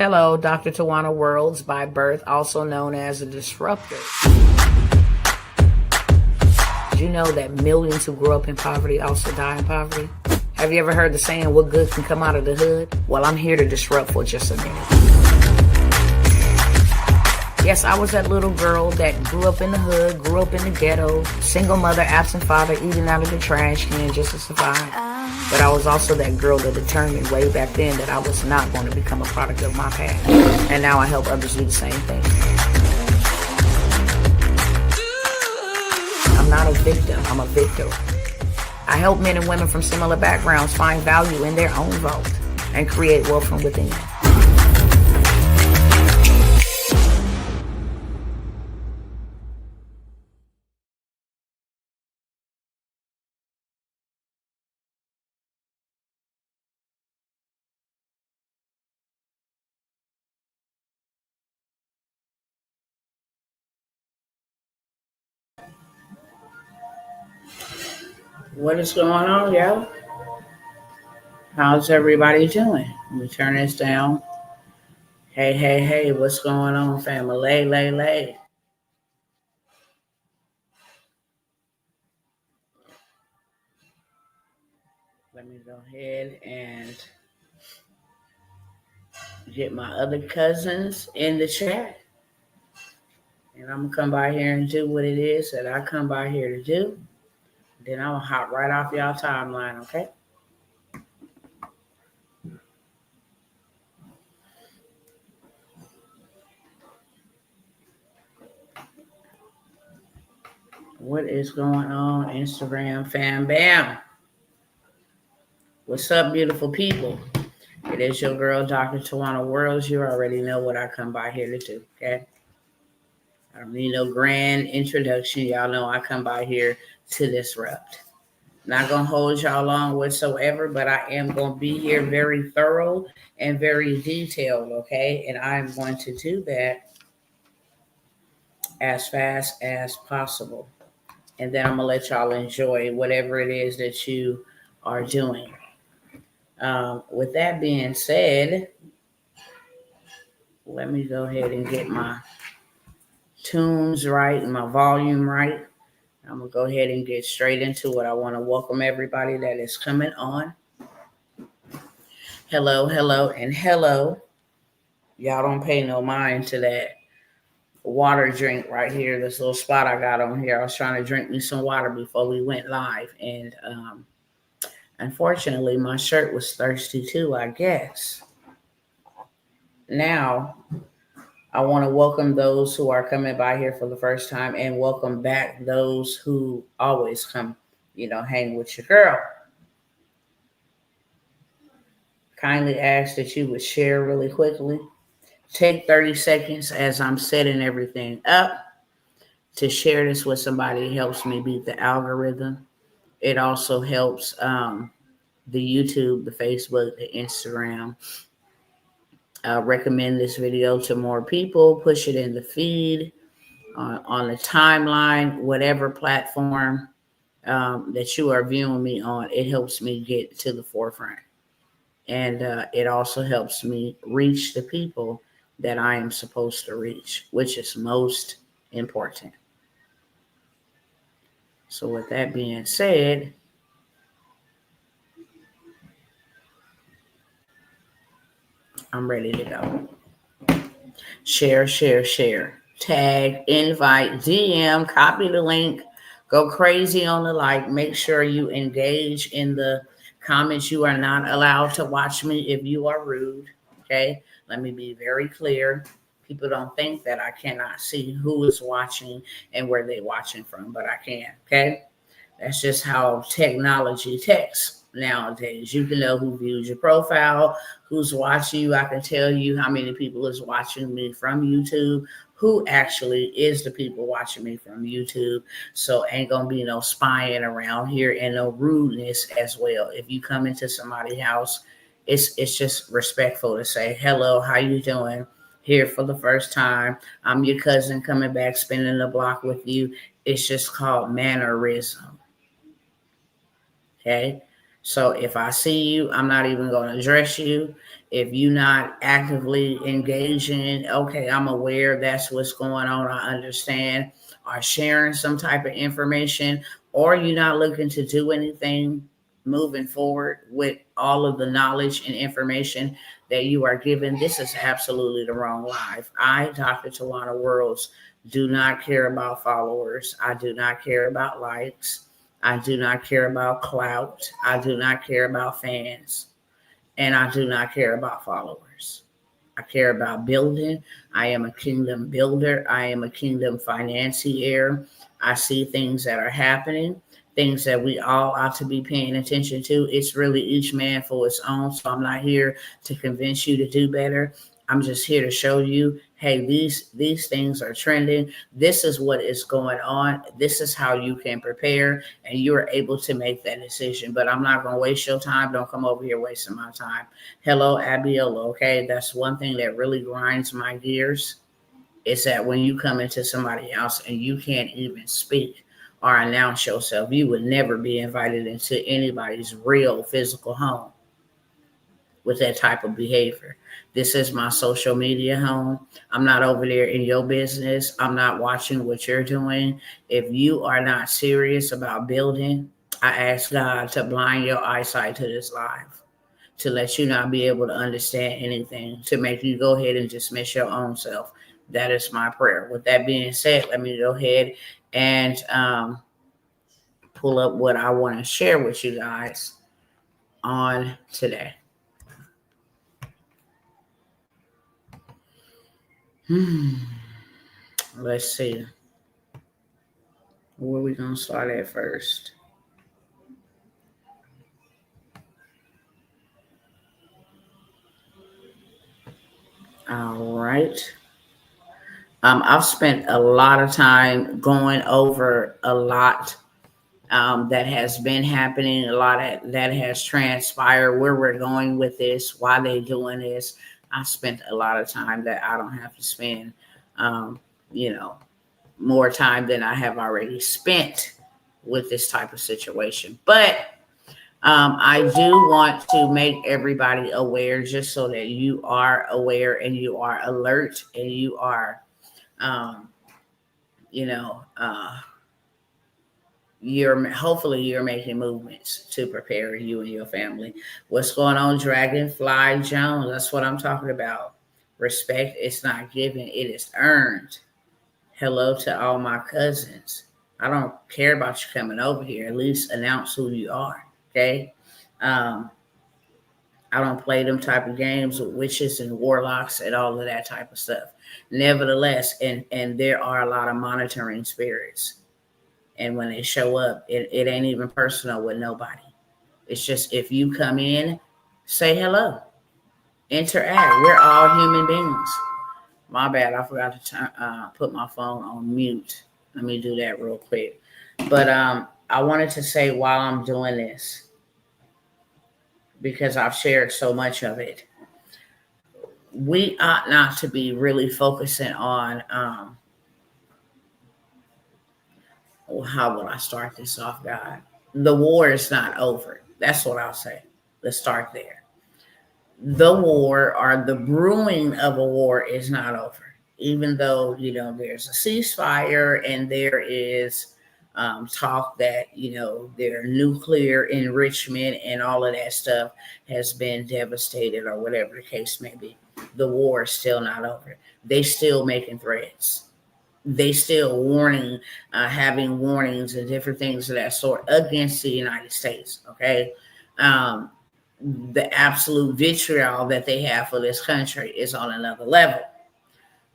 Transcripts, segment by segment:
Hello, Dr. Tawana Worlds by birth, also known as a disruptor. Did you know that millions who grow up in poverty also die in poverty? Have you ever heard the saying, what good can come out of the hood? Well, I'm here to disrupt for just a minute. Yes, I was that little girl that grew up in the hood, grew up in the ghetto, single mother, absent father, eating out of the trash can just to survive. But I was also that girl that determined way back then that I was not going to become a product of my past. And now I help others do the same thing. I'm not a victim, I'm a victor. I help men and women from similar backgrounds find value in their own vote and create wealth from within. What is going on, y'all? How's everybody doing? Let me turn this down. Hey, what's going on, family? Lay. Let me go ahead and get my other cousins in the chat. And I'm going to come by here and do what it is that I come by here to do. Then I'm going to hop right off y'all timeline, okay? What is going on, Instagram fam bam? What's up, beautiful people? It is your girl, Dr. Tawana Worlds. You already know what I come by here to do, okay? I don't need no grand introduction. Y'all know I come by here to disrupt. Not going to hold y'all long whatsoever, but I am going to be here very thorough and very detailed, okay? And I'm going to do that as fast as possible. And then I'm going to let y'all enjoy whatever it is that you are doing. With that being said, let me go ahead and get my tunes right and my volume right. I'm going to go ahead and get straight into it. I want to welcome everybody that is coming on. Hello, and hello. Y'all don't pay no mind to that water drink right here, this little spot I got on here. I was trying to drink me some water before we went live. And unfortunately, my shirt was thirsty too, I guess. Now, I want to welcome those who are coming by here for the first time and welcome back those who always come, hang with your girl. Kindly ask that you would share really quickly. Take 30 seconds as I'm setting everything up to share this with somebody. It helps me beat the algorithm. It also helps the YouTube, the Facebook, the Instagram. Recommend this video to more people. Push it in the feed, on the timeline, whatever platform that you are viewing me on. It helps me get to the forefront. And it also helps me reach the people that I am supposed to reach, which is most important. So with that being said, I'm ready to go. Share. Tag, invite, DM, copy the link, go crazy on the like. Make sure you engage in the comments. You are not allowed to watch me if you are rude, okay? Let me be very clear. People don't think that I cannot see who is watching and where they're watching from, but I can, okay? That's just how technology texts nowadays. You can know who views your profile, who's watching you. I can tell you how many people is watching me from YouTube, who actually is the people watching me from YouTube. So ain't gonna be no spying around here and no rudeness as well. If you come into somebody's house, it's just respectful to say, hello, how you doing? Here for the first time. I'm your cousin coming back, spinning the block with you. It's just called mannerism. Okay. So if I see you, I'm not even going to address you. If you're not actively engaging, okay, I'm aware that's what's going on. I understand. Or sharing some type of information, or you're not looking to do anything moving forward with all of the knowledge and information that you are given, this is absolutely the wrong life. I, Dr. Tawana Worlds, do not care about followers. I do not care about likes. I do not care about clout. I do not care about fans. And I do not care about followers. I care about building. I am a kingdom builder. I am a kingdom financier. I see things that are happening, things that we all ought to be paying attention to. It's really each man for his own. So I'm not here to convince you to do better. I'm just here to show you, hey, these things are trending. This is what is going on. This is how you can prepare, and you're able to make that decision. But I'm not going to waste your time. Don't come over here wasting my time. Hello, Abiola. Okay, that's one thing that really grinds my gears. Is that when you come into somebody else and you can't even speak or announce yourself, you would never be invited into anybody's real physical home with that type of behavior. This is my social media home. I'm not over there in your business. I'm not watching what you're doing. If you are not serious about building, I ask God to blind your eyesight to this live, to let you not be able to understand anything, to make you go ahead and dismiss your own self. That is my prayer. With that being said, let me go ahead and pull up what I want to share with you guys on today. Let's see. Where we going to start at first? All right. I've spent a lot of time going over a lot that has been happening, a lot that has transpired, where we're going with this, why they're doing this. I spent a lot of time that I don't have to spend, um, you know, more time than I have already spent with this type of situation. But I do want to make everybody aware, just so that you are aware and you are alert and you are, um, you know, you're hopefully you're making movements to prepare you and your family. What's going on, Dragonfly Jones? That's what I'm talking about. Respect is not given, it is earned. Hello to all my cousins. I don't care about you coming over here. At least announce who you are. Okay. Um, I don't play them type of games with witches and warlocks and all of that type of stuff. Nevertheless, and there are a lot of monitoring spirits. And when they show up, it ain't even personal with nobody. It's just if you come in, say hello, interact. We're all human beings. My bad, I forgot to put my phone on mute. Let me do that real quick. But I wanted to say while I'm doing this, because I've shared so much of it, we ought not to be really focusing on how will I start this off, God? The war is not over. That's what I'll say. Let's start there. The war or the brewing of a war is not over. Even though, there's a ceasefire and there is talk that, their nuclear enrichment and all of that stuff has been devastated or whatever the case may be. The war is still not over. They still making threats. They still having warnings and different things of that sort against the United States. Okay. The absolute vitriol that they have for this country is on another level.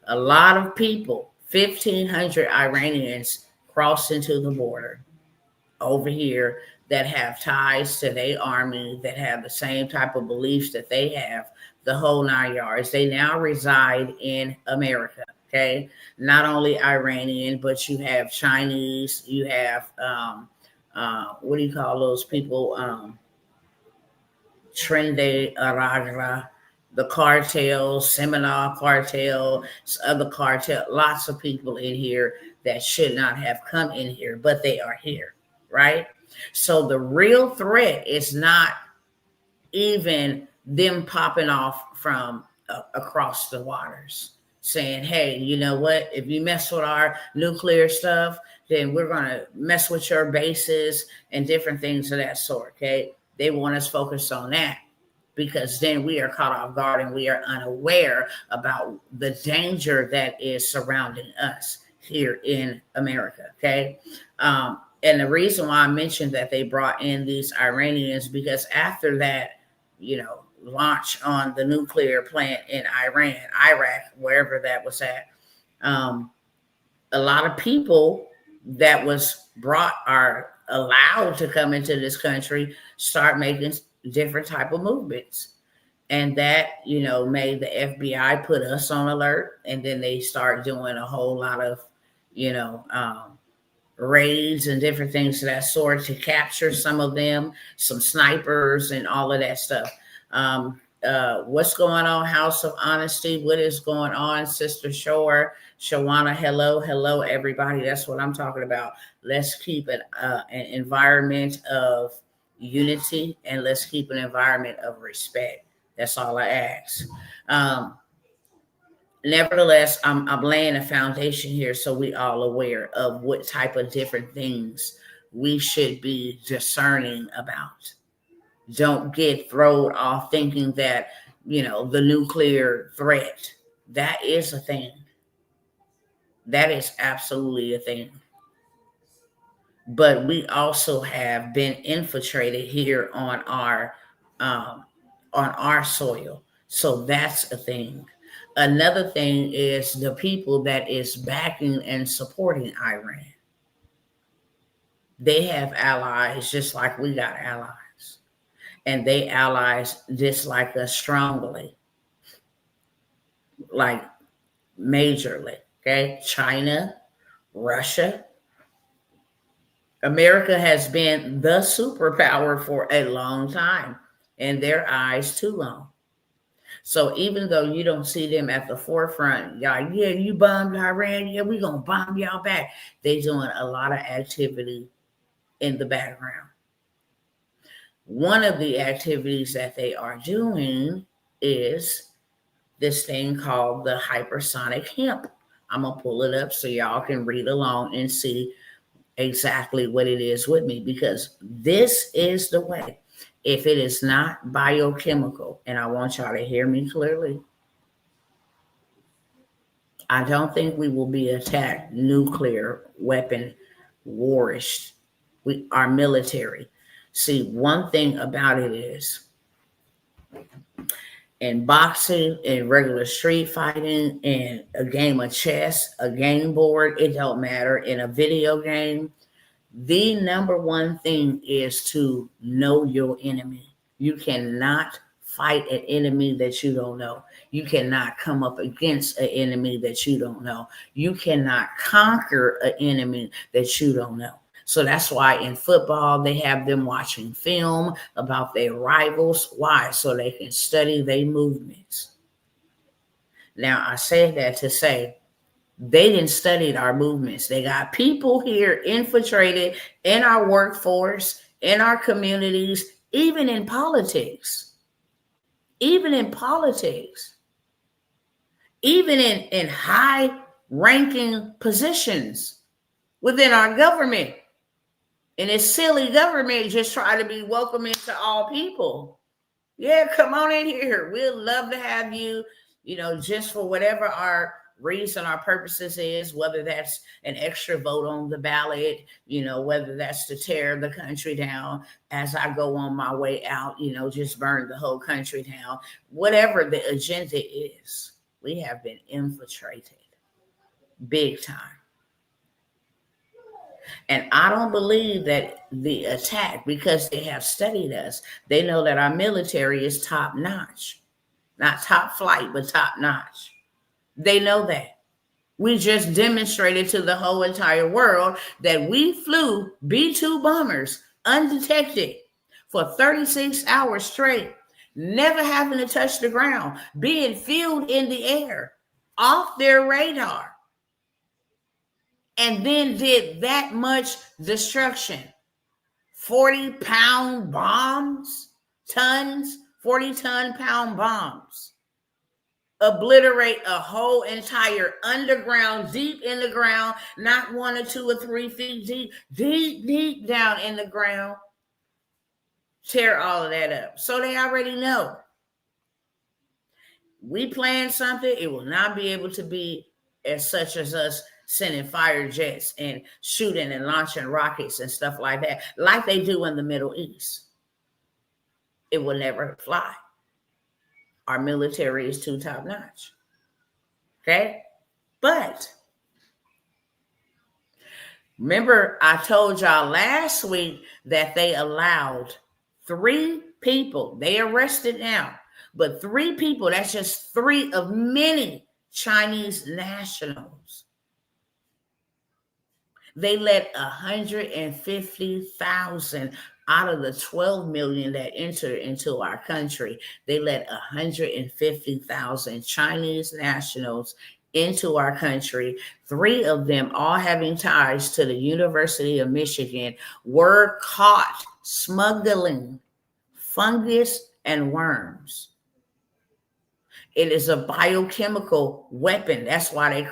A lot of people, 1,500 Iranians crossed into the border over here that have ties to their army, that have the same type of beliefs that they have, the whole 9 yards. They now reside in America. Okay, not only Iranian, but you have Chinese, you have what do you call those people? Trende Aragra, the cartel, Seminole cartel, other cartel, lots of people in here that should not have come in here, but they are here, right? So the real threat is not even them popping off from across the waters saying, hey, you know what? If you mess with our nuclear stuff, then we're going to mess with your bases and different things of that sort. Okay. They want us focused on that because then we are caught off guard and we are unaware about the danger that is surrounding us here in America. Okay. And the reason why I mentioned that they brought in these Iranians, because after that, launch on the nuclear plant in Iraq, wherever that was at, a lot of people that was brought are allowed to come into this country start making different type of movements. And that, made the FBI put us on alert. And then they start doing a whole lot of, raids and different things of that sort to capture some of them, some snipers and all of that stuff. What's going on, House of Honesty? What is going on, Sister Shore? Shawana, hello, everybody. That's what I'm talking about. Let's keep an environment of unity and let's keep an environment of respect. That's all I ask. Nevertheless, I'm laying a foundation here so we all aware of what type of different things we should be discerning about. Don't get thrown off thinking that, the nuclear threat, that is a thing. That is absolutely a thing. But we also have been infiltrated here on our soil. So that's a thing. Another thing is the people that is backing and supporting Iran. They have allies just like we got allies. And they allies dislike us strongly. Like majorly. Okay? China, Russia. America has been the superpower for a long time. In their eyes, too long. So even though you don't see them at the forefront, y'all, yeah, you bombed Iran, yeah, we're going to bomb y'all back. They're doing a lot of activity in the background. One of the activities that they are doing is this thing called the hypersonic hemp. I'm going to pull it up so y'all can read along and see exactly what it is with me, because this is the way. If it is not biochemical, and I want y'all to hear me clearly, I don't think we will be attacked nuclear weapon warish. Our military. See, one thing about it is, in boxing, in regular street fighting, in a game of chess, a game board, it don't matter, in a video game, the number one thing is to know your enemy. You cannot fight an enemy that you don't know. You cannot come up against an enemy that you don't know. You cannot conquer an enemy that you don't know. So that's why in football, they have them watching film about their rivals. Why? So they can study their movements. Now, I say that to say, they didn't study our movements. They got people here infiltrated in our workforce, in our communities, even in politics. Even in politics. Even in high-ranking positions within our government. And this silly government just try to be welcoming to all people. Yeah, come on in here. We'd love to have you, just for whatever our reason, our purposes is, whether that's an extra vote on the ballot, whether that's to tear the country down as I go on my way out, just burn the whole country down. Whatever the agenda is, we have been infiltrated big time. And I don't believe that the attack, because they have studied us, they know that our military is top notch, not top flight, but top notch. They know that. We just demonstrated to the whole entire world that we flew B-2 bombers undetected for 36 hours straight, never having to touch the ground, being filled in the air, off their radar, and then did that much destruction 40-pound bombs, 40-ton-pound bombs. Obliterate a whole entire underground, deep in the ground, not 1 or 2 or 3 feet deep down in the ground. Tear all of that up. So they already know. We plan something, it will not be able to be as such as us sending fire jets and shooting and launching rockets and stuff like that, like they do in the Middle East. It will never fly. Our military is too top notch. Okay? But remember, I told y'all last week that they allowed 3 people. They arrested now, but 3 people, that's just 3 of many Chinese nationals. They let 150,000 out of the 12 million that entered into our country. They let 150,000 Chinese nationals into our country. 3 of them, all having ties to the University of Michigan, were caught smuggling fungus and worms. It is a biochemical weapon. That's why they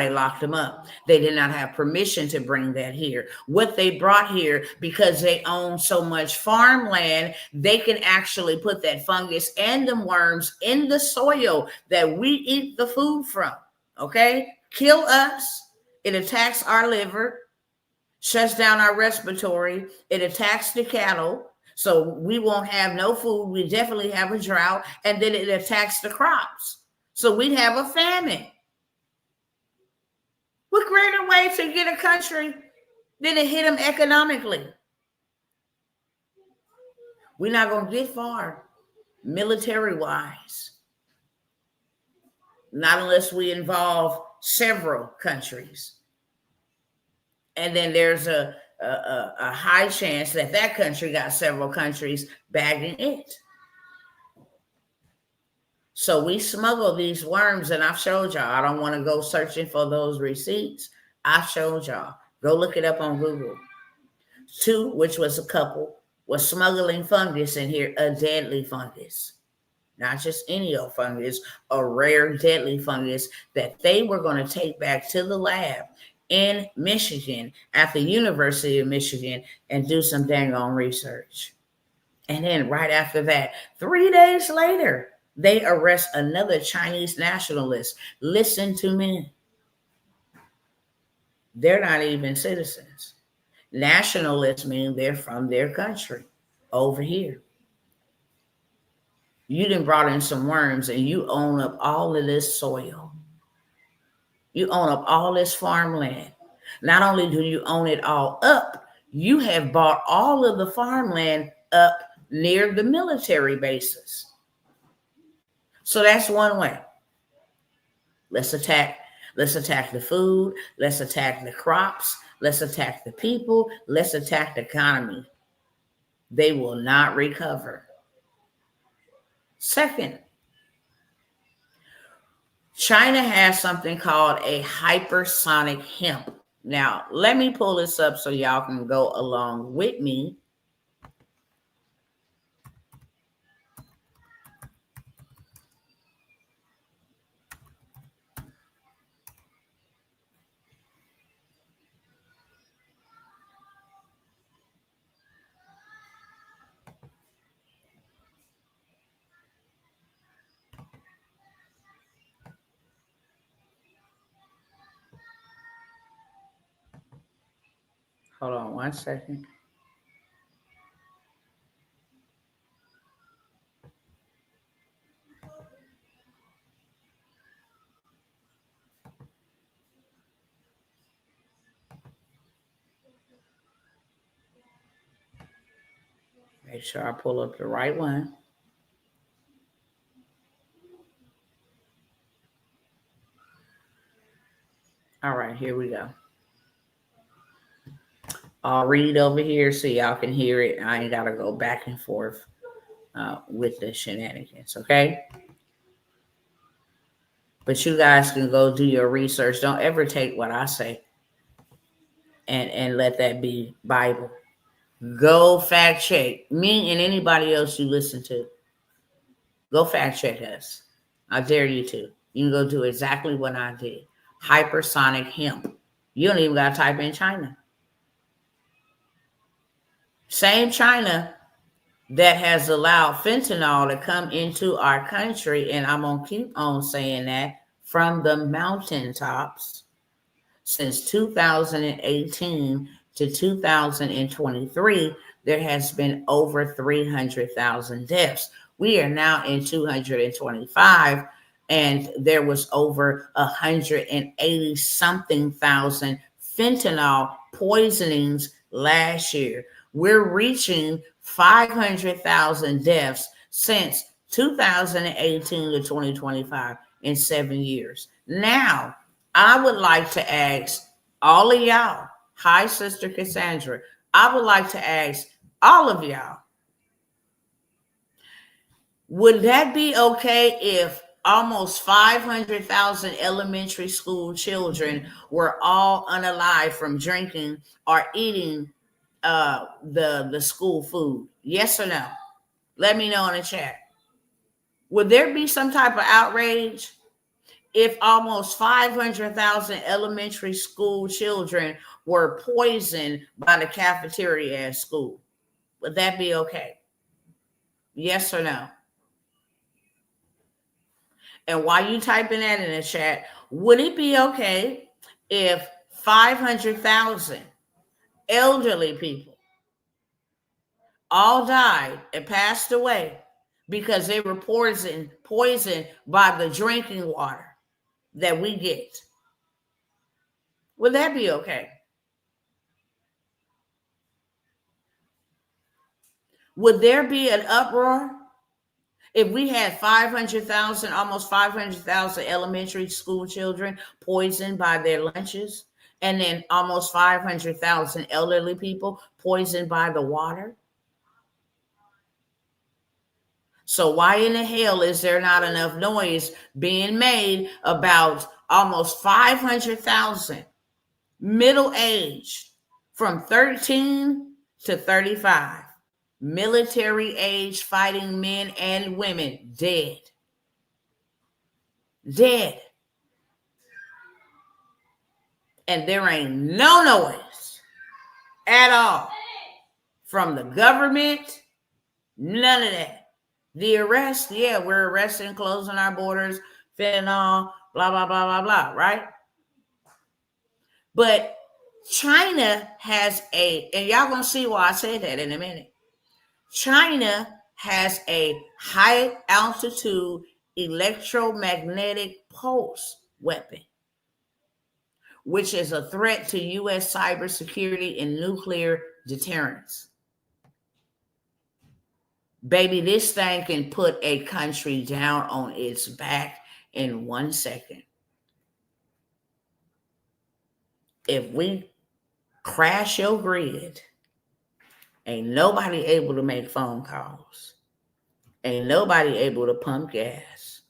locked them up. They did not have permission to bring that here. What they brought here, because they own so much farmland, they can actually put that fungus and the worms in the soil that we eat the food from. Okay? Kill us. It attacks our liver, shuts down our respiratory. It attacks the cattle. So we won't have no food. We definitely have a drought. And then it attacks the crops. So we'd have a famine. What greater way to get a country than to hit them economically? We're not going to get far military-wise. Not unless we involve several countries. And then there's a high chance that country got several countries bagging it. So we smuggle these worms, and I've showed y'all. I don't want to go searching for those receipts. I've showed y'all. Go look it up on Google. 2, which was a couple, was smuggling fungus in here, a deadly fungus. Not just any old fungus, a rare deadly fungus that they were going to take back to the lab in Michigan at the University of Michigan and do some dang on research. And then right after that, 3 days later, they arrest another Chinese nationalist. Listen to me. They're not even citizens. Nationalists mean they're from their country over here. You done brought in some worms and you own up all of this soil. You own up all this farmland. Not only do you own it all up, you have bought all of the farmland up near the military bases. So that's one way. Let's attack the food. Let's attack the crops. Let's attack the people. Let's attack the economy. They will not recover. Second, China has something called a hypersonic hemp. Now, let me pull this up so y'all can go along with me. Hold on 1 second. Make sure I pull up the right one. All right, here we go. I'll read over here so y'all can hear it. I ain't got to go back and forth with the shenanigans, okay? But you guys can go do your research. Don't ever take what I say and let that be Bible. Go fact check me and anybody else you listen to. Go fact check us. I dare you to. You can go do exactly what I did. Hypersonic hemp. You don't even got to type in China. Same China that has allowed fentanyl to come into our country, and I'm going to keep on saying that, from the mountaintops since 2018 to 2023, there has been over 300,000 deaths. We are now in 225, and there was over 180 something thousand fentanyl poisonings last year. We're reaching 500,000 deaths since 2018 to 2025 in 7 years. Now, I would like to ask all of y'all, hi, Sister Cassandra, I would like to ask all of y'all, would that be okay if almost 500,000 elementary school children were all unalive from drinking or eating the school food? Yes or no? Let me know in the chat. Would there be some type of outrage if almost 500,000 elementary school children were poisoned by the cafeteria at school? Would that be okay? Yes or no? And while you typing that in the chat, would it be okay if 500,000 elderly people all died and passed away because they were poisoned by the drinking water that we get? Would that be okay? Would there be an uproar if we had 500,000, almost 500,000 elementary school children poisoned by their lunches, and then almost 500,000 elderly people poisoned by the water? So why in the hell is there not enough noise being made about almost 500,000 middle age from 13 to 35 military age fighting men and women dead? And there ain't no noise at all from the government, none of that. The arrest, yeah, we're arresting, closing our borders, fentanyl, blah, blah, blah, blah, blah, right? But China has and y'all gonna see why I say that in a minute. China has a high altitude electromagnetic pulse weapon, which is a threat to U.S. cybersecurity and nuclear deterrence. Baby, this thing can put a country down on its back in 1 second. If we crash your grid, ain't nobody able to make phone calls. Ain't nobody able to pump gas.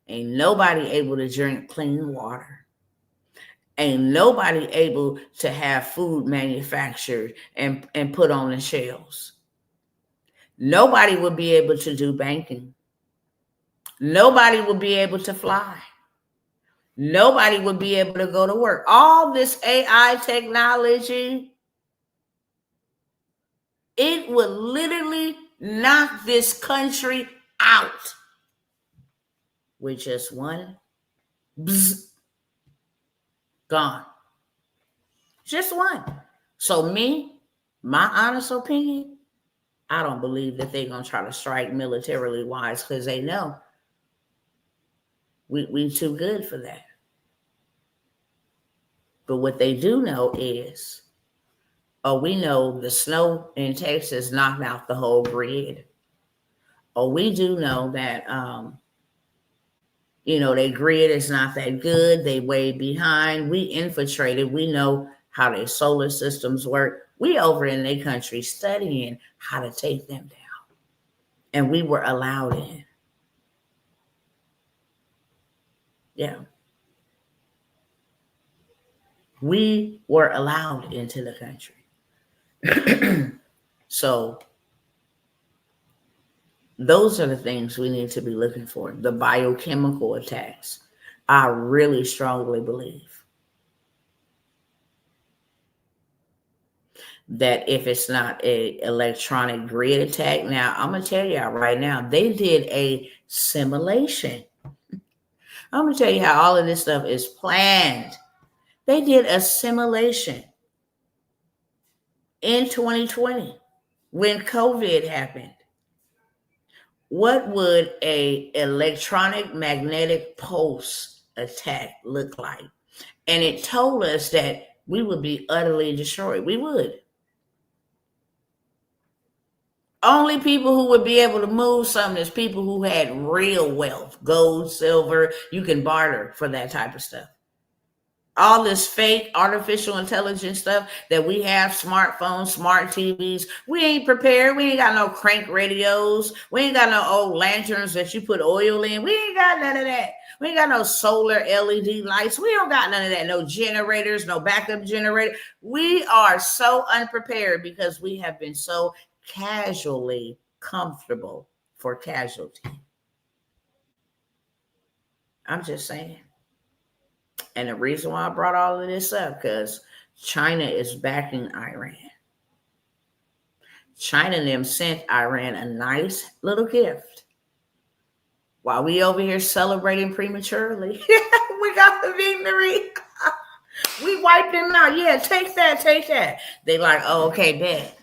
Ain't nobody able to drink clean water. Ain't nobody able to have food manufactured and put on the shelves. Nobody would be able to do banking. Nobody would be able to fly. Nobody would be able to go to work. All this AI technology, it would literally knock this country out with just one bzz, gone. Just one. So me, my honest opinion, I don't believe that they're going to try to strike militarily wise, because they know we too good for that. But what they do know is, we know the snow in Texas knocked out the whole grid. We do know that, their grid is not that good. They way behind. We infiltrated. We know how their solar systems work. We over in their country studying how to take them down. And we were allowed in. Yeah. We were allowed into the country. So those are the things we need to be looking for. The biochemical attacks. I really strongly believe that if it's not a electronic grid attack, now I'm gonna tell y'all right now, they did a simulation. I'm gonna tell you how all of this stuff is planned. They did a simulation in 2020 when COVID happened. What would a electronic magnetic pulse attack look like? And it told us that we would be utterly destroyed. We would. Only people who would be able to move something is people who had real wealth, gold, silver. You can barter for that type of stuff. All this fake artificial intelligence stuff that we have, smartphones, smart TVs, we ain't prepared. We ain't got no crank radios. We ain't got no old lanterns that you put oil in. We ain't got none of that. We ain't got no solar LED lights. We don't got none of that. No generators, no backup generator. We are so unprepared because we have been so casually comfortable for casualty. I'm just saying. And the reason why I brought all of this up, because China is backing Iran. China and them sent Iran a nice little gift. While we over here celebrating prematurely, we got the victory. We wiped them out. Yeah, take that, take that. They like, oh, okay, bet.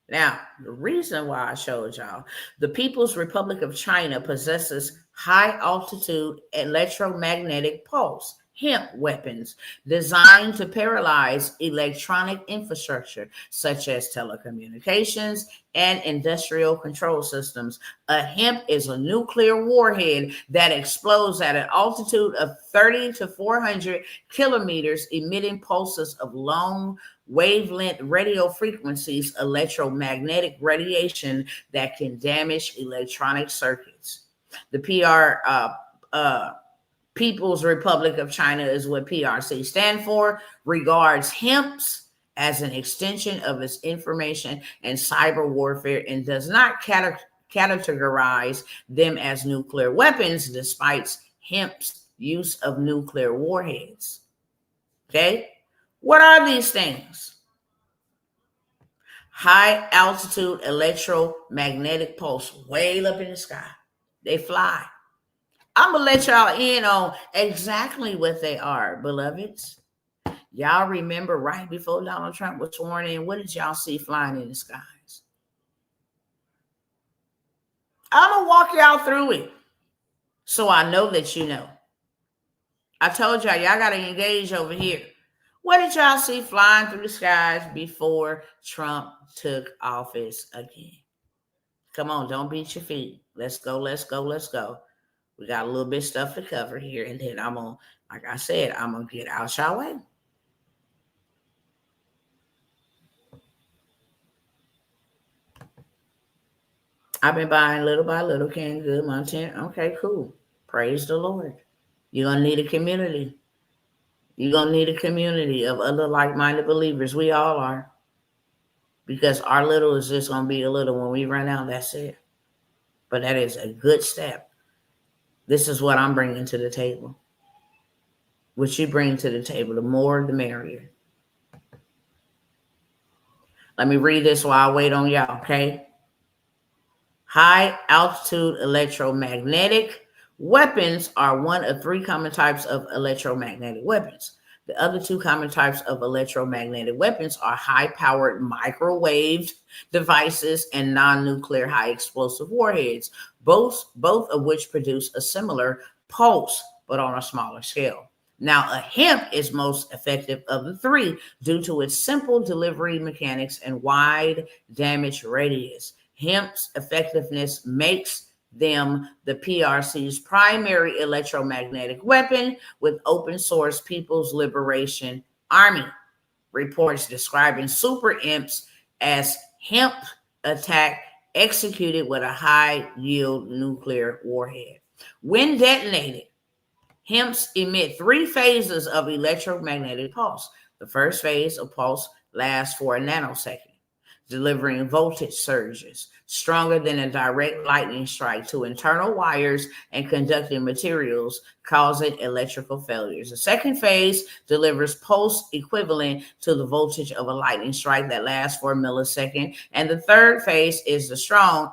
Now, the reason why I showed y'all, the People's Republic of China possesses high-altitude electromagnetic pulse, HEMP weapons designed to paralyze electronic infrastructure such as telecommunications and industrial control systems. A HEMP is a nuclear warhead that explodes at an altitude of 30 to 400 kilometers, emitting pulses of long wavelength radio frequencies, electromagnetic radiation that can damage electronic circuits. The People's Republic of China is what PRC stand for, regards HEMPs as an extension of its information and cyber warfare and does not categorize them as nuclear weapons despite HEMP's use of nuclear warheads. Okay? What are these things? High altitude electromagnetic pulse way up in the sky. They fly. I'm going to let y'all in on exactly what they are, beloveds. Y'all remember right before Donald Trump was sworn in, what did y'all see flying in the skies? I'm going to walk y'all through it so I know that you know. I told y'all got to engage over here. What did y'all see flying through the skies before Trump took office again? Come on, don't beat your feet. Let's go. We got a little bit of stuff to cover here, and then I'm going to, like I said, I'm going to get out y'all way. I've been buying little by little, canned good, Montana. Okay, cool. Praise the Lord. You're going to need a community. You're going to need a community of other like-minded believers. We all are. Because our little is just going to be a little. When we run out, that's it. But that is a good step. This is what I'm bringing to the table. What you bring to the table, the more, the merrier. Let me read this while I wait on y'all, okay? High altitude electromagnetic weapons are one of three common types of electromagnetic weapons. The other two common types of electromagnetic weapons are high-powered microwave devices and non-nuclear high-explosive warheads, both of which produce a similar pulse, but on a smaller scale. Now, a HEMP is most effective of the three due to its simple delivery mechanics and wide damage radius. HEMP's effectiveness makes them the PRC's primary electromagnetic weapon, with open source People's Liberation Army reports describing super imps as HEMP attack executed with a high yield nuclear warhead. When detonated, Hemps emit 3 phases of electromagnetic pulse. The first phase of pulse lasts for a nanosecond, delivering voltage surges stronger than a direct lightning strike to internal wires and conducting materials, causing electrical failures. The second phase delivers pulse equivalent to the voltage of a lightning strike that lasts for a millisecond. And the third phase is as strong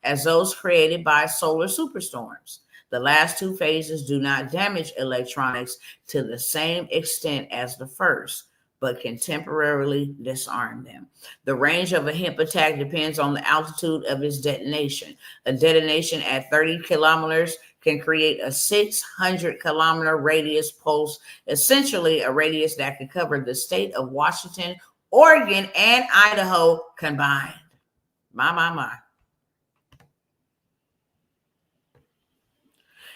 as those created by solar superstorms. The last 2 phases do not damage electronics to the same extent as the first, but can temporarily disarm them. The range of a hemp attack depends on the altitude of its detonation. A detonation at 30 kilometers can create a 600-kilometer radius pulse, essentially a radius that could cover the state of Washington, Oregon, and Idaho combined. My.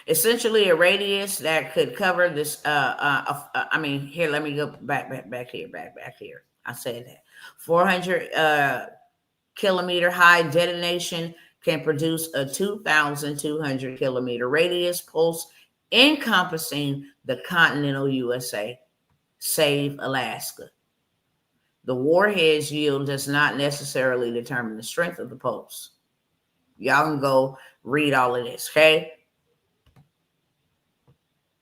Essentially a radius that could cover this. Here, let me go back here. I said that 400 kilometer high detonation can produce a 2,200 kilometer radius pulse encompassing the continental USA, save Alaska. The warhead's yield does not necessarily determine the strength of the pulse. Y'all can go read all of this, okay?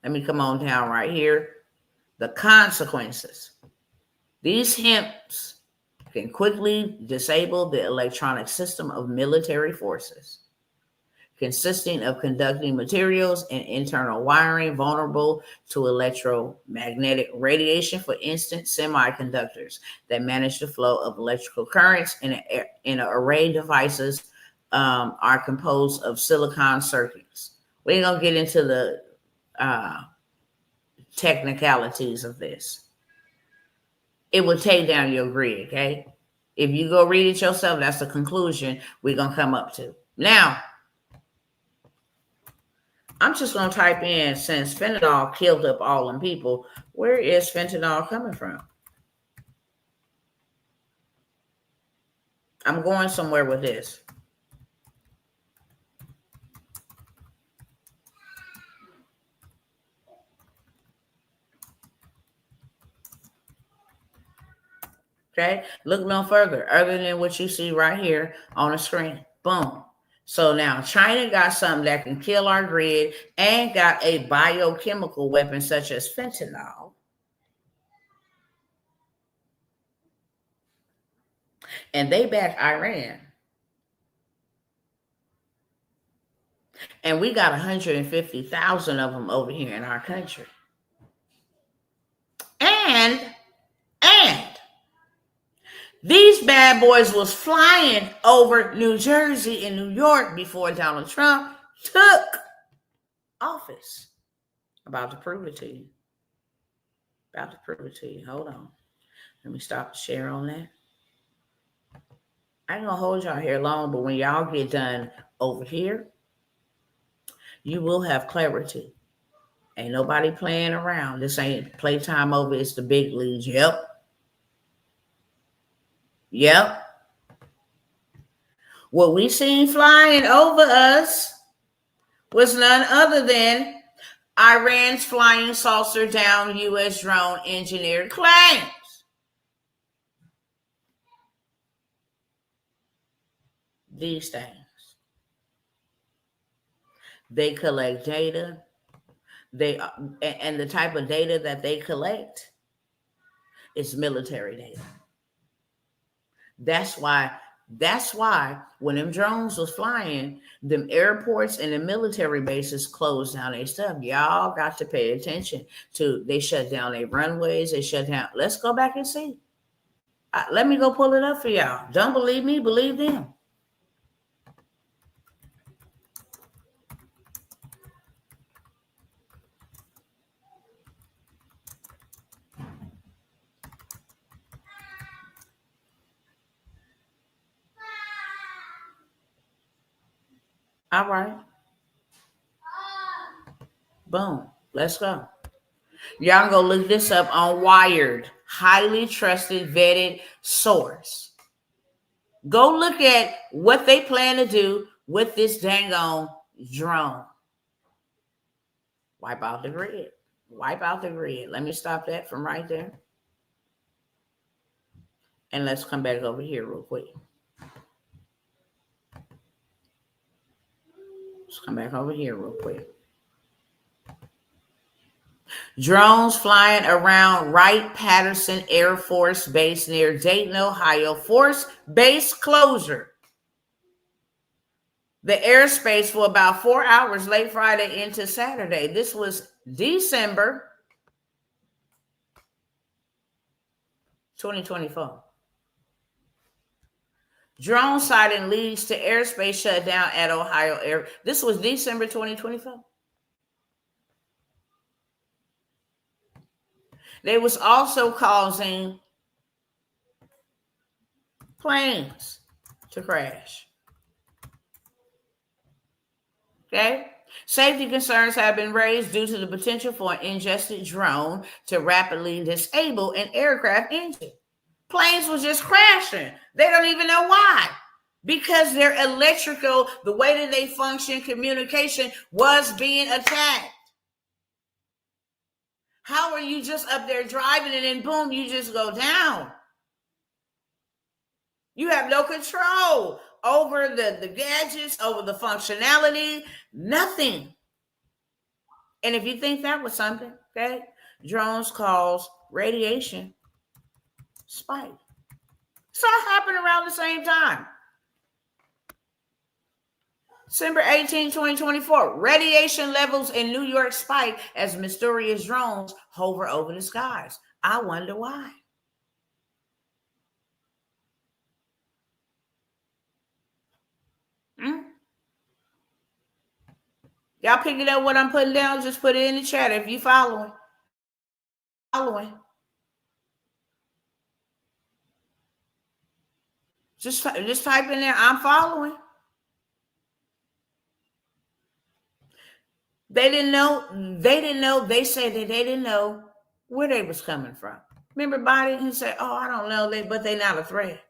Let me come on down right here. The consequences. These hemps can quickly disable the electronic system of military forces, consisting of conducting materials and internal wiring vulnerable to electromagnetic radiation. For instance, semiconductors that manage the flow of electrical currents in an array of devices are composed of silicon circuits. We ain't gonna get into the technicalities of this. It will take down your grid, okay? If you go read it yourself, that's the conclusion we're going to come up to. Now, I'm just going to type in, since fentanyl killed up all them people, where is fentanyl coming from? I'm going somewhere with this. Okay, look no further other than what you see right here on the screen. Boom. So now China got something that can kill our grid and got a biochemical weapon such as fentanyl. And they back Iran. And we got 150,000 of them over here in our country. And these bad boys was flying over New Jersey and New York before Donald Trump took office. About to prove it to you. Hold on. Let me stop the share on that. I ain't gonna hold y'all here long, but when y'all get done over here, you will have clarity. Ain't nobody playing around. This ain't playtime over. It's the big leagues. Yep. What we seen flying over us was none other than Iran's flying saucer down U.S. drone engineered claims. These things. They collect data. And the type of data that they collect is military data. That's why when them drones was flying, them airports and the military bases closed down their stuff. Y'all got to pay attention to, they shut down their runways. They shut down. Let's go back and see. Let me go pull it up for y'all. Don't believe me, believe them. All right. Boom. Let's go. Y'all go look this up on Wired. Highly trusted, vetted source. Go look at what they plan to do with this dang on drone. Wipe out the grid. Wipe out the grid. Let me stop that from right there. And let's come back over here real quick. Let's come back over here real quick. Drones flying around Wright-Patterson Air Force Base near Dayton, Ohio. Force base closure. The airspace for about 4 hours late Friday into Saturday. This was December 2024. Drone sighting leads to airspace shutdown at Ohio Air. This was December 2024. They was also causing planes to crash. Okay? Safety concerns have been raised due to the potential for an ingested drone to rapidly disable an aircraft engine. Planes was just crashing. They don't even know why. Because their electrical, the way that they function, communication was being attacked. How are you just up there driving and then boom, you just go down? You have no control over the gadgets, over the functionality, nothing. And if you think that was something, okay, drones cause radiation spike. It's all happening around the same time. December 18, 2024, radiation levels in New York spike as mysterious drones hover over the skies. I wonder why. Y'all picking up what I'm putting down? Just put it in the chat if you following. Just type in there, I'm following. They didn't know. They said that they didn't know where they was coming from. Remember Biden, he said, oh, I don't know, but they're not a threat.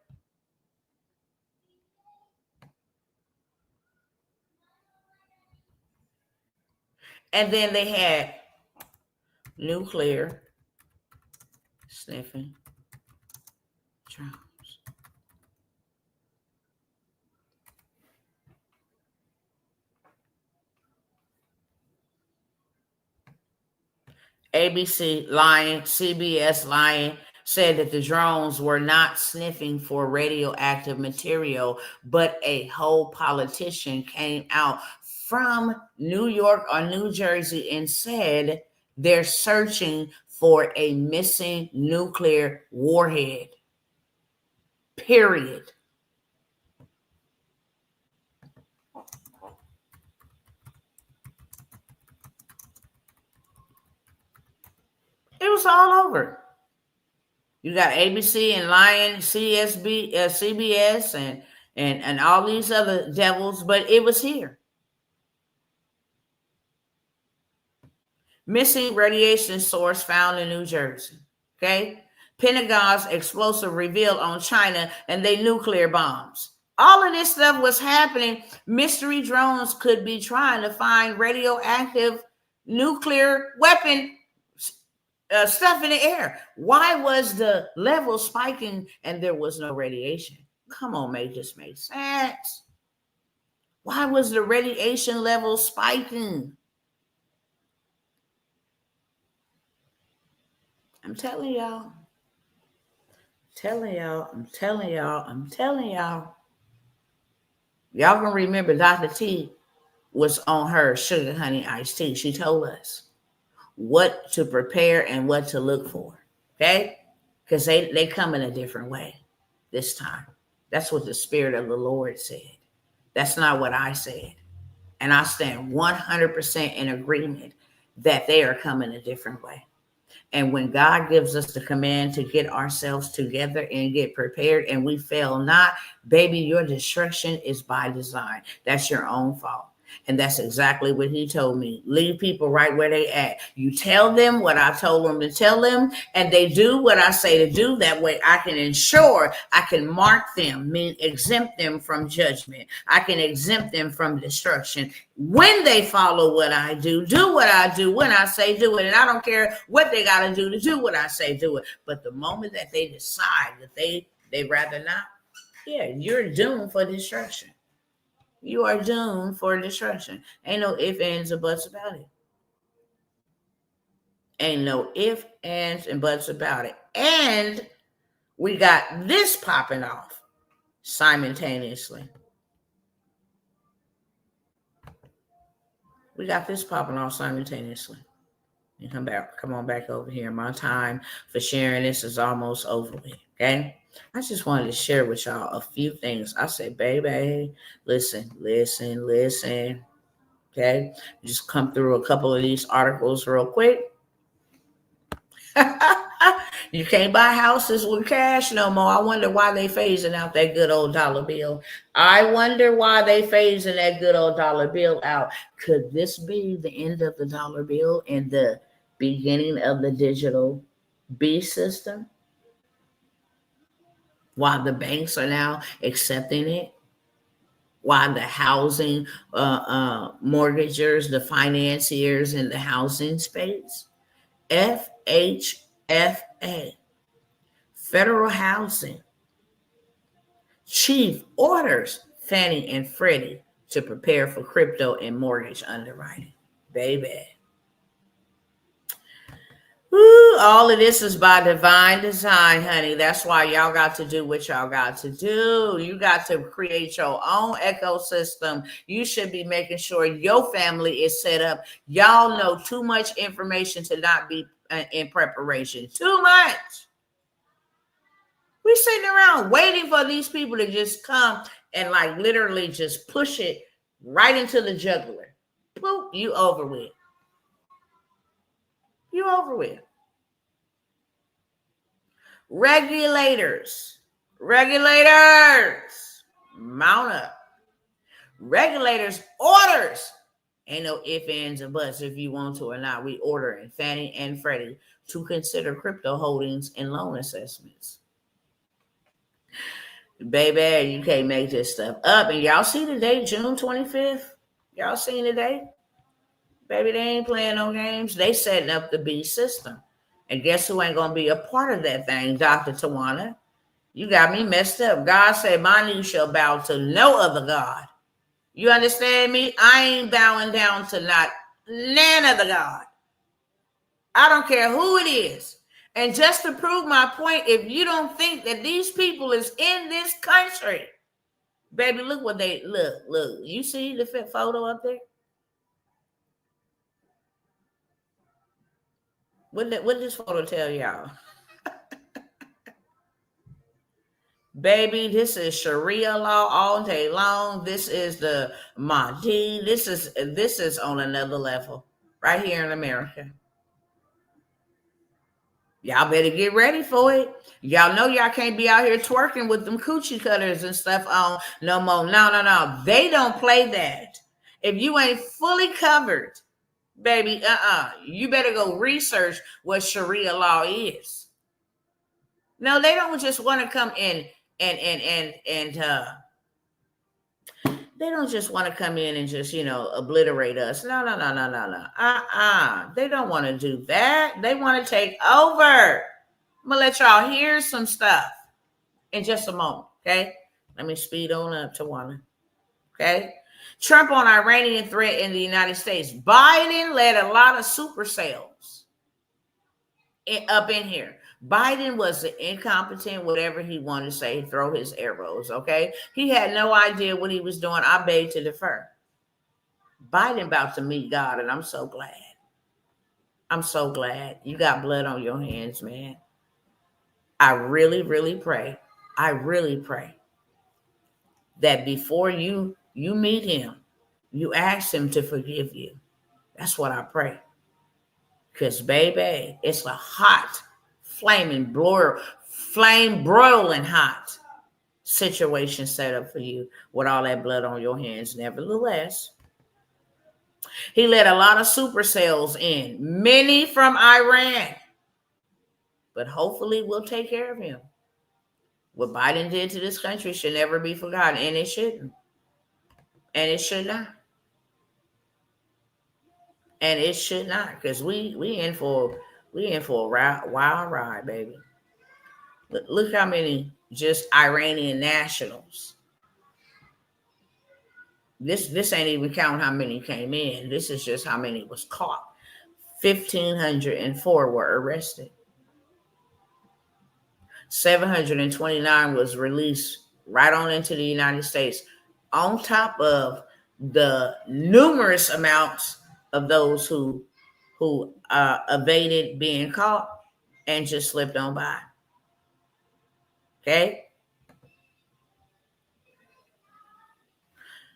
And then they had nuclear sniffing drones. ABC lying, CBS lying, said that the drones were not sniffing for radioactive material, but a whole politician came out from New York or New Jersey and said they're searching for a missing nuclear warhead. Period. It was all over. You got ABC and lying, CBS, and all these other devils, but it was here. Missing radiation source found in New Jersey. Okay. Pentagon's explosive revealed on China and they nuclear bombs. All of this stuff was happening. Mystery drones could be trying to find radioactive nuclear weapon stuff in the air. Why was the level spiking and there was no radiation? Come on, make this make sense. Why was the radiation level spiking? I'm telling y'all. Y'all can remember Dr. T was on her sugar honey iced tea. She told us what to prepare and what to look for. Okay? Because they come in a different way this time. That's what the Spirit of the Lord said. That's not what I said. And I stand 100% in agreement that they are coming a different way. And when God gives us the command to get ourselves together and get prepared and we fail not, baby, your destruction is by design. That's your own fault. And that's exactly what he told me. Leave people right where they at. You tell them what I told them to tell them, and they do what I say to do. That way I can ensure I can mark them, mean exempt them from judgment. I can exempt them from destruction. When they follow what I do what I do, when I say do it. And I don't care what they got to do what I say do it. But the moment that they decide that they rather not, yeah, you're doomed for destruction. You are doomed for destruction. Ain't no ifs, ands, or buts about it. Ain't no ifs, ands, and buts about it. And we got this popping off simultaneously. We got this popping off simultaneously. You come on back over here. My time for sharing this is almost over with. Okay. I just wanted to share with y'all a few things. I said, baby, listen. Okay. Just come through a couple of these articles real quick. You can't buy houses with cash no more. I wonder why they phasing out that good old dollar bill. I wonder why they phasing that good old dollar bill out. Could this be the end of the dollar bill and the beginning of the digital B system? While the banks are now accepting it, while the housing mortgagers, the financiers in the housing space, FHFA, Federal Housing Chief orders Fannie and Freddie to prepare for crypto and mortgage underwriting. Baby. Woo, all of this is by divine design, honey. That's why y'all got to do what y'all got to do. You got to create your own ecosystem. You should be making sure your family is set up. Y'all know too much information to not be in preparation. Too much. We sitting around waiting for these people to just come and like literally just push it right into the jugular. Boop, you over with. You over with. Regulators, mount up. Regulators orders. Ain't no ifs, ands, and buts if you want to or not. We ordering Fannie and Freddie to consider crypto holdings and loan assessments. Baby, you can't make this stuff up. And y'all see the date, June 25th? Y'all seen the date? Baby, they ain't playing no games. They setting up the B system. And guess who ain't going to be a part of that thing, Dr. Tawana? You got me messed up. God said, my knee shall bow to no other God. You understand me? I ain't bowing down to not none other God. I don't care who it is. And just to prove my point, if you don't think that these people is in this country, baby, look what they look. You see the photo up there? What did this photo tell y'all? Baby, this is Sharia law all day long. This is the Mahdi. This is on another level right here in America. Y'all better get ready for it. Y'all know y'all can't be out here twerking with them coochie cutters and stuff on no more. No. They don't play that. If you ain't fully covered, baby, you better go research what Sharia law is. No, they don't just want to come in and they don't just want to come in and just, obliterate us. No. They don't want to do that. They want to take over. I'm going to let y'all hear some stuff in just a moment, okay? Let me speed on up to one, okay? Trump on Iranian threat in the United States. Biden led a lot of super sales up in here. Biden was incompetent, whatever he wanted to say, throw his arrows, okay? He had no idea what he was doing. I beg to defer. Biden about to meet God, and I'm so glad. I'm so glad. You got blood on your hands, man. I really, really pray. I really pray that before you meet him, you ask him to forgive you. That's what I pray. Because, baby, it's a hot, flame broiling hot situation set up for you with all that blood on your hands. Nevertheless, He let a lot of supercells in, many from Iran. But hopefully we'll take care of him. What Biden did to this country should never be forgotten, and it shouldn't. And it should not. And it should not, because we in for a wild ride, baby. Look how many just Iranian nationals. This ain't even counting how many came in. This is just how many was caught. 1,504 were arrested. 729 was released right on into the United States, on top of the numerous amounts of those who evaded being caught and just slipped on by. Okay?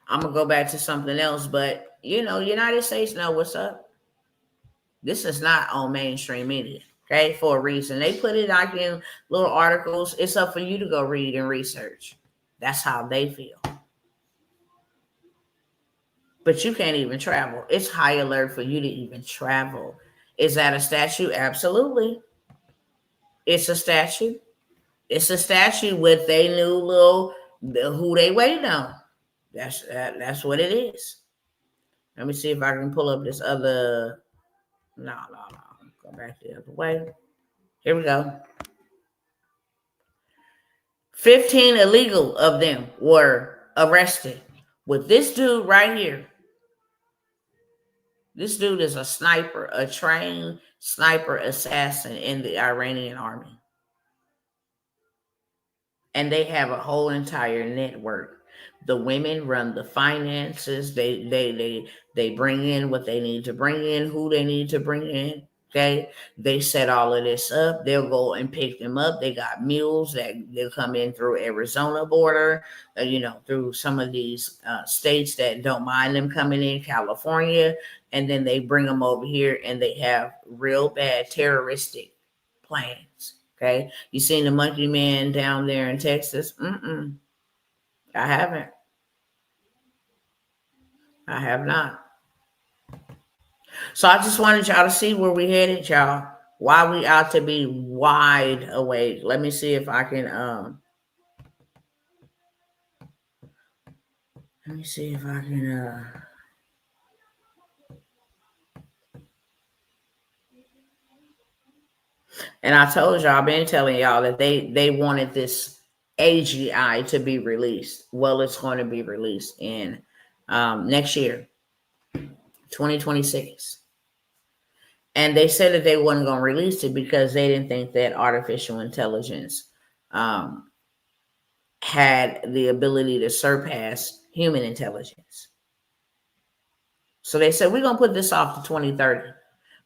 I'm going to go back to something else, but United States know what's up. This is not on mainstream media, okay, for a reason. They put it like in little articles. It's up for you to go read and research. That's how they feel. But you can't even travel. It's high alert for you to even travel. Is that a statue? Absolutely. It's a statue. It's a statue with they new little who they waiting on. That's what it is. Let me see if I can pull up this other. No. Go back the other way. Here we go. 15 illegal of them were arrested. With this dude right here. This dude is a sniper, a trained sniper assassin in the Iranian army. And they have a whole entire network. The women run the finances. They bring in what they need to bring in, who they need to bring in. Okay, they set all of this up. They'll go and pick them up. They got mules that they'll come in through Arizona border, through some of these states that don't mind them coming in, California, and then they bring them over here, and they have real bad terroristic plans. Okay, you seen the Monkey Man down there in Texas? I haven't. I have not. So I just wanted y'all to see where we headed, y'all. Why we ought to be wide awake. Let me see if I can let me see if I can and I told y'all, I've been telling y'all that they wanted this AGI to be released. Well, it's going to be released in next year, 2026. And they said that they weren't going to release it because they didn't think that artificial intelligence had the ability to surpass human intelligence. So they said, we're going to put this off to 2030.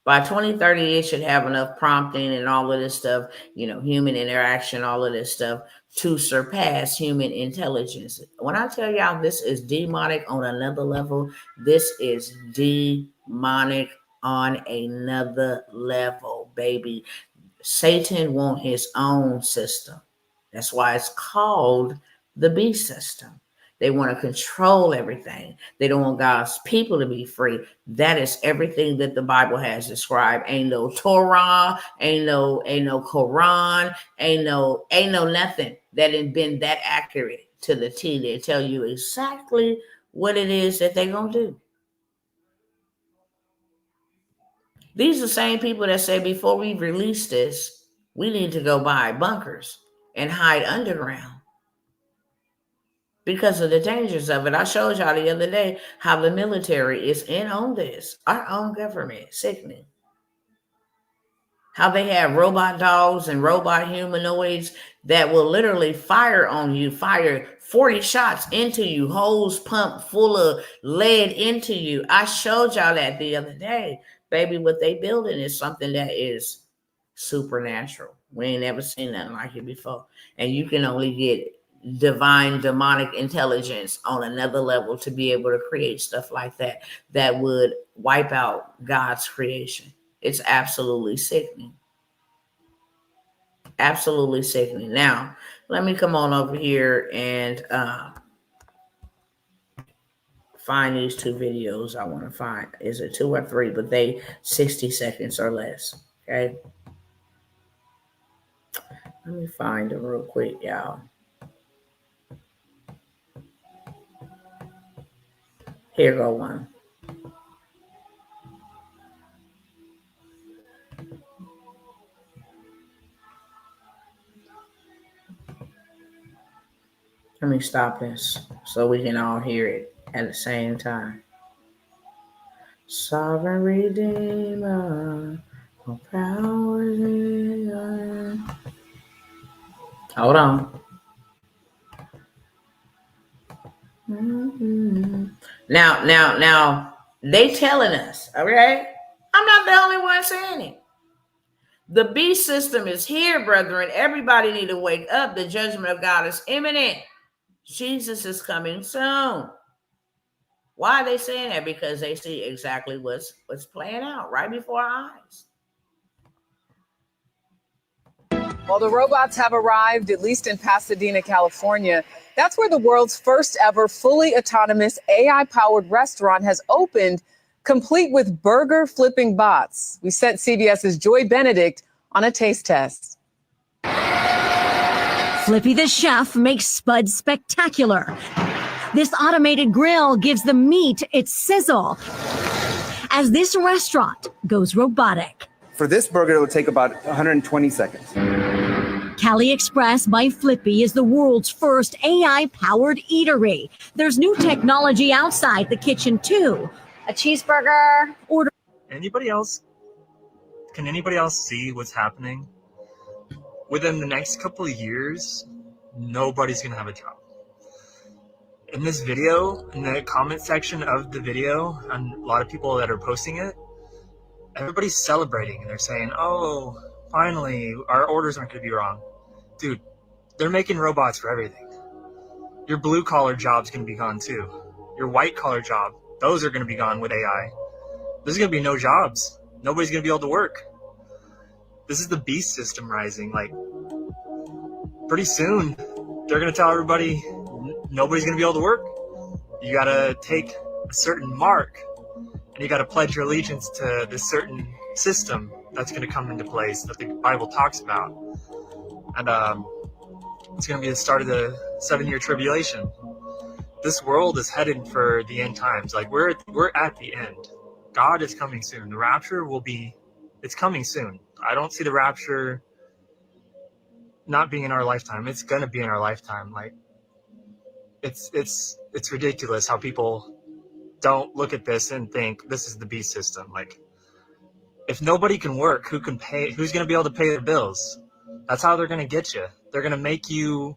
By 2030, it should have enough prompting and all of this stuff, human interaction, all of this stuff to surpass human intelligence. When I tell y'all this is demonic on another level, this is demonic on another level, baby. Satan wants his own system. That's why it's called the beast system. They want to control everything. They don't want God's people to be free. That is everything that the Bible has described. Ain't no Torah, ain't no Quran, ain't no nothing that had been that accurate to the T. They tell you exactly what it is that they're gonna do. These are the same people that say before we release this, we need to go buy bunkers and hide underground because of the dangers of it. I showed y'all the other day how the military is in on this. Our own government, sickening. How they have robot dogs and robot humanoids that will literally fire on you, fire 40 shots into you, hose pumped full of lead into you. I showed y'all that the other day. Baby, what they building is something that is supernatural. We ain't never seen nothing like it before. And you can only get divine demonic intelligence on another level to be able to create stuff like that would wipe out God's creation. It's absolutely sickening. Absolutely sickening. Now, let me come on over here and find these two videos I want to find. Is it 2 or 3? But they 60 seconds or less. Okay. Let me find them real quick, y'all. Here go one. Let me stop this so we can all hear it at the same time. Sovereign Redeemer, all power in. Hold on. Mm-hmm. Now, they telling us, okay? I'm not the only one saying it. The beast system is here, brethren. Everybody need to wake up. The judgment of God is imminent. Jesus is coming soon. Why are they saying that? Because they see exactly what's playing out right before our eyes. Well, the robots have arrived, at least in Pasadena, California. That's where the world's first ever fully autonomous AI-powered restaurant has opened, complete with burger flipping bots. We sent CBS's Joy Benedict on a taste test. Flippy the chef makes Spud spectacular. This automated grill gives the meat its sizzle as this restaurant goes robotic. For this burger, it would take about 120 seconds. Cali Express by Flippy is the world's first AI-powered eatery. There's new technology outside the kitchen, too. A cheeseburger. Order. Anybody else? Can anybody else see what's happening? Within the next couple of years, nobody's going to have a job. In this video, in the comment section of the video, and a lot of people that are posting it, everybody's celebrating and they're saying, oh, finally, our orders aren't going to be wrong. Dude, they're making robots for everything. Your blue collar job's going to be gone too. Your white collar job, those are going to be gone with AI. There's going to be no jobs. Nobody's going to be able to work. This is the beast system rising. Like, pretty soon, they're going to tell everybody nobody's going to be able to work. You got to take a certain mark and you got to pledge your allegiance to this certain system that's going to come into place that the Bible talks about. And it's going to be the start of the 7-year tribulation. This world is headed for the end times. Like, we're at the end. God is coming soon. The rapture it's coming soon. I don't see the rapture not being in our lifetime. It's going to be in our lifetime. Like, it's ridiculous how people don't look at this and think this is the beast system. Like, if nobody can work, who's going to be able to pay their bills? That's how they're going to get you. They're going to make you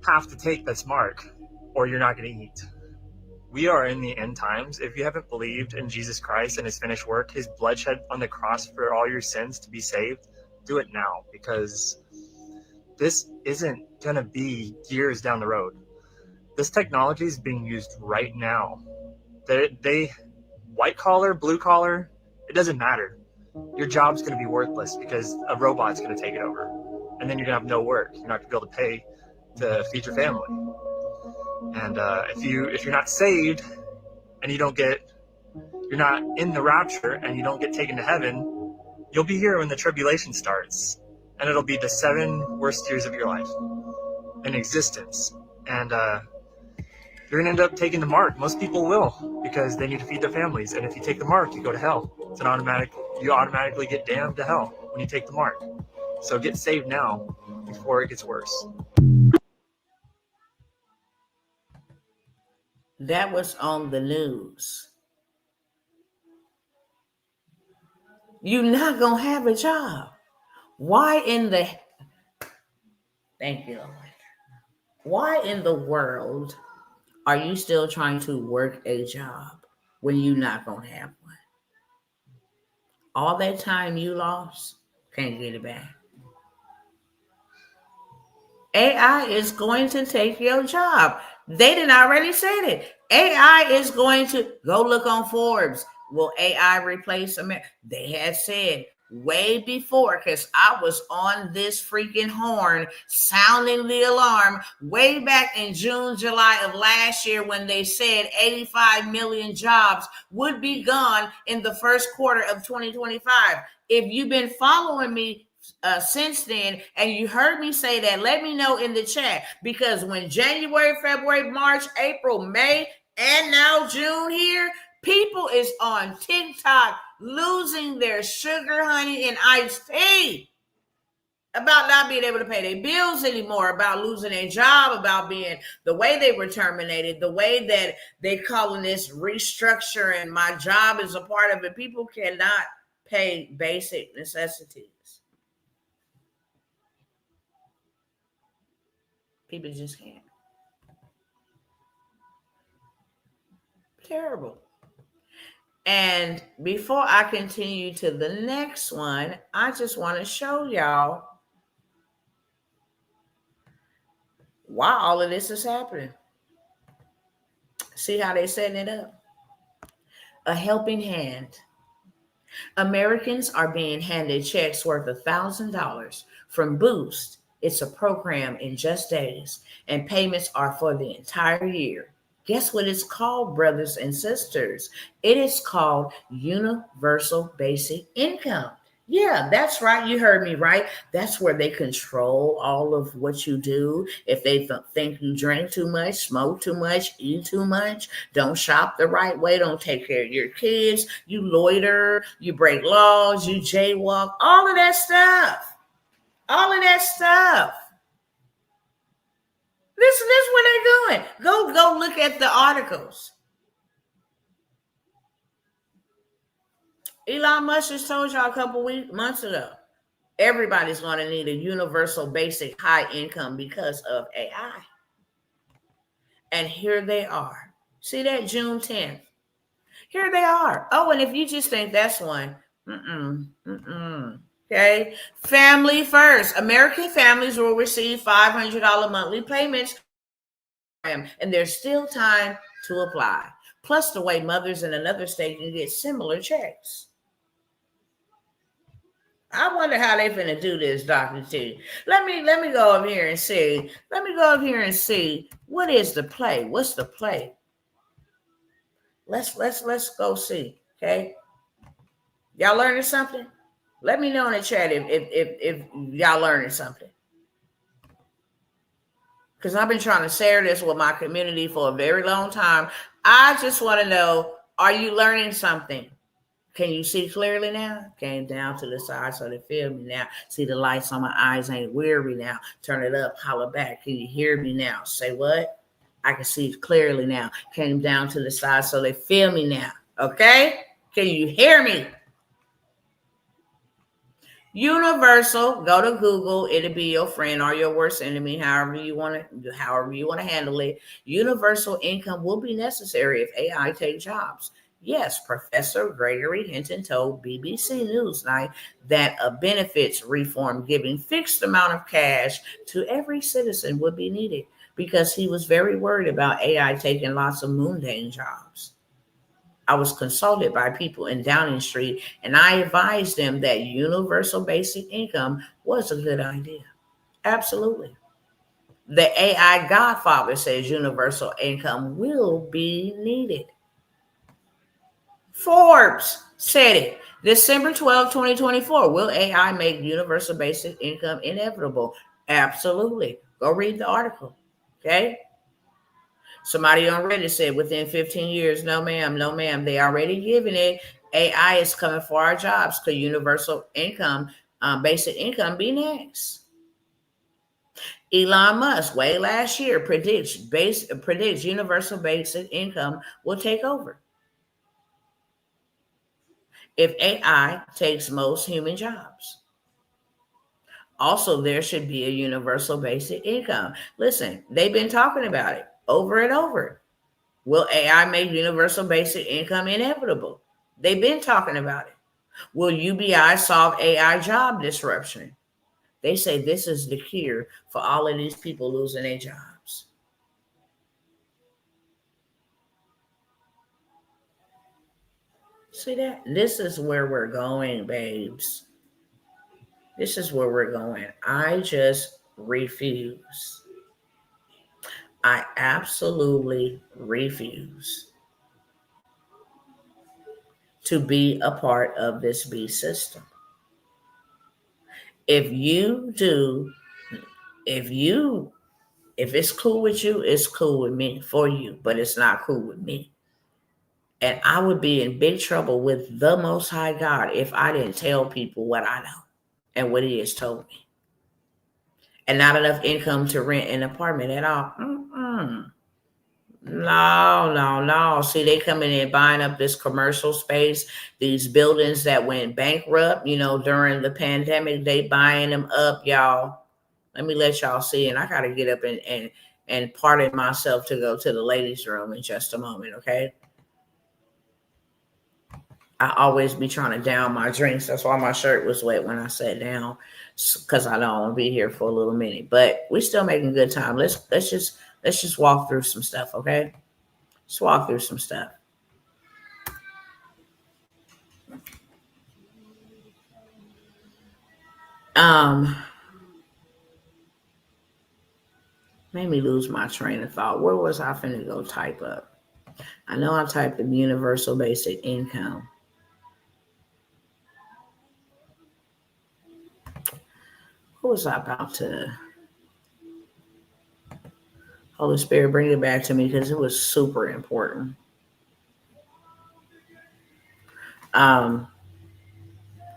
have to take this mark or you're not going to eat. We are in the end times. If you haven't believed in Jesus Christ and his finished work, his bloodshed on the cross for all your sins to be saved, do it now, because this isn't going to be years down the road. This technology is being used right now. They white collar, blue collar, it doesn't matter. Your job's going to be worthless because a robot's going to take it over. And then you're going to have no work. You're not going to be able to pay to feed your family. And if you're not saved and you're not in the rapture and you don't get taken to heaven, you'll be here when the tribulation starts. And it'll be the 7 worst years of your life in existence. And you're going to end up taking the mark. Most people will, because they need to feed their families. And if you take the mark, you go to hell. It's an automatic. You automatically get damned to hell when you take the mark. So get saved now before it gets worse. That was on the news. You're not going to have a job. Why in the... Thank you, Lord. Why in the world are you still trying to work a job when you're not going to have one? All that time you lost, can't get it back. AI is going to take your job. They didn't already said it. AI is going to go look on Forbes. Will AI replace America? They had said way before, because I was on this freaking horn sounding the alarm way back in June, July of last year when they said 85 million jobs would be gone in the first quarter of 2025. If you've been following me since then and you heard me say that, let me know in the chat, because when January, February, March, April, May, and now June here, people is on TikTok losing their sugar, honey, and iced tea about not being able to pay their bills anymore, about losing their job, about being the way they were terminated, the way that they calling this restructuring. My job is a part of it. People cannot pay basic necessities. People just can't. Terrible. And before I continue to the next one, I just want to show y'all why all of this is happening. See how they're setting it up? A helping hand. Americans are being handed checks worth $1,000 from Boost. It's a program in just days, and payments are for the entire year. Guess what it's called, brothers and sisters? It is called Universal Basic Income. Yeah, that's right. You heard me right. That's where they control all of what you do. If they think you drink too much, smoke too much, eat too much, don't shop the right way, don't take care of your kids, you loiter, you break laws, you jaywalk, all of that stuff. All of that stuff. This is what they're doing. Go look at the articles. Elon Musk just told y'all a couple months ago, everybody's going to need a universal basic high income because of AI. And here they are. See that June 10th? Here they are. Oh, and if you just think that's one, okay. Family first. American families will receive $500 monthly payments, and there's still time to apply. Plus the way mothers in another state can get similar checks. I wonder how they finna do this, Dr. T. Let me go over here and see. Let me go over here and see what is the play. What's the play? Let's go see. Okay. Y'all learning something? Let me know in the chat if y'all learning something. Because I've been trying to share this with my community for a very long time. I just want to know, are you learning something? Can you see clearly now? Came down to the side so they feel me now. See the lights on my eyes ain't weary now. Turn it up, holler back. Can you hear me now? Say what? I can see clearly now. Came down to the side so they feel me now. Okay? Can you hear me? Universal, go to Google. It'll be your friend or your worst enemy, however you want to handle it. Universal income will be necessary if AI takes jobs. Yes, Professor Gregory Hinton told BBC Newsnight that a benefits reform giving fixed amount of cash to every citizen would be needed because he was very worried about AI taking lots of mundane jobs. I was consulted by people in Downing Street, and I advised them that universal basic income was a good idea. Absolutely. The AI Godfather says universal income will be needed. Forbes said it. December 12, 2024. Will AI make universal basic income inevitable? Absolutely. Go read the article. Okay. Somebody on Reddit said within 15 years, no ma'am, they already giving it. AI is coming for our jobs. Could universal income, basic income be next? Elon Musk, way last year, predicts universal basic income will take over if AI takes most human jobs. Also, there should be a universal basic income. Listen, they've been talking about it over and over. Will AI make universal basic income inevitable? They've been talking about it. Will UBI solve AI job disruption? They say this is the cure for all of these people losing their jobs. See that? This is where we're going, babes. This is where we're going. I just refuse. I absolutely refuse to be a part of this beast system. If you do, if you, if it's cool with you, it's cool with me for you, but it's not cool with me. And I would be in big trouble with the Most High God if I didn't tell people what I know and what He has told me. And not enough income to rent an apartment at all. No. See, they coming in buying up this commercial space, these buildings that went bankrupt, during the pandemic, they buying them up, y'all. Let me let y'all see. And I got to get up and pardon myself to go to the ladies' room in just a moment, okay? I always be trying to down my drinks. That's why my shirt was wet when I sat down, because I don't want to be here for a little minute. But we still making good time. Let's just walk through some stuff, okay? Let's walk through some stuff. Made me lose my train of thought. Where was I finna go type up? I know I typed in universal basic income. What was I about to? Holy Spirit, bring it back to me because it was super important. I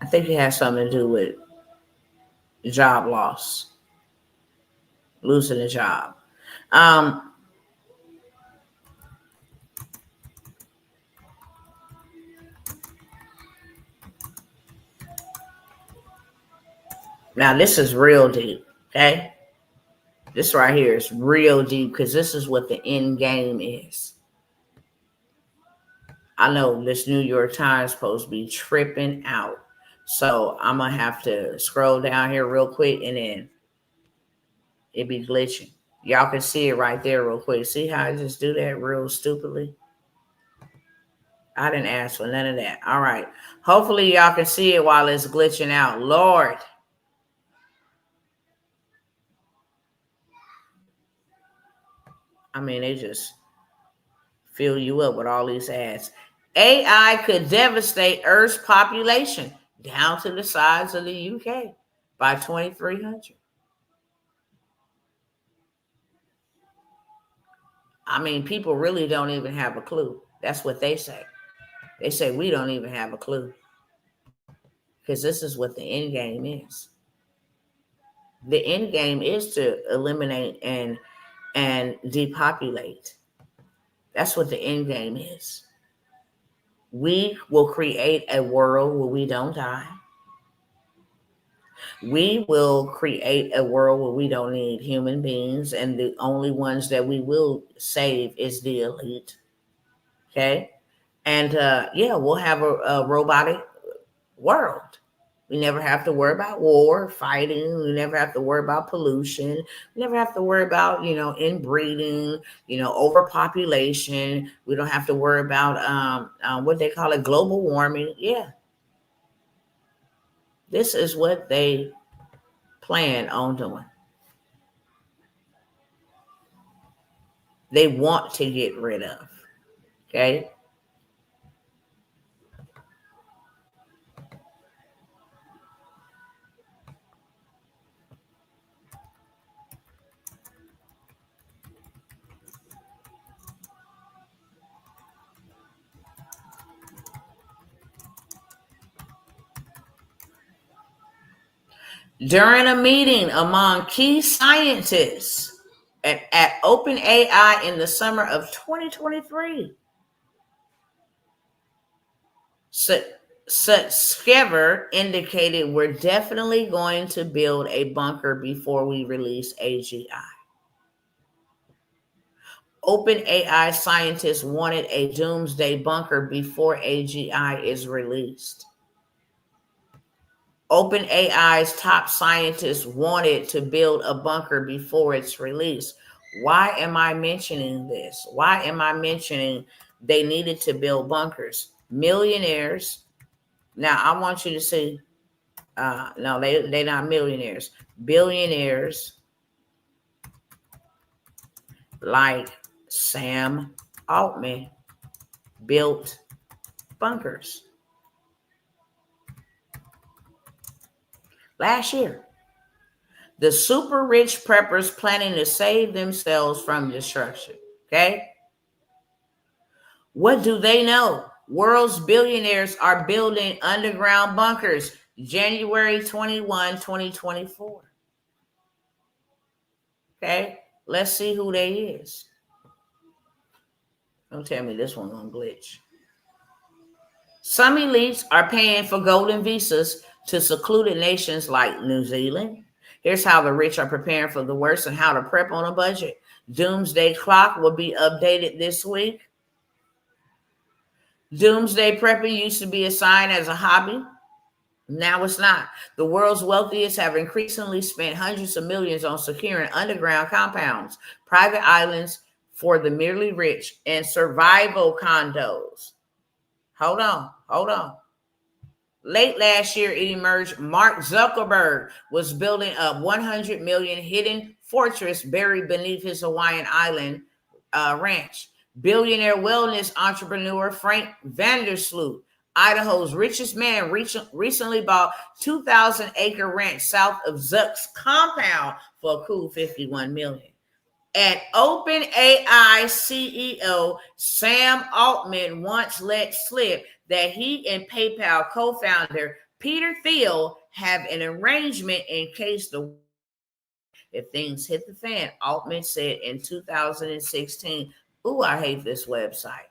think it has something to do with job loss, losing a job. Now this is real deep, okay? This right here is real deep because this is what the end game is. I know this New York Times supposed to be tripping out. So I'm going to have to scroll down here real quick and then it be glitching. Y'all can see it right there real quick. See how I just do that real stupidly? I didn't ask for none of that. All right. Hopefully y'all can see it while it's glitching out. Lord. I mean, they just fill you up with all these ads. AI could devastate Earth's population down to the size of the UK by 2300. I mean, people really don't even have a clue. That's what they say. They say we don't even have a clue. Because this is what the end game is. The end game is to eliminate and depopulate. That's what the end game is. We will create a world where we don't die. We will create a world where we don't need human beings, and the only ones that we will save is the elite. Okay? And we'll have a robotic world. We never have to worry about war, fighting. We never have to worry about pollution. We never have to worry about, inbreeding, overpopulation. We don't have to worry about what they call it, global warming. Yeah. This is what they plan on doing. They want to get rid of. Okay. During a meeting among key scientists at OpenAI in the summer of 2023, Sutskever indicated we're definitely going to build a bunker before we release AGI. OpenAI scientists wanted a doomsday bunker before AGI is released. OpenAI's top scientists wanted to build a bunker before it's released. Why am I mentioning this? Why am I mentioning they needed to build bunkers? Millionaires. Now, I want you to see No, they not millionaires. Billionaires like Sam Altman built bunkers last year. The super rich preppers planning to save themselves from destruction. Okay? What do they know? World's billionaires are building underground bunkers. January 21, 2024. Okay? Let's see who they is. Don't tell me this one gonna glitch. Some elites are paying for golden visas to secluded nations like New Zealand. Here's how the rich are preparing for the worst and how to prep on a budget. Doomsday clock will be updated this week. Doomsday prepping used to be assigned as a hobby. Now it's not. The world's wealthiest have increasingly spent hundreds of millions on securing underground compounds, private islands for the merely rich, and survival condos. Hold on. Late last year, it emerged Mark Zuckerberg was building a 100 million hidden fortress buried beneath his Hawaiian island ranch. Billionaire wellness entrepreneur Frank Vandersloot, Idaho's richest man, recently bought 2,000-acre ranch south of Zuck's compound for a cool $51 million. And OpenAI CEO Sam Altman once let slip that he and PayPal co-founder Peter Thiel have an arrangement in case if things hit the fan. Altman said in 2016, "Ooh, I hate this website."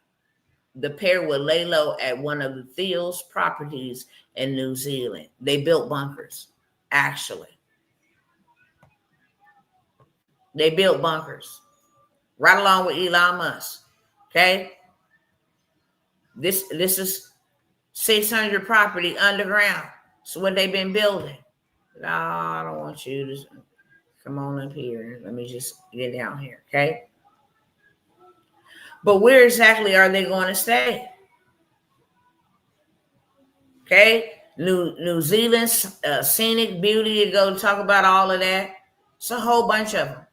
The pair would lay low at one of the Thiel's properties in New Zealand. They built bunkers, actually. They built bunkers right along with Elon Musk. Okay, this is 600 property underground. So what they've been building. No, I don't want you to come on up here. Let me just get down here. Okay. But where exactly are they going to stay? Okay. New Zealand's scenic beauty. You go talk about all of that. It's a whole bunch of them.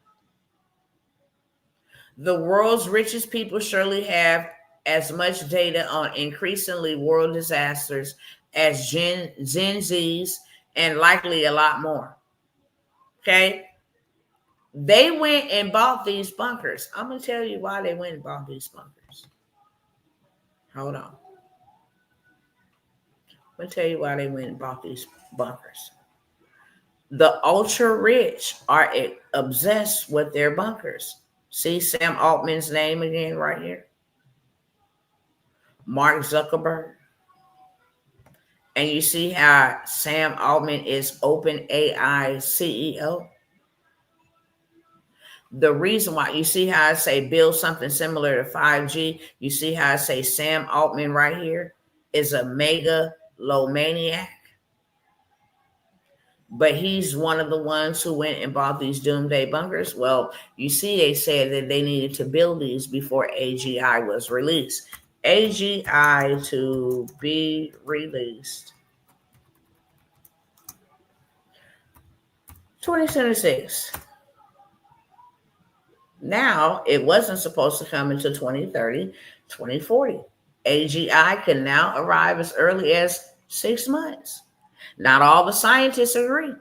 The world's richest people surely have as much data on increasingly world disasters as Gen Zs and likely a lot more. Okay? They went and bought these bunkers. I'm going to tell you why they went and bought these bunkers. Hold on. I'm going to tell you why they went and bought these bunkers. The ultra rich are obsessed with their bunkers. See Sam Altman's name again right here. Mark Zuckerberg. And you see how Sam Altman is OpenAI CEO. The reason why, you see how I say build something similar to 5G. You see how I say Sam Altman right here is a megalomaniac. But he's one of the ones who went and bought these doomsday bunkers. Well, you see, they said that they needed to build these before AGI was released. AGI to be released 2076. Now, it wasn't supposed to come until 2030, 2040. AGI can now arrive as early as 6 months. Not all the scientists agree,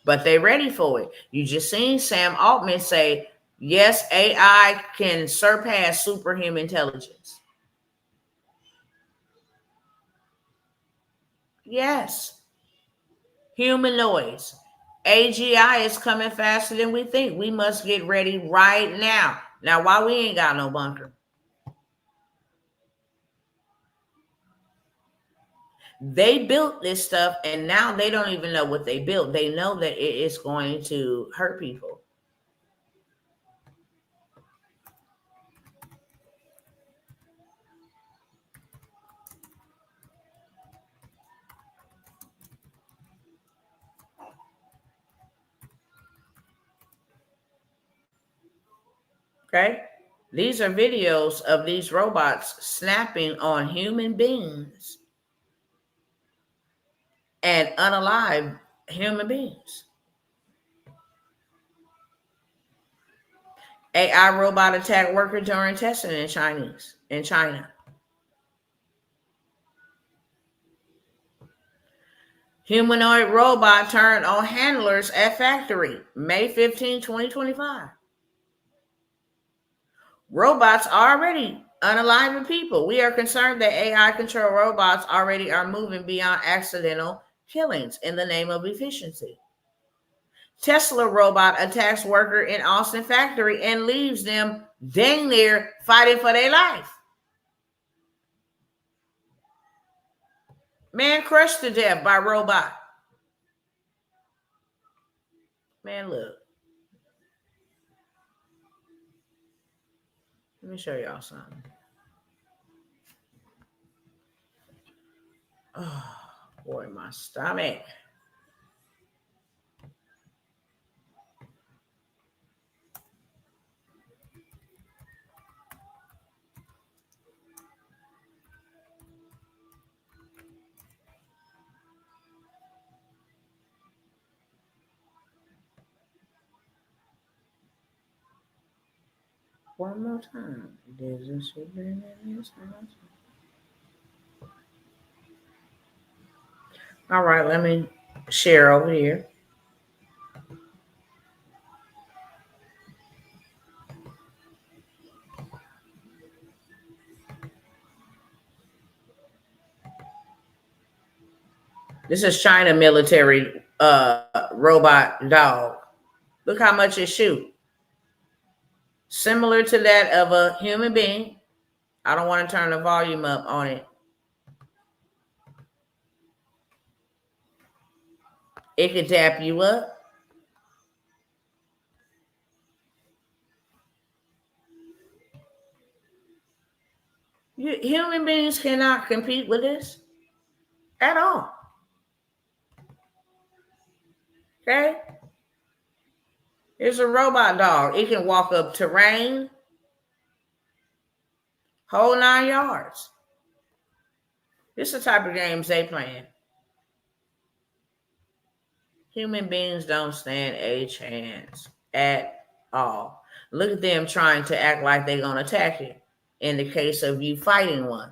but they're ready for it. You just seen Sam Altman say, yes, AI can surpass superhuman intelligence. Yes. Humanoids. AGI is coming faster than we think. We must get ready right now. Now, why we ain't got no bunker? They built this stuff, and now they don't even know what they built. They know that it is going to hurt people. Okay? These are videos of these robots snapping on human beings. and unalive human beings. AI robot attacked worker during testing in China. Humanoid robot turned on handlers at factory, May 15, 2025. Robots already unaliving people. We are concerned that AI-controlled robots already are moving beyond accidental killings in the name of efficiency. Tesla robot attacks worker in Austin factory and leaves them dang near fighting for their life. Man crushed to death by robot. Man, look. Let me show y'all something. Oh, boy, my stomach. One more time. All right, let me share over here. This is China military robot dog. Look how much it shoot. Similar to that of a human being. I don't want to turn the volume up on it. It could tap you up. Human beings cannot compete with this at all. Okay? Here's a robot dog. It can walk up terrain, whole 9 yards. This is the type of games they playing. Human beings don't stand a chance at all. Look at them trying to act like they're going to attack you in the case of you fighting one.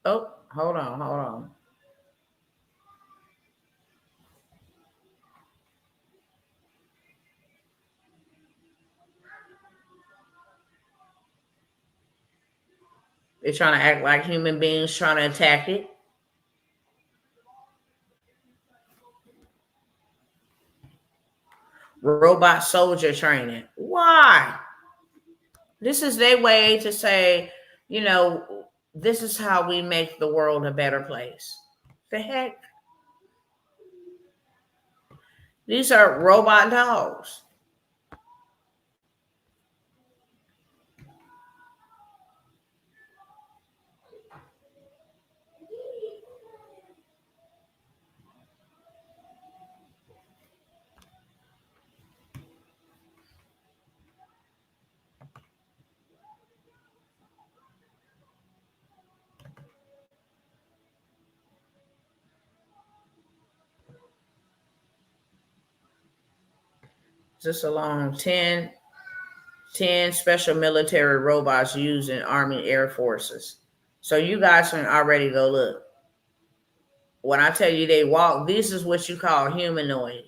Oh, hold on. They're trying to act like human beings trying to attack it. Robot soldier training. Why? This is their way to say, this is how we make the world a better place. The heck? These are robot dogs. Just along 10 special military robots used in Army Air Forces. So you guys can already go look. When I tell you they walk, this is what you call humanoid.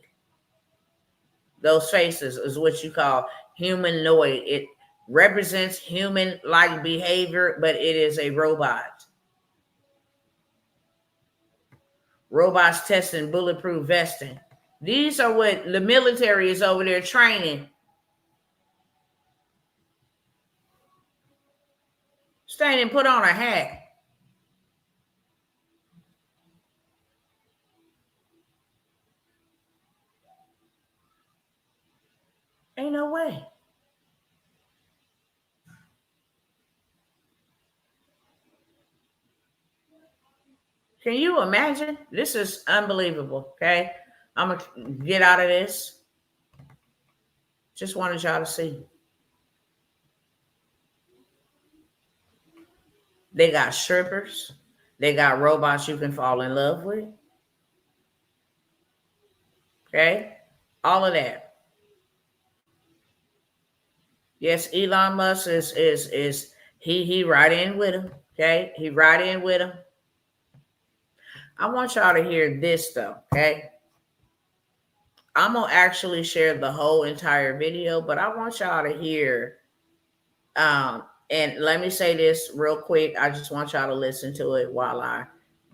Those faces is what you call humanoid. It represents human-like behavior, but it is a robot. Robots testing bulletproof vesting. These are what the military is over there training. Stand and put on a hat. Ain't no way. Can you imagine? This is unbelievable. Okay. I'm going to get out of this. Just wanted y'all to see. They got strippers. They got robots you can fall in love with. Okay. All of that. Yes, Elon Musk is he right in with him. Okay. He right in with him. I want y'all to hear this though. Okay. I'm gonna actually share the whole entire video, but I want y'all to hear. And let me say this real quick. I just want y'all to listen to it while I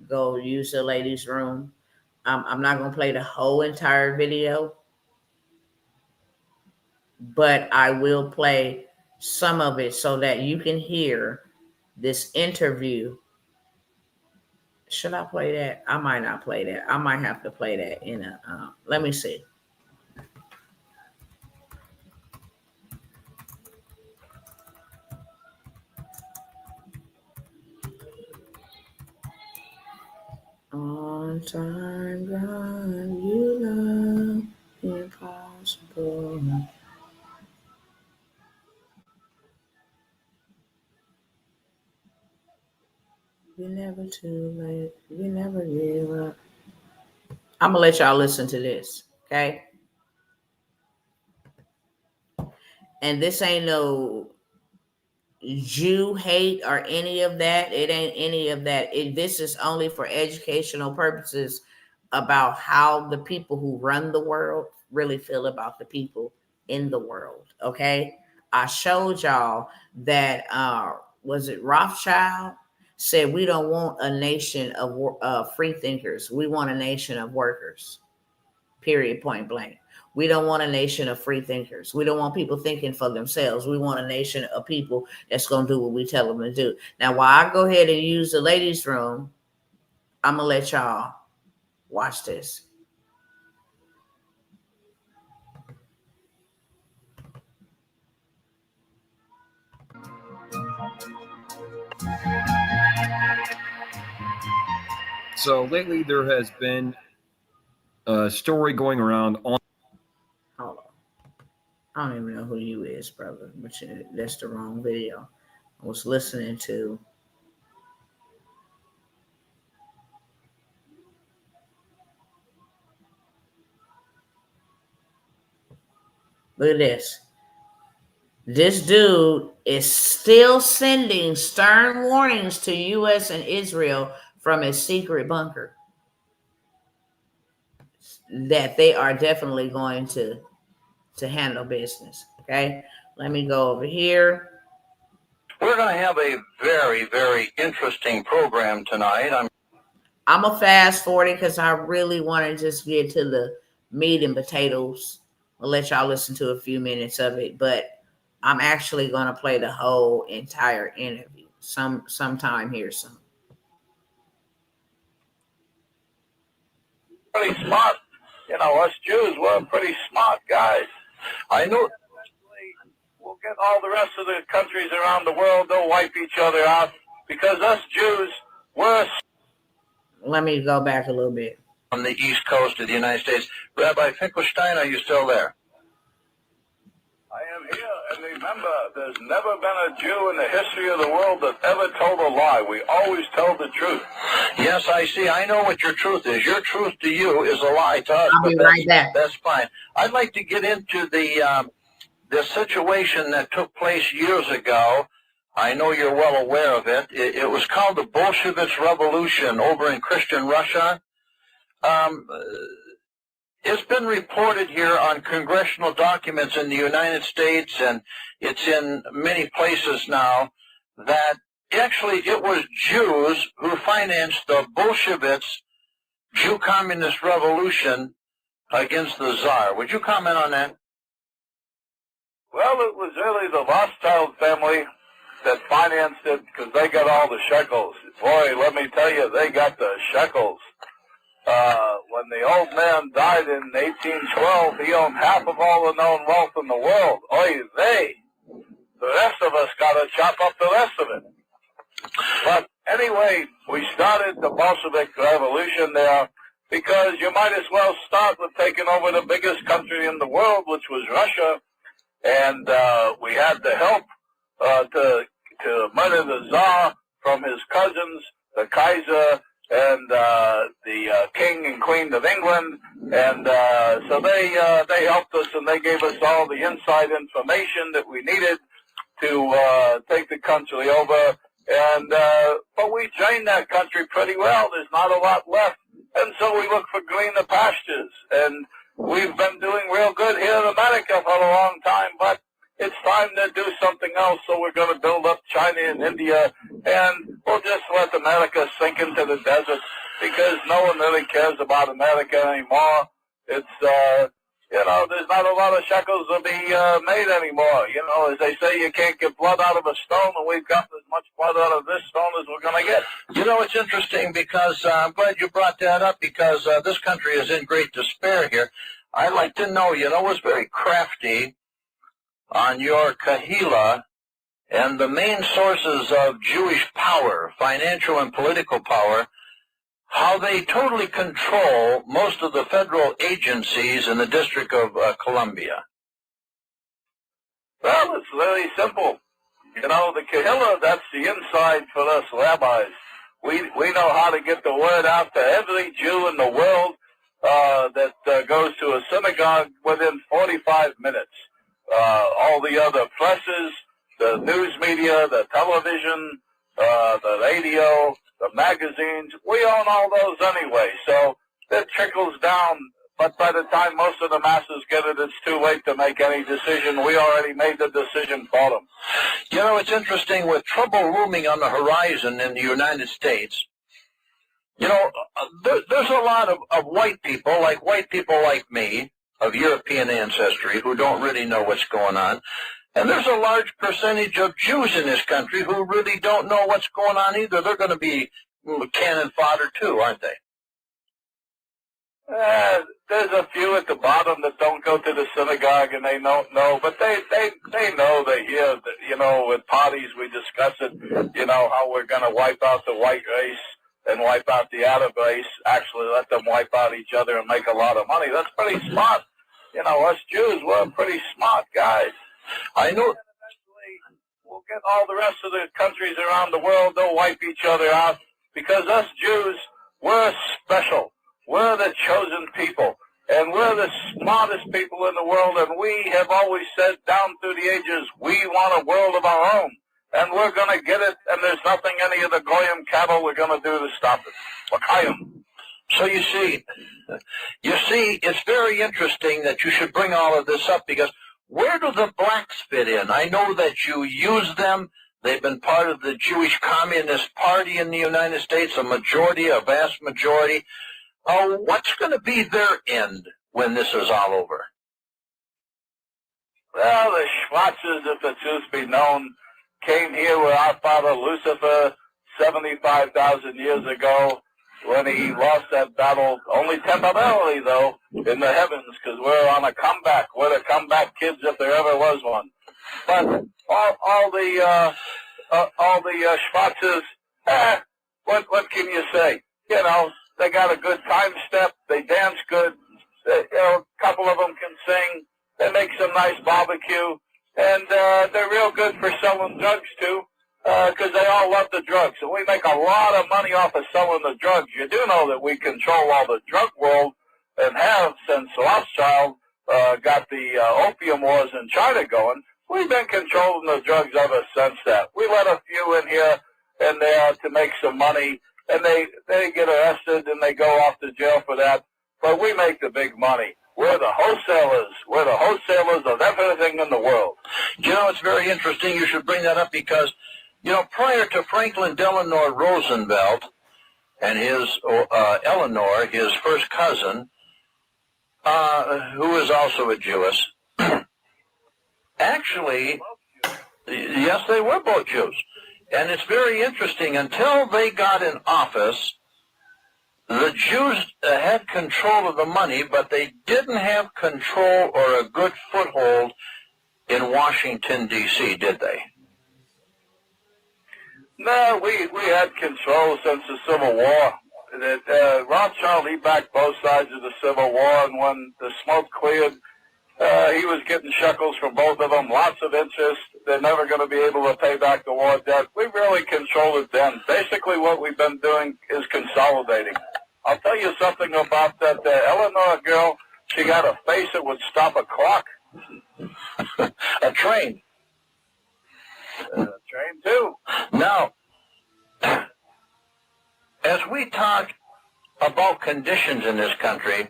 go use the ladies' room. I'm not gonna play the whole entire video, but I will play some of it so that you can hear this interview. Should I play that? I might not play that. I might have to play that in a. Let me see. On time, God, you love impossible. You're never too late. You never give up. I'm gonna let y'all listen to this, okay? And this ain't no Jew hate or any of that. It ain't any of that. This is only for educational purposes about how the people who run the world really feel about the people in the world. Okay. I showed y'all that was it Rothschild said we don't want a nation of free thinkers. We want a nation of workers. Period, point blank. We don't want a nation of free thinkers. We don't want people thinking for themselves. We want a nation of people that's going to do what we tell them to do. Now, while I go ahead and use the ladies' room, I'm going to let y'all watch this. So lately there has been a story going around on. Hold on. I don't even know who you is, brother, but that's the wrong video. I was listening to. Look at this. This dude is still sending stern warnings to U.S. and Israel from his secret bunker that they are definitely going to handle business. Okay, let me go over here. We're going to have a very, very interesting program tonight. I'm a fast forward because I really want to just get to the meat and potatoes. I'll let y'all listen to a few minutes of it, but I'm actually going to play the whole entire interview sometime here soon. Pretty smart. You know, us Jews, we're pretty smart guys. I know we'll get all the rest of the countries around the world, they'll wipe each other out because us Jews, we're... Let me go back a little bit. On the east coast of the United States. Rabbi Finkelstein, are you still there? I am here, and remember, there's never been a Jew in the history of the world that ever told a lie. We always tell the truth. Yes, I see. I know what your truth is. Your truth to you is a lie to us. I'll be right back. That's fine. I'd like to get into the situation that took place years ago. I know you're well aware of it. It was called the Bolshevik Revolution over in Christian Russia. It's been reported here on congressional documents in the United States, and it's in many places now, that actually it was Jews who financed the Bolsheviks' Jew Communist Revolution against the Tsar. Would you comment on that? Well, it was really the Rothschild family that financed it because they got all the shekels. Boy, let me tell you, they got the shekels. When the old man died in 1812, he owned half of all the known wealth in the world. The rest of us got to chop up the rest of it. But Anyway, we started the Bolshevik Revolution there because you might as well start with taking over the biggest country in the world, which was Russia. And we had the help to murder the Tsar from his cousins, the Kaiser, and the King and Queen of England. And so they helped us, and they gave us all the inside information that we needed to take the country over. And but we drained that country pretty well. There's not a lot left. And so we look for greener pastures. And we've been doing real good here in America for a long time, but it's time to do something else. So we're going to build up China and India, and we'll just let America sink into the desert because no one really cares about America anymore. It's, there's not a lot of shekels to be made anymore. As they say, you can't get blood out of a stone, and we've got as much blood out of this stone as we're going to get. It's interesting because I'm glad you brought that up because this country is in great despair here. I'd like to know, was very crafty on your Kahila and the main sources of Jewish power, financial and political power, how they totally control most of the federal agencies in the District of Columbia. Well, it's very simple. The Kahila, that's the inside for us rabbis. We know how to get the word out to every Jew in the world that goes to a synagogue within 45 minutes. All the other presses, the news media, the television, the radio, the magazines, we own all those anyway, so it trickles down. But by the time most of the masses get it, it's too late to make any decision. We already made the decision for them. It's interesting with trouble looming on the horizon in the United States. There's a lot of white people like me, of European ancestry, who don't really know what's going on. And there's a large percentage of Jews in this country who really don't know what's going on either. They're going to be cannon fodder too, aren't they? There's a few at the bottom that don't go to the synagogue and they don't know, but they know, they hear that, with parties we discuss it, how we're going to wipe out the white race and wipe out the Arab race, actually let them wipe out each other and make a lot of money. That's pretty smart. Us Jews, we're pretty smart guys. I know. Eventually, we'll get all the rest of the countries around the world, they'll wipe each other out, because us Jews, we're special. We're the chosen people, and we're the smartest people in the world, and we have always said down through the ages, we want a world of our own, and we're going to get it, and there's nothing any of the Goyim cattle are going to do to stop it. L'chaim. So you see, it's very interesting that you should bring all of this up, because where do the blacks fit in? I know that you use them. They've been part of the Jewish Communist Party in the United States, a vast majority. What's going to be their end when this is all over? Well, the Schwarzes, if the truth be known, came here with our father Lucifer 75,000 years ago when he lost that battle, only temporarily, though, in the heavens, because we're on a comeback. We're the comeback kids if there ever was one. But all the Schwarzes, what can you say? They got a good time step. They dance good. A couple of them can sing. They make some nice barbecue. And they're real good for selling drugs, too, because they all love the drugs. And we make a lot of money off of selling the drugs. You do know that we control all the drug world and have since Rothschild got the opium wars in China going. We've been controlling the drugs ever since that. We let a few in here and there to make some money, and they get arrested and they go off to jail for that. But we make the big money. We're the wholesalers. We're the wholesalers of everything in the world. It's very interesting you should bring that up because, prior to Franklin Delano Roosevelt and his Eleanor, his first cousin, who is also a Jewess, actually, yes, they were both Jews. And it's very interesting. Until they got in office, the Jews had control of the money, but they didn't have control or a good foothold in Washington, D.C., did they? No, we had control since the Civil War. Rothschild, he backed both sides of the Civil War, and when the smoke cleared, he was getting shekels from both of them, lots of interest. They're never going to be able to pay back the war debt. We really controlled it then. Basically, what we've been doing is consolidating. I'll tell you something about that Eleanor girl. She got a face that would stop a clock. A train. Train too. Now, as we talk about conditions in this country,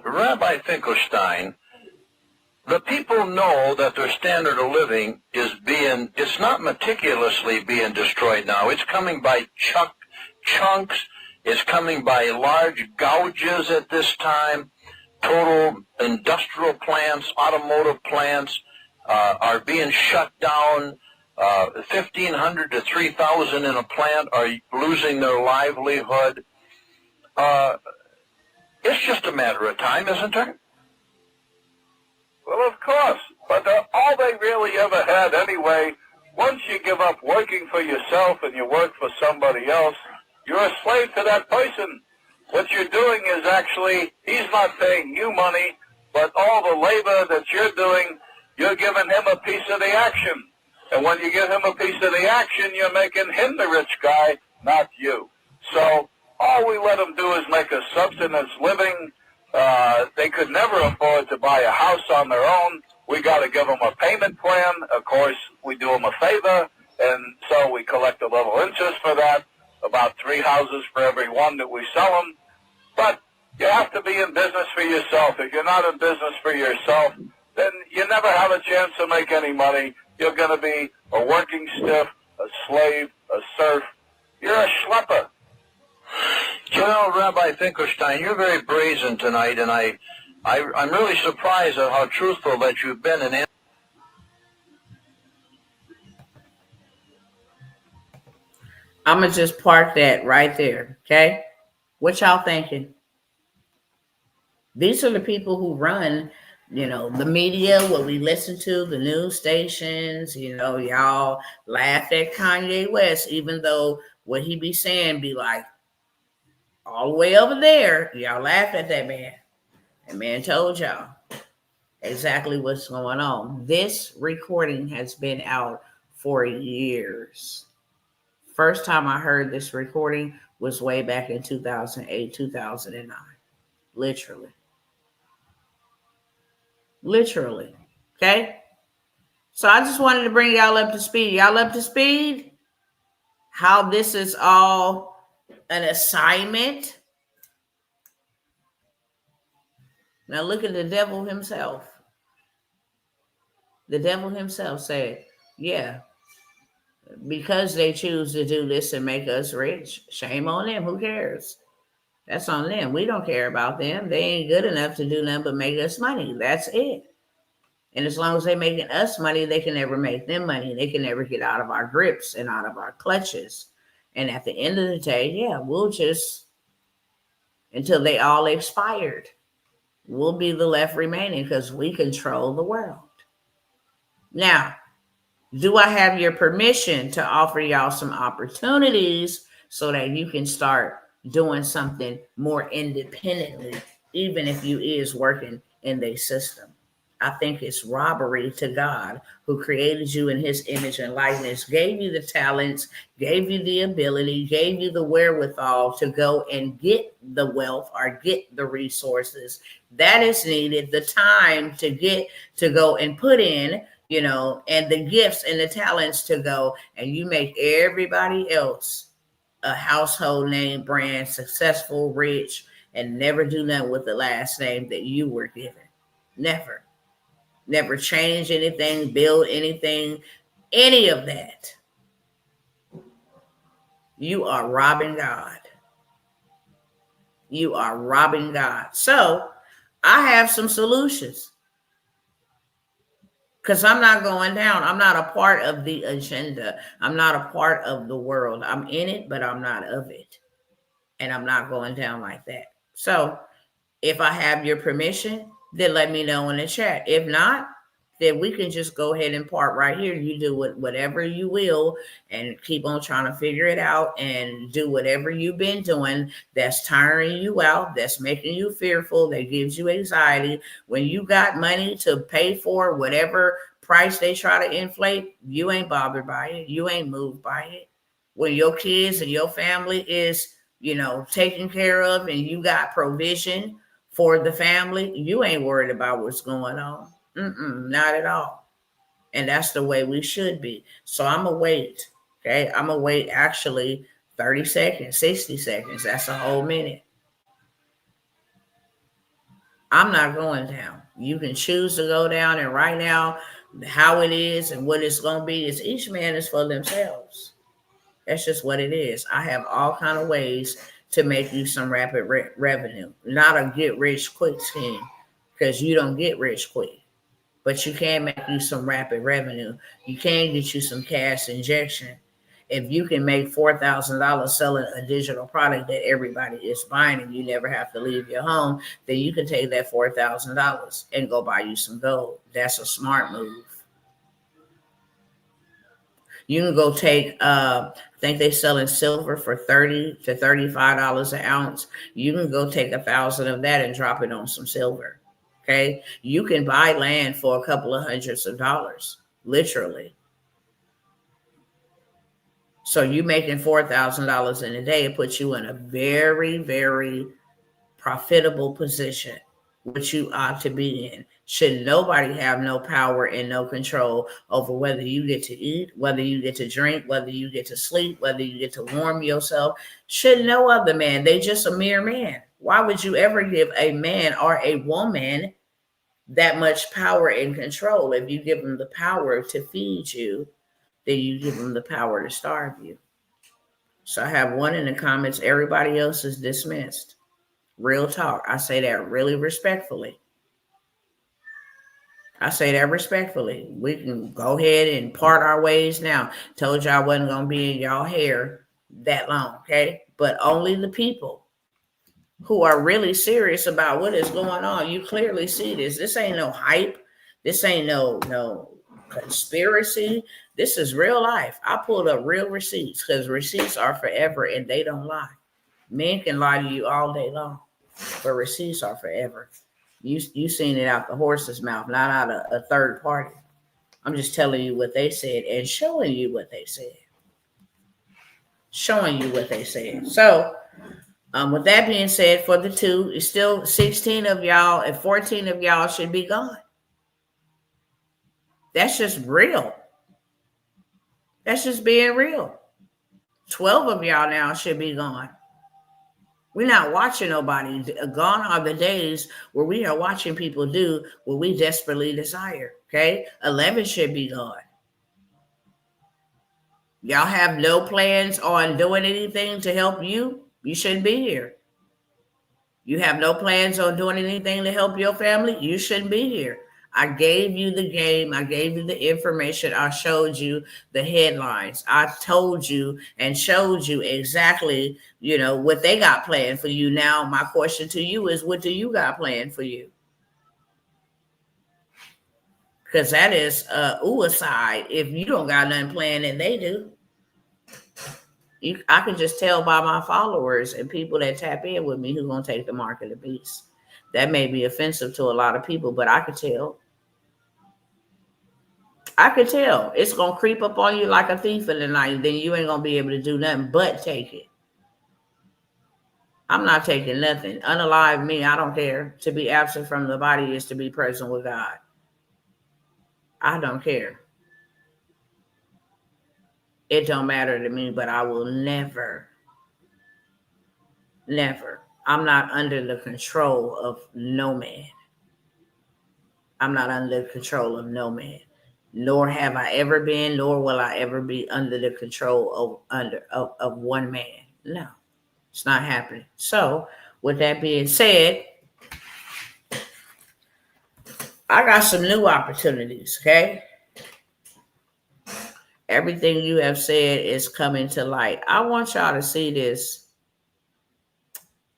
Rabbi Finkelstein, the people know that their standard of living it's not meticulously being destroyed now. It's coming by chunks. It's coming by large gouges at this time. Total industrial plants, automotive plants are being shut down. 1,500 to 3,000 in a plant are losing their livelihood. It's just a matter of time, isn't it? Well, of course. But all they really ever had anyway, once you give up working for yourself and you work for somebody else, you're a slave to that person. What you're doing is actually, he's not paying you money, but all the labor that you're doing, you're giving him a piece of the action. And when you give him a piece of the action, you're making him the rich guy, not you. So all we let them do is make a subsistence living. They could never afford to buy a house on their own. We got to give them a payment plan. Of course, we do them a favor, and so we collect a little interest for that, about 3 houses for every one that we sell them. But you have to be in business for yourself. If you're not in business for yourself, then you never have a chance to make any money. You're going to be a working stiff, a slave, a serf. You're a schlepper. You know, Rabbi Finkelstein, you're very brazen tonight, and I'm really surprised at how truthful that you've been in. I'm going to just park that right there, okay? What y'all thinking? These are the people who run, the media, what we listen to, the news stations. Y'all laugh at Kanye West, even though what he be saying be like all the way over there. Y'all laugh at that man. That man told y'all exactly what's going on. This recording has been out for years. First time I heard this recording was way back in 2008, 2009. Literally. Okay? So I just wanted to bring y'all up to speed. Y'all up to speed? How this is all an assignment? Now look at the devil himself. The devil himself said, yeah, because they choose to do this and make us rich, shame on them. Who cares? That's on them. We don't care about them. They ain't good enough to do nothing but make us money. That's it. And as long as they're making us money, they can never make them money. They can never get out of our grips and out of our clutches. And at the end of the day, yeah, we'll just, until they all expired, we'll be the left remaining because we control the world. Now, do I have your permission to offer y'all some opportunities so that you can start doing something more independently, even if you is working in their system? I think it's robbery to God, who created you in his image and likeness, gave you the talents, gave you the ability, gave you the wherewithal to go and get the wealth or get the resources that is needed, the time to go and put in, and the gifts and the talents to go, and you make everybody else a household name brand, successful, rich, and never do nothing with the last name that you were given. Never change anything, build anything, any of that. You are robbing God. You are robbing God. So I have some solutions. Because I'm not going down. I'm not a part of the agenda. I'm not a part of the world. I'm in it, but I'm not of it. And I'm not going down like that. So if I have your permission, then let me know in the chat. If not, then we can just go ahead and part right here. You do whatever you will and keep on trying to figure it out and do whatever you've been doing that's tiring you out, that's making you fearful, that gives you anxiety. When you got money to pay for whatever price they try to inflate, you ain't bothered by it. You ain't moved by it. When your kids and your family is, taken care of and you got provision for the family, you ain't worried about what's going on. Not at all. And that's the way we should be. So I'm going to wait. Okay. I'm going to wait actually 30 seconds, 60 seconds. That's a whole minute. I'm not going down. You can choose to go down. And right now, how it is and what it's going to be is each man is for themselves. That's just what it is. I have all kind of ways to make you some rapid revenue. Not a get rich quick scheme, because you don't get rich quick. But you can make you some rapid revenue. You can get you some cash injection. If you can make $4,000 selling a digital product that everybody is buying and you never have to leave your home, then you can take that $4,000 and go buy you some gold. That's a smart move. You can go take, I think they selling silver for $30 to $35 an ounce. You can go take 1,000 of that and drop it on some silver. Okay. You can buy land for a couple of hundreds of dollars, literally. So you making $4,000 in a day, it puts you in a very, very profitable position, which you ought to be in. Should nobody have no power and no control over whether you get to eat, whether you get to drink, whether you get to sleep, whether you get to warm yourself. Should no other man. They just a mere man. Why would you ever give a man or a woman that much power and control? If you give them the power to feed you, then you give them the power to starve you. So I have one in the comments. Everybody else is dismissed. Real talk. I say that really respectfully. I say that respectfully. We can go ahead and part our ways now. Told y'all I wasn't going to be in y'all hair that long, okay? But only the people who are really serious about what is going on. You clearly see this. This ain't no hype. This ain't no conspiracy. This is real life. I pulled up real receipts because receipts are forever and they don't lie. Men can lie to you all day long, but receipts are forever. You seen it out the horse's mouth, not out of a third party. I'm just telling you what they said and showing you what they said. Showing you what they said. So, with that being said, for the two, it's still 16 of y'all and 14 of y'all should be gone. That's just real. That's just being real. 12 of y'all now should be gone. We're not watching nobody. Gone are the days where we are watching people do what we desperately desire. Okay? 11 should be gone. Y'all have no plans on doing anything to help you? You shouldn't be here. You have no plans on doing anything to help your family? You shouldn't be here. I gave you the game. I gave you the information. I showed you the headlines. I told you and showed you exactly, what they got planned for you. Now, my question to you is, what do you got planned for you? Because that is aside if you don't got nothing planned and they do. I can just tell by my followers and people that tap in with me who's going to take the mark of the beast. That may be offensive to a lot of people, but I could tell. I could tell. It's going to creep up on you like a thief in the night. Then you ain't going to be able to do nothing but take it. I'm not taking nothing. Unalive me, I don't care. To be absent from the body is to be present with God. I don't care. It don't matter to me, but I will never. I'm not under the control of no man. I'm not under the control of no man. Nor have I ever been, nor will I ever be under the control of one man. No, it's not happening. So, with that being said, I got some new opportunities, okay? Everything you have said is coming to light. I want y'all to see this.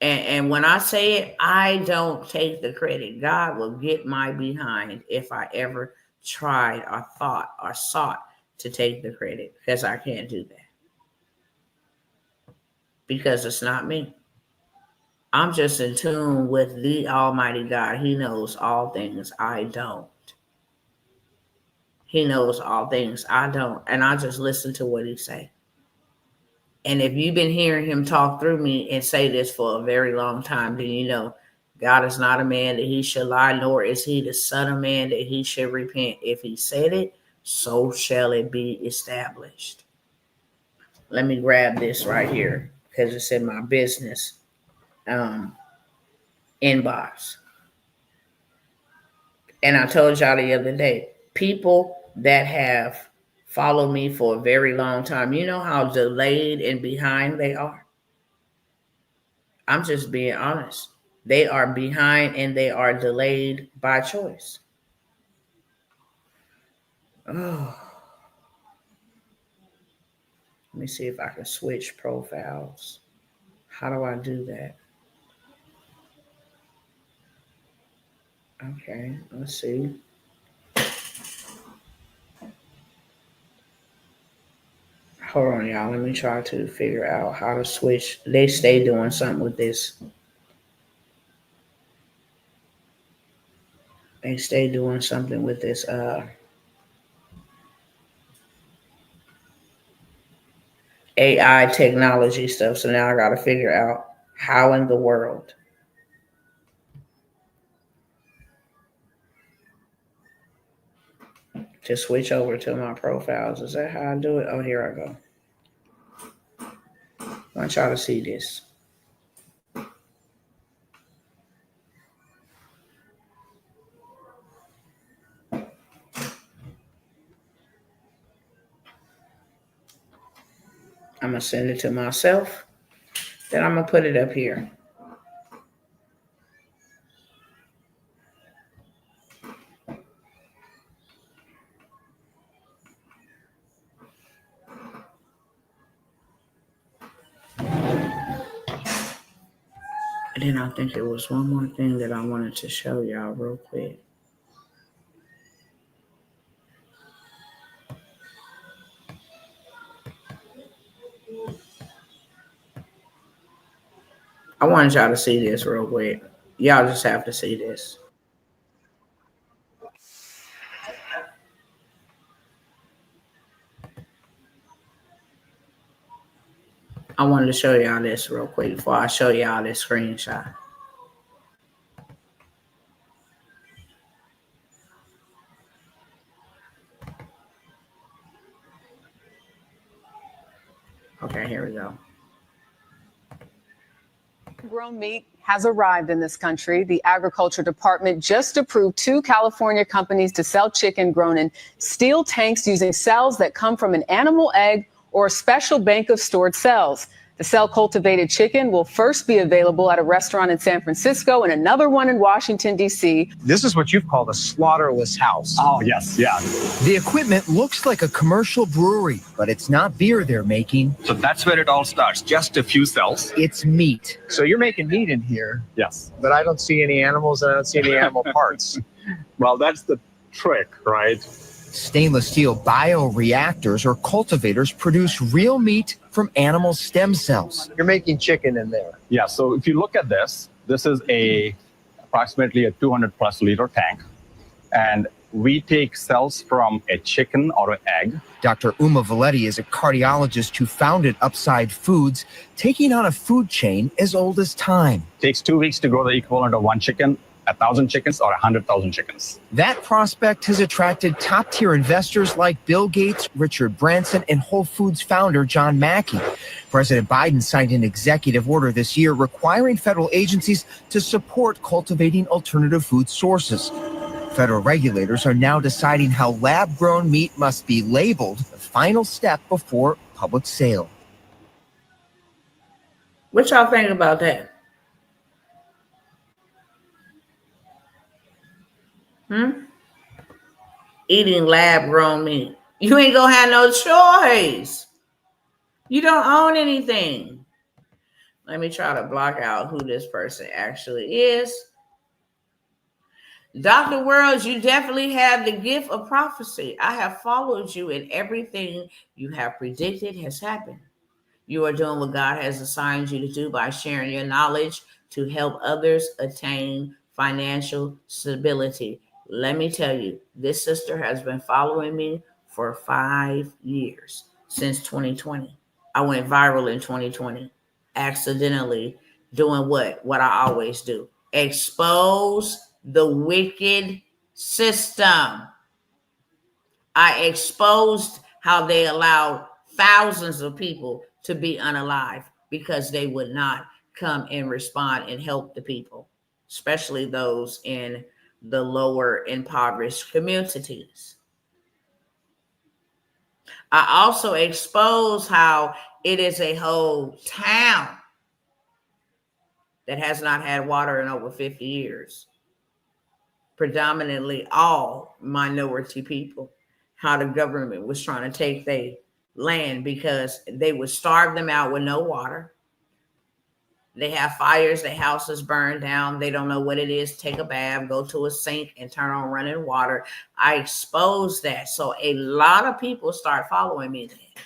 And when I say it, I don't take the credit. God will get my behind if I ever tried or thought or sought to take the credit, because I can't do that. Because it's not me. I'm just in tune with the Almighty God. He knows all things I don't. He knows all things I don't. And I just listen to what he say. And if you've been hearing him talk through me and say this for a very long time, then you know God is not a man that he should lie, nor is he the son of man that he should repent. If he said it, so shall it be established. Let me grab this right here because it's in my business inbox. And I told y'all the other day, people that have followed me for a very long time, you know how delayed and behind they are? I'm just being honest. They are behind and they are delayed by choice. Oh. Let me see if I can switch profiles. How do I do that? Okay, let's see. Hold on, y'all. Let me try to figure out how to switch. They stay doing something with this. They stay doing something with this AI technology stuff. So now I got to figure out how in the world. To switch over to my profiles. Is that how I do it? Oh, here I go. I want y'all to see this. I'm going to send it to myself. Then I'm going to put it up here. And then I think there was one more thing that I wanted to show y'all real quick. I wanted y'all to see this real quick. Y'all just have to see this. I wanted to show y'all this real quick before I show y'all this screenshot. Okay, here we go. Grown meat has arrived in this country. The Agriculture Department just approved 2 California companies to sell chicken grown in steel tanks using cells that come from an animal egg or a special bank of stored cells. The cell-cultivated chicken will first be available at a restaurant in San Francisco and another one in Washington, D.C. This is what you've called a slaughterless house. Oh, yes, yeah. The equipment looks like a commercial brewery, but it's not beer they're making. So that's where it all starts. Just a few cells. It's meat. So you're making meat in here. Yes. But I don't see any animals and I don't see any animal parts. Well, that's the trick, right? Stainless steel bioreactors or cultivators produce real meat from animal stem cells. You're making chicken in there. Yeah, so if you look at this, this is approximately a 200 plus liter tank. And we take cells from a chicken or an egg. Dr. Uma Valetti is a cardiologist who founded Upside Foods, taking on a food chain as old as time. It takes 2 weeks to grow the equivalent of 1 chicken, 1,000 chickens, or 100,000 chickens. That prospect has attracted top-tier investors like Bill Gates, Richard Branson, and Whole Foods founder John Mackey. President Biden signed an executive order this year requiring federal agencies to support cultivating alternative food sources. Federal regulators are now deciding how lab-grown meat must be labeled, the final step before public sale. What y'all think about that? Eating lab-grown meat. You ain't gonna have no choice. You don't own anything. Let me try to block out who this person actually is. Dr. Worlds, you definitely have the gift of prophecy. I have followed you in everything you have predicted has happened. You are doing what God has assigned you to do by sharing your knowledge to help others attain financial stability. Let me tell you, this sister has been following me for 5 years, since 2020. I went viral in 2020, accidentally doing what I always do: expose the wicked system. I exposed how they allowed thousands of people to be unalive because they would not come and respond and help the people, especially those in the lower impoverished communities. I also expose how it is a whole town that has not had water in over 50 years, predominantly all minority people, how the government was trying to take their land because they would starve them out with no water. They have fires, their houses burned down. They don't know what it is. Take a bath, go to a sink and turn on running water. I exposed that. So a lot of people start following me then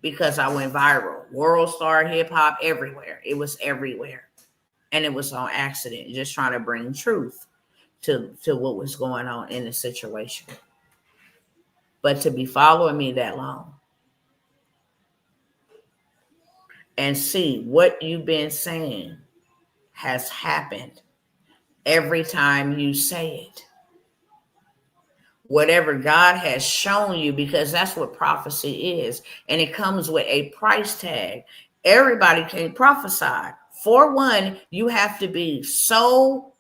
because I went viral. World Star Hip Hop everywhere. It was everywhere. And it was on accident, just trying to bring truth to what was going on in the situation. But to be following me that long and see what you've been saying has happened every time you say it. Whatever God has shown you, because that's what prophecy is. And it comes with a price tag. Everybody can't prophesy. For one, you have to be so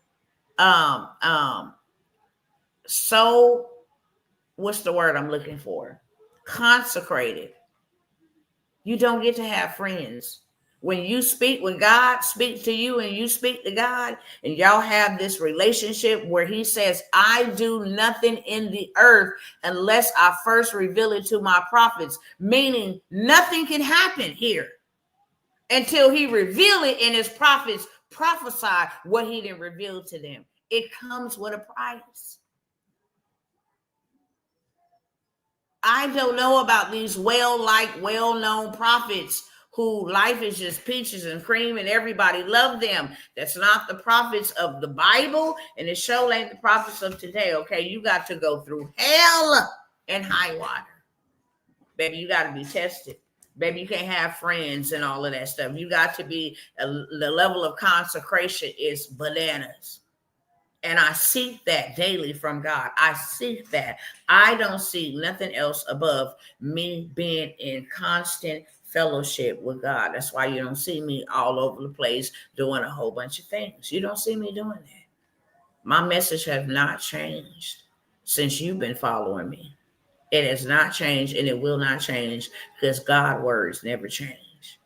what's the word I'm looking for? Consecrated. You don't get to have friends. When God speaks to you and you speak to God, and y'all have this relationship where he says, I do nothing in the earth unless I first reveal it to my prophets, meaning nothing can happen here until he reveal it and his prophets prophesy what he didn't reveal to them. It comes with a price. I don't know about these well-liked, well-known prophets who life is just peaches and cream and everybody love them. That's not the prophets of the Bible, and it sure ain't the prophets of today, okay? You got to go through hell and high water. Baby, you got to be tested. Baby, you can't have friends and all of that stuff. You got to be, the level of consecration is bananas. And I seek that daily from God. I seek that. I don't see nothing else above me being in constant fellowship with God. That's why you don't see me all over the place doing a whole bunch of things. You don't see me doing that. My message has not changed since you've been following me. It has not changed, and it will not change, because God's words never change.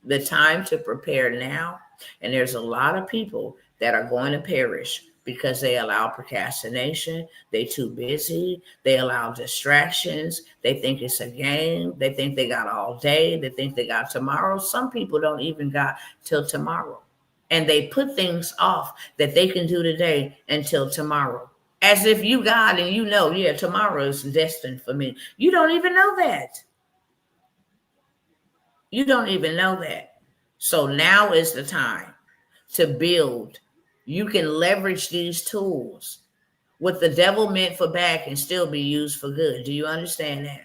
The time to prepare now, and there's a lot of people that are going to perish because they allow procrastination. They too busy. They allow distractions. They think it's a game. They think they got all day. They think they got tomorrow. Some people don't even got till tomorrow. And they put things off that they can do today until tomorrow. As if you got and you know, yeah, tomorrow is destined for me. You don't even know that. You don't even know that. So now is the time to build. You can leverage these tools. What the devil meant for bad can still be used for good. Do you understand that?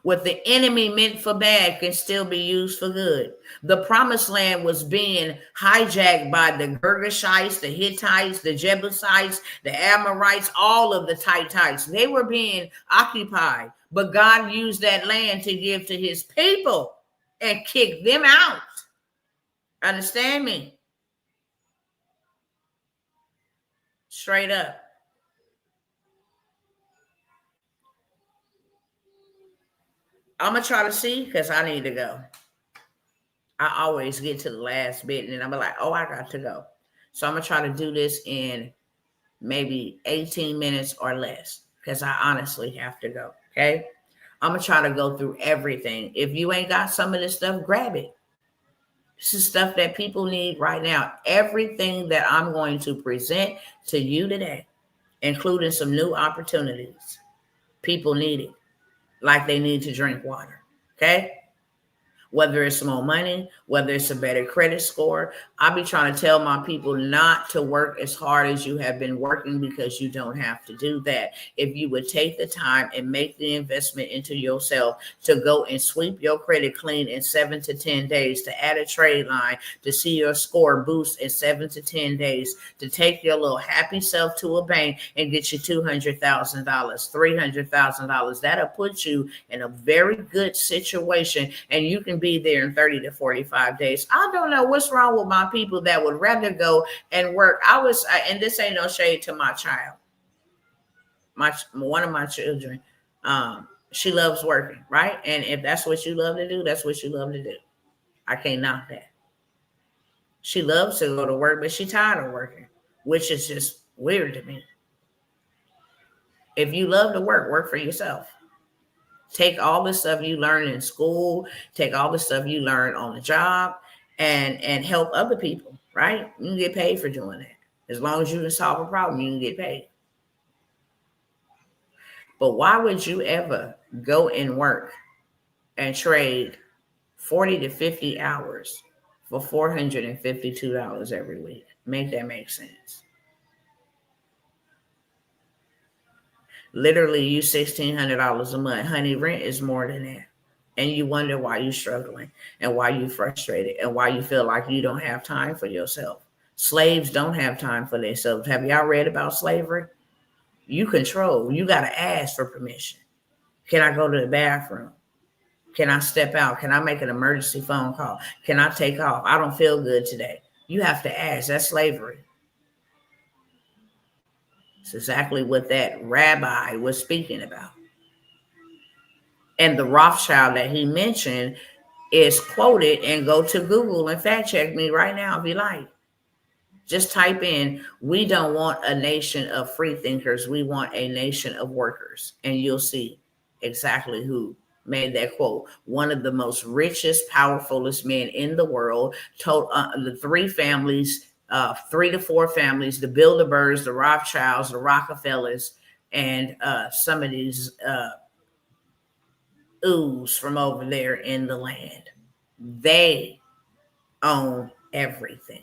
What the enemy meant for bad can still be used for good. The promised land was being hijacked by the Girgashites, the Hittites, the Jebusites, the Amorites, all of the Hittites. They were being occupied, but God used that land to give to his people and kick them out. Understand me? Straight up. I'm going to try to see, because I need to go. I always get to the last bit and then I'm like, oh, I got to go. So I'm going to try to do this in maybe 18 minutes or less, because I honestly have to go. Okay. I'm going to try to go through everything. If you ain't got some of this stuff, grab it. This is stuff that people need right now. Everything that I'm going to present to you today, including some new opportunities, people need it like they need to drink water. Okay? Whether it's more money, whether it's a better credit score. I be trying to tell my people not to work as hard as you have been working, because you don't have to do that. If you would take the time and make the investment into yourself to go and sweep your credit clean in 7 to 10 days, to add a trade line, to see your score boost in 7 to 10 days, to take your little happy self to a bank and get you $200,000, $300,000, that'll put you in a very good situation, and you can be there in 30 to 45 days. I don't know what's wrong with my people that would rather go and work. And this ain't no shade to my child. One of my children, she loves working, right? And if that's what you love to do, that's what you love to do. I can't knock that. She loves to go to work, but she's tired of working, which is just weird to me. If you love to work, work for yourself. Take all the stuff you learn in school, take all the stuff you learn on the job, and help other people, right? You can get paid for doing that. As long as you can solve a problem, you can get paid. But why would you ever go and work and trade 40 to 50 hours for $452 every week? Make that make sense. Literally, you $1,600 a month. Honey, rent is more than that. And you wonder why you're struggling and why you're frustrated and why you feel like you don't have time for yourself. Slaves don't have time for themselves. Have y'all read about slavery? You control. You got to ask for permission. Can I go to the bathroom? Can I step out? Can I make an emergency phone call? Can I take off? I don't feel good today. You have to ask. That's slavery. It's exactly what that rabbi was speaking about. And the Rothschild that he mentioned is quoted, and go to Google and fact check me right now if you like. Just type in, we don't want a nation of free thinkers. We want a nation of workers. And you'll see exactly who made that quote. One of the most richest, powerfulest men in the world told the 3 to 4 families, the Bilderbergs, the Rothschilds, the Rockefellers, and some of these ooze from over there in the land. They own everything.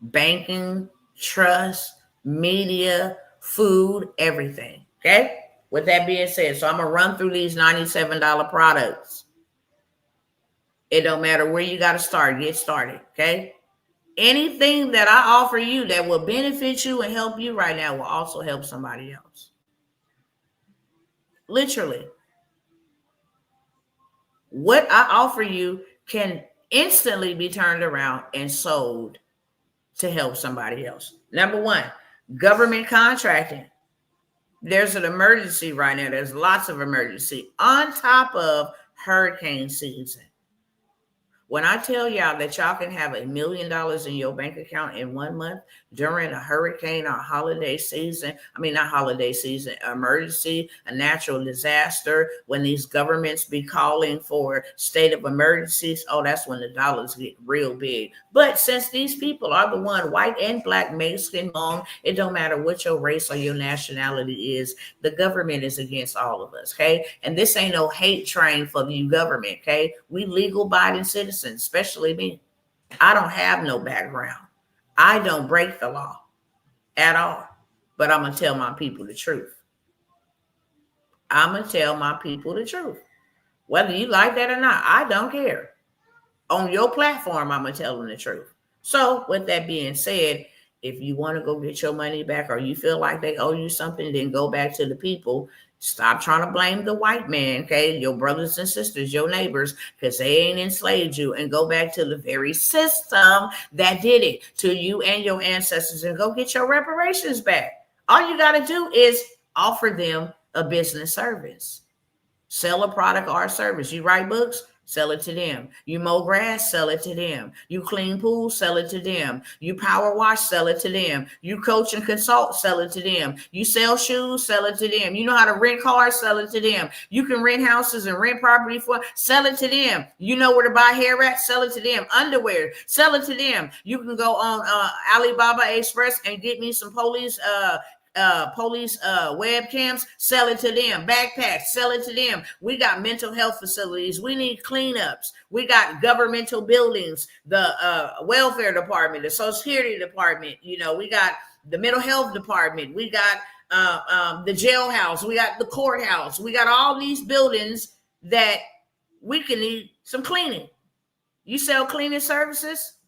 Banking, trust, media, food, everything. Okay? With that being said, so I'm going to run through these $97 products. It don't matter where you got to start. Get started. Okay? Anything that I offer you that will benefit you and help you right now will also help somebody else. Literally. What I offer you can instantly be turned around and sold to help somebody else. Number 1, government contracting. There's an emergency right now. There's lots of emergency on top of hurricane season. When I tell y'all that y'all can have $1 million in your bank account in 1 month during a hurricane or holiday season, emergency, a natural disaster, when these governments be calling for state of emergencies, that's when the dollars get real big. But since these people are the one, white and black, Mexican, Hmong, it don't matter what your race or your nationality is, the government is against all of us, okay? And this ain't no hate train for the government, okay? We legal-abiding citizens. Especially me. I don't have no background. I don't break the law at all. But I'm going to tell my people the truth. I'm going to tell my people the truth. Whether you like that or not, I don't care. On your platform, I'm going to tell them the truth. So with that being said, if you want to go get your money back or you feel like they owe you something, then go back to the people. Stop trying to blame the white man, okay? Your brothers and sisters, your neighbors, because they ain't enslaved you, and go back to the very system that did it to you and your ancestors and go get your reparations back. All you got to do is offer them a business service. Sell a product or a service. You write books? Sell it to them. You mow grass, sell it to them. You clean pools, sell it to them. You power wash, sell it to them. You coach and consult, sell it to them. You sell shoes, sell it to them. You know how to rent cars, sell it to them. You can rent houses and rent property for, sell it to them. You know where to buy hair wraps, sell it to them. Underwear, sell it to them. You can go on Alibaba Express and get me some police webcams, sell it to them. Backpacks, sell it to them. We got mental health facilities. We need cleanups. We got governmental buildings, the welfare department, the social security department. You know, we got the mental health department. We got the jailhouse. We got the courthouse. We got all these buildings that we can need some cleaning. You sell cleaning services?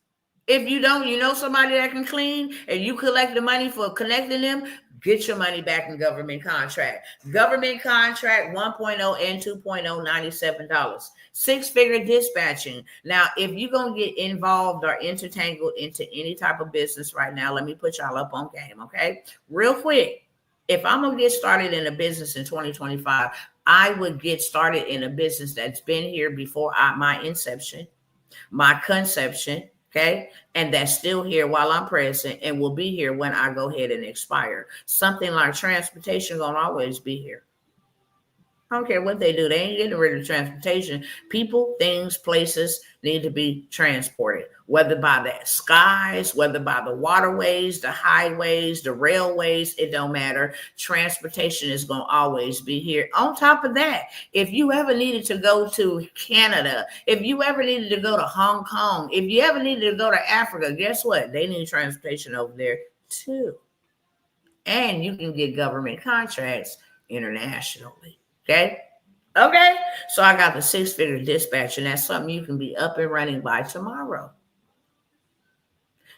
If you don't, you know somebody that can clean and you collect the money for connecting them, get your money back in government contract. Government contract 1.0 and 2.0, $97. Six-figure dispatching. Now, if you're going to get involved or intertangled into any type of business right now, let me put y'all up on game, okay? Real quick, if I'm going to get started in a business in 2025, I would get started in a business that's been here before my inception, my conception, okay, and that's still here while I'm present and will be here when I go ahead and expire. Something like transportation gonna always be here. I don't care what they do. They ain't getting rid of transportation. People, things, places need to be transported, whether by the skies, whether by the waterways, the highways, the railways, it don't matter. Transportation is going to always be here. On top of that, if you ever needed to go to Canada, if you ever needed to go to Hong Kong, if you ever needed to go to Africa, guess what? They need transportation over there too. And you can get government contracts internationally. Okay. So I got the six-figure dispatch, and that's something you can be up and running by tomorrow.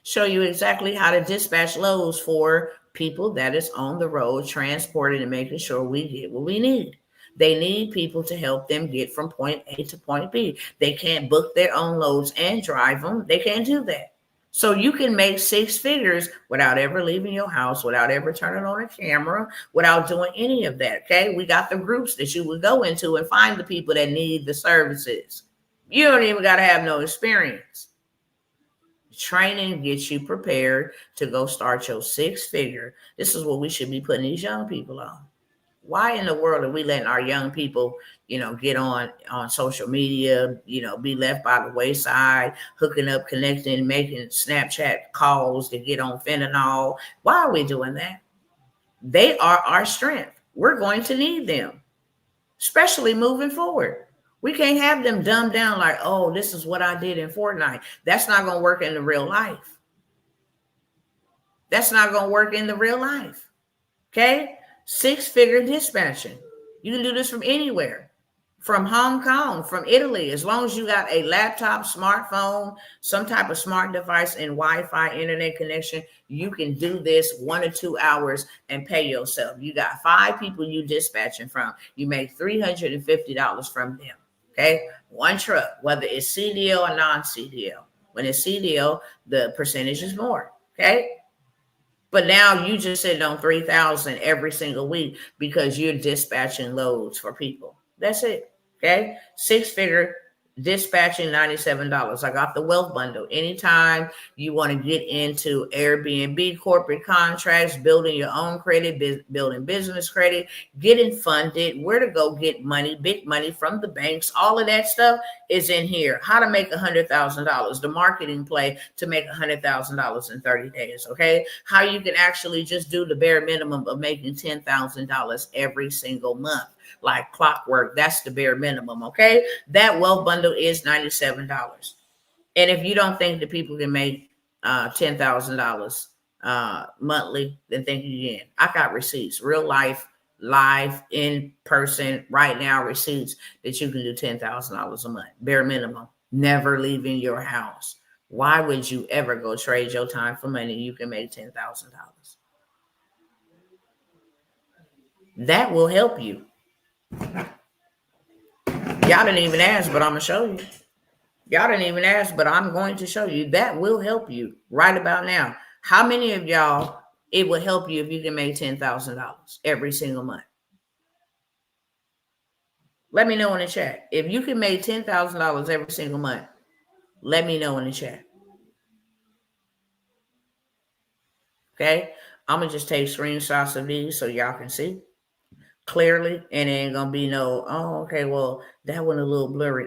Show you exactly how to dispatch loads for people that is on the road, transporting and making sure we get what we need. They need people to help them get from point A to point B. They can't book their own loads and drive them. They can't do that. So you can make six figures without ever leaving your house, without ever turning on a camera, without doing any of that, okay? We got the groups that you would go into and find the people that need the services. You don't even got to have no experience. Training gets you prepared to go start your six figure. This is what we should be putting these young people on. Why in the world are we letting our young people, get on social media, be left by the wayside, hooking up, connecting, making Snapchat calls to get on fentanyl? Why are we doing that? They are our strength. We're going to need them, especially moving forward. We can't have them dumbed down like, oh, this is what I did in Fortnite. That's not going to work in the real life. That's not going to work in the real life. Okay? Six-figure dispatching. You can do this from anywhere, from Hong Kong, from Italy, as long as you got a laptop, smartphone, some type of smart device and Wi-Fi internet connection. You can do this 1 or 2 hours and pay yourself. You got 5 people you dispatching from. You make $350 from them. Okay, one truck, whether it's CDL or non-CDL. When it's CDL, the percentage is more. Okay. But now you just sitting on $3,000 every single week because you're dispatching loads for people. That's it. Okay. Six-figure dispatching, $97. I got the wealth bundle. Anytime you want to get into Airbnb, corporate contracts, building your own credit, building business credit, getting funded, where to go get money, big money from the banks, all of that stuff is in here. How to make $100,000, the marketing play to make $100,000 in 30 days. Okay. How you can actually just do the bare minimum of making $10,000 every single month. Like clockwork, that's the bare minimum, okay? That wealth bundle is $97. And if you don't think that people can make $10,000 monthly, then think again. I got receipts, real life, live, in person, right now receipts that you can do $10,000 a month, bare minimum, never leaving your house. Why would you ever go trade your time for money? You can make $10,000. That will help you. Y'all didn't even ask, but I'm going to show you. Y'all didn't even ask, but I'm going to show you. That will help you right about now. How many of y'all, it will help you if you can make $10,000 every single month? Let me know in the chat. If you can make $10,000 every single month, let me know in the chat. Okay? I'm going to just take screenshots of these so y'all can see clearly, and it ain't going to be no, oh, okay, well, that one a little blurry.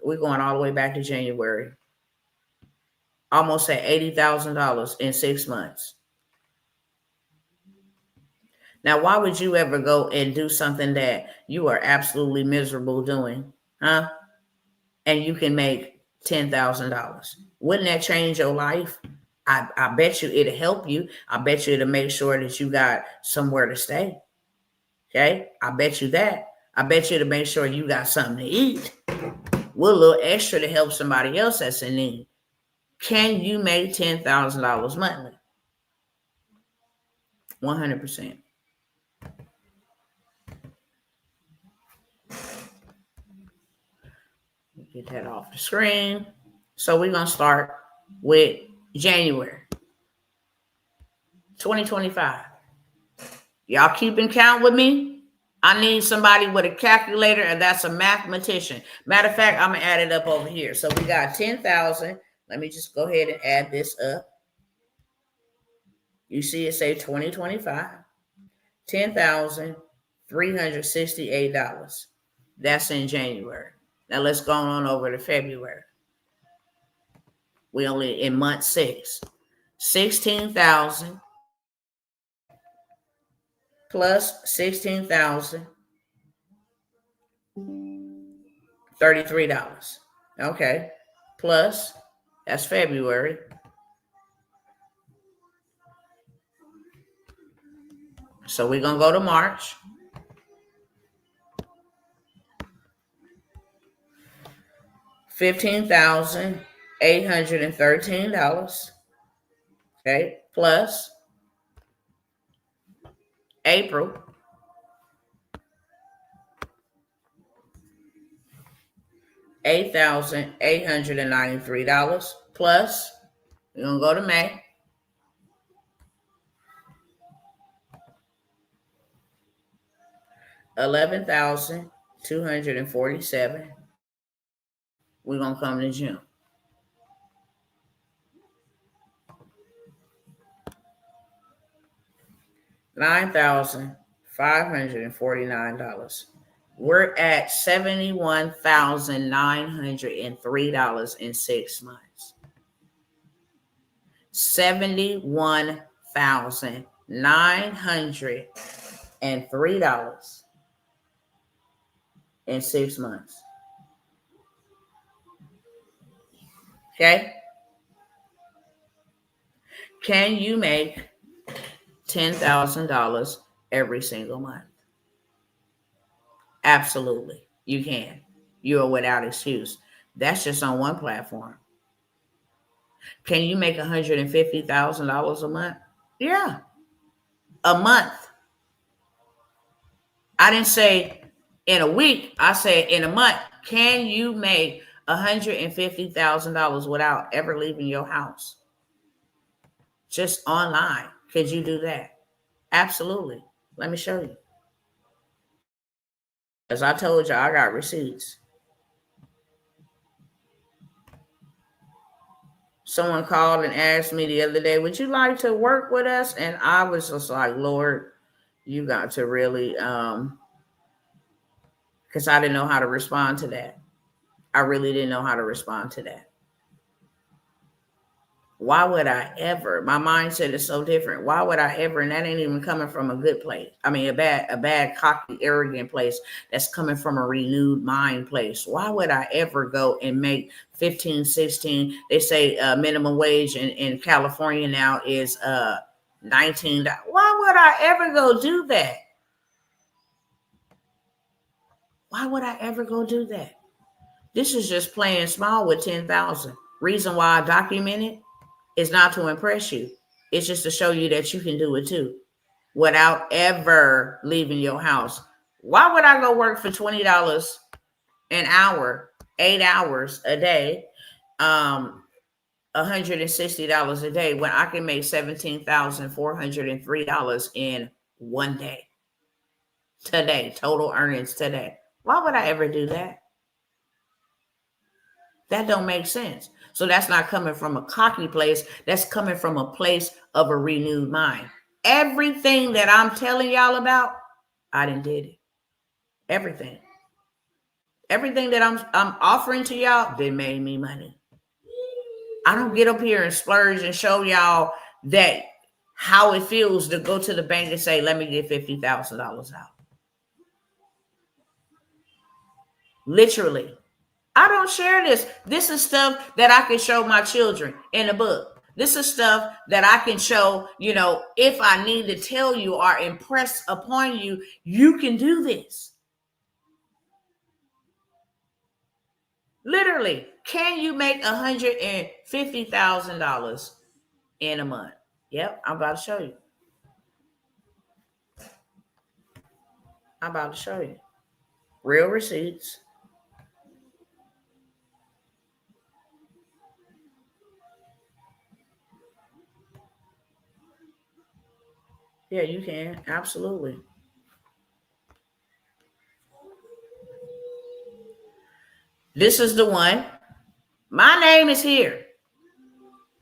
We're going all the way back to January. Almost at $80,000 in 6 months. Now, why would you ever go and do something that you are absolutely miserable doing, huh? And you can make $10,000. Wouldn't that change your life? I bet you it'll help you. I bet you it'll make sure that you got somewhere to stay. Okay? I bet you that. I bet you it'll make sure you got something to eat. With a little extra to help somebody else that's in need. Can you make $10,000 monthly? 100%. Get that off the screen. So we're going to start with January 2025. Y'all keeping count with me? I need somebody with a calculator, and that's a mathematician. Matter of fact, I'm going to add it up over here. So we got 10,000. Let me just go ahead and add this up. You see it say 2025. $10,368. That's in January. Now let's go on over to February. We only in month 6. 16,000 plus 16,000, $33. Okay. Plus, that's February. So we're going to go to March. $15,813. Okay. Plus April. $8,893. Plus, we're going to go to May. $11,247. We're going to come to June. $9,549. We're at $71,903 in 6 months. $71,903 in 6 months. Okay? Can you make $10,000 every single month? Absolutely. You can. You are without excuse. That's just on one platform. Can you make $150,000 a month? Yeah. A month. I didn't say in a week. I said in a month. Can you make $150,000 without ever leaving your house? Just online. Could you do that? Absolutely. Let me show you. As I told you, I got receipts. Someone called and asked me the other day, would you like to work with us? And I was just like, Lord, you got to really, because I didn't know how to respond to that. I really didn't know how to respond to that. Why would I ever? My mindset is so different. Why would I ever? And that ain't even coming from a good place. I mean, a bad, cocky, arrogant place. That's coming from a renewed mind place. Why would I ever go and make 15, 16? They say minimum wage in California now is $19. Why would I ever go do that? Why would I ever go do that? This is just playing small with 10,000. Reason why I document it is not to impress you. It's just to show you that you can do it too without ever leaving your house. Why would I go work for $20 an hour, 8 hours a day, $160 a day when I can make $17,403 in one day? Today, total earnings today. Why would I ever do that? That don't make sense. So that's not coming from a cocky place. That's coming from a place of a renewed mind. Everything that I'm telling y'all about, I done did it. Everything. Everything that I'm offering to y'all, they made me money. I don't get up here and splurge and show y'all that how it feels to go to the bank and say, let me get $50,000 out. Literally. I don't share this. This is stuff that I can show my children in a book. This is stuff that I can show, if I need to tell you or impress upon you, you can do this. Literally, can you make $150,000 in a month? Yep, I'm about to show you. I'm about to show you. Real receipts. Yeah, you can. Absolutely. This is the one. My name is here.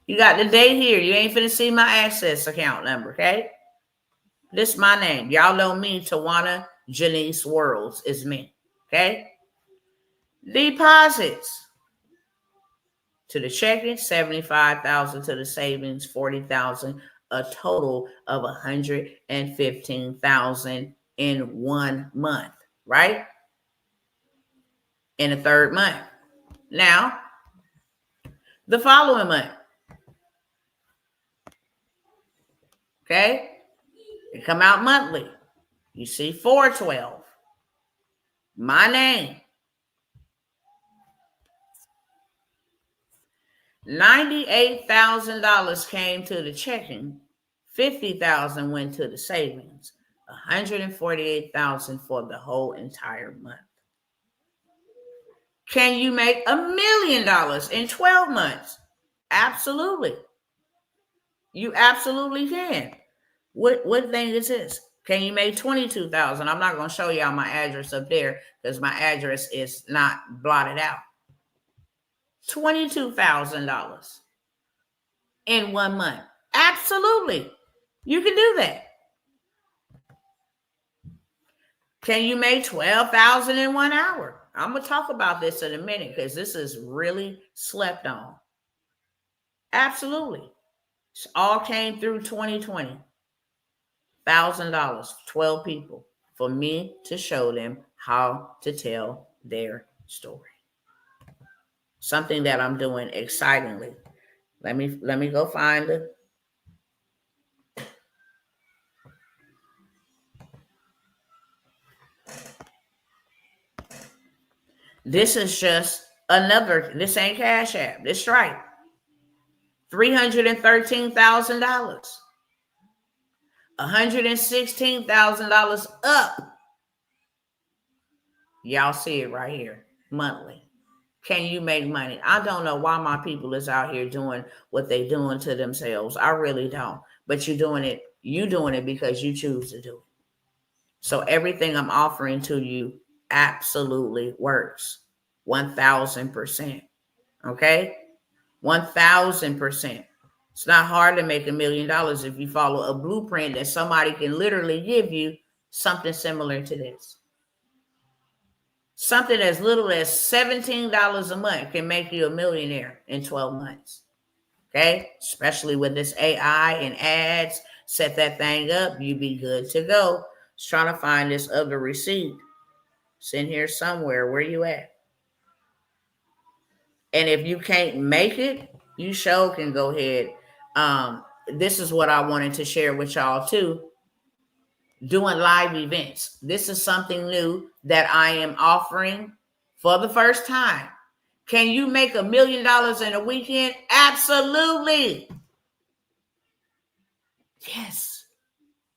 You got the date here. You ain't finna see my access account number, okay? This is my name. Y'all know me, Tawana Janice Worlds is me, okay? Deposits. To the checking, 75,000 to the savings, 40,000, a total of 115,000 in 1 month, right? In the third month. Now, the following month. Okay? It come out monthly. You see 412. My name. $98,000 came to the checking. 50,000 went to the savings. 148,000 for the whole entire month. Can you make $1 million in 12 months? Absolutely. You absolutely can. What thing is this? Can you make 22,000? I'm not going to show y'all my address up there because my address is not blotted out. $22,000 in 1 month. Absolutely. You can do that. Can you make 12,000 in 1 hour? I'm going to talk about this in a minute because this is really slept on. Absolutely. It all came through 2020. $1,000, 12 people for me to show them how to tell their story. Something that I'm doing excitingly. Let me go find it. This is just another, this ain't Cash App, this Stripe. $313,000. $116,000 up. Y'all see it right here, monthly. Can you make money? I don't know why my people is out here doing what they doing to themselves. I really don't. But you're doing it because you choose to do it. So everything I'm offering to you absolutely works. 1,000%. Okay? 1,000%. It's not hard to make $1 million if you follow a blueprint that somebody can literally give you something similar to this. Something as little as $17 a month can make you a millionaire in 12 months. Okay? Especially with this AI and ads. Set that thing up. You be good to go. Just trying to find this other receipt. It's in here somewhere. Where you at? And if you can't make it, you sure can go ahead. This is what I wanted to share with y'all too. Doing live events. This is something new that I am offering for the first time. Can you make $1 million in a weekend? Absolutely. Yes.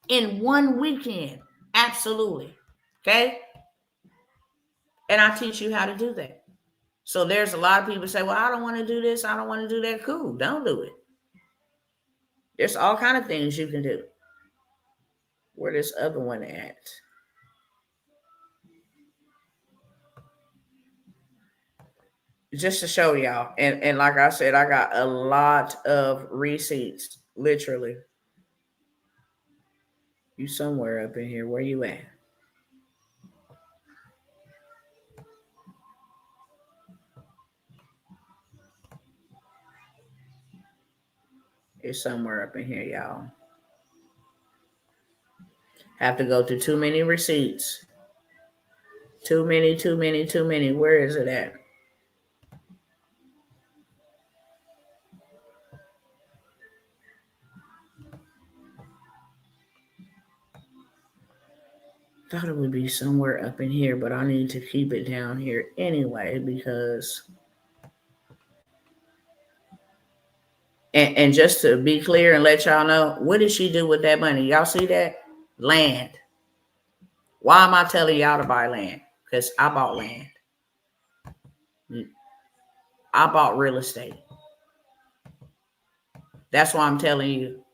In 1 weekend. Absolutely. Okay. And I teach you how to do that. So there's a lot of people say, well, I don't want to do this. I don't want to do that. Cool. Don't do it. There's all kinds of things you can do. Where this other one at? just to show y'all. And like I said, I got a lot of receipts. Literally. You somewhere up in here. Where you at? It's somewhere up in here, y'all. Have to go through too many receipts. Too many, too many, too many. Where is it at? Thought it would be somewhere up in here, but I need to keep it down here anyway because. And just to be clear and let y'all know, what did she do with that money? Y'all see that? Land. Why am I telling y'all to buy land? Because I bought land. I bought real estate. That's why I'm telling you.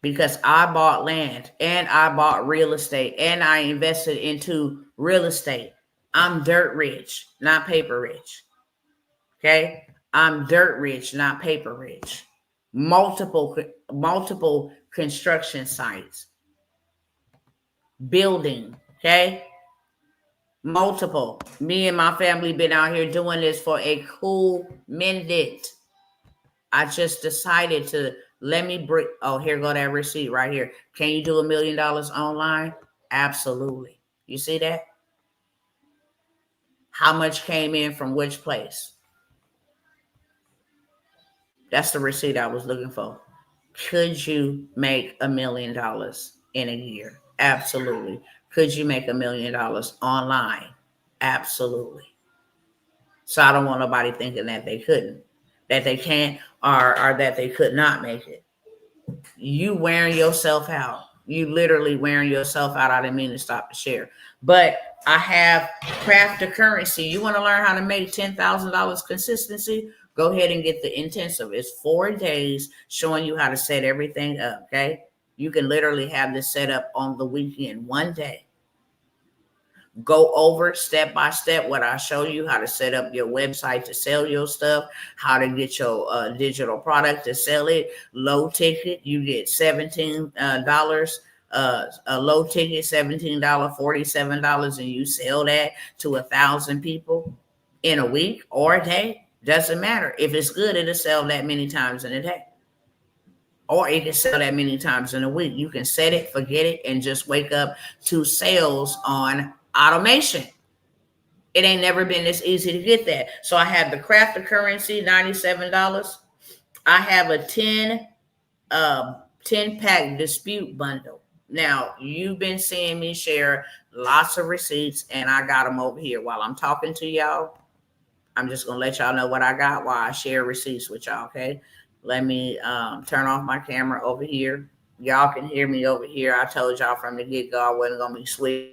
Because I bought land and I bought real estate and I invested into real estate. I'm dirt rich, not paper rich. Okay? I'm dirt rich, not paper rich. Multiple construction sites. Building, okay? Multiple. Me and my family been out here doing this for a cool minute. I just decided to let me bring. Oh, here go that receipt right here. Can you do $1 million online? Absolutely. You see that? How much came in from which place? That's the receipt I was looking for. Could you make $1 million in a year? Absolutely. Could you make $1 million online? Absolutely. So I don't want nobody thinking that they couldn't, that they can't, or that they could not make it. You wearing yourself out. You literally wearing yourself out. I didn't mean to stop the share. But I have craft the currency. You want to learn how to make $10,000 consistency? Go ahead and get the intensive. It's 4 days showing you how to set everything up. Okay. You can literally have this set up on the weekend, 1 day. Go over step by step what I show you, how to set up your website to sell your stuff, how to get your digital product to sell it. Low ticket, you get $17, a low ticket, $17, $47, and you sell that to 1,000 people in a week or a day. Doesn't matter. If it's good, it'll sell that many times in a day. Or it can sell that many times in a week. You can set it, forget it, and just wake up to sales on automation. It ain't never been this easy to get that. So I have the craft of currency, $97. I have a 10 pack dispute bundle. Now, you've been seeing me share lots of receipts, and I got them over here. While I'm talking to y'all, I'm just going to let y'all know what I got while I share receipts with y'all, okay? Let me turn off my camera over here. Y'all can hear me over here. I told y'all from the get-go I wasn't going to be switching.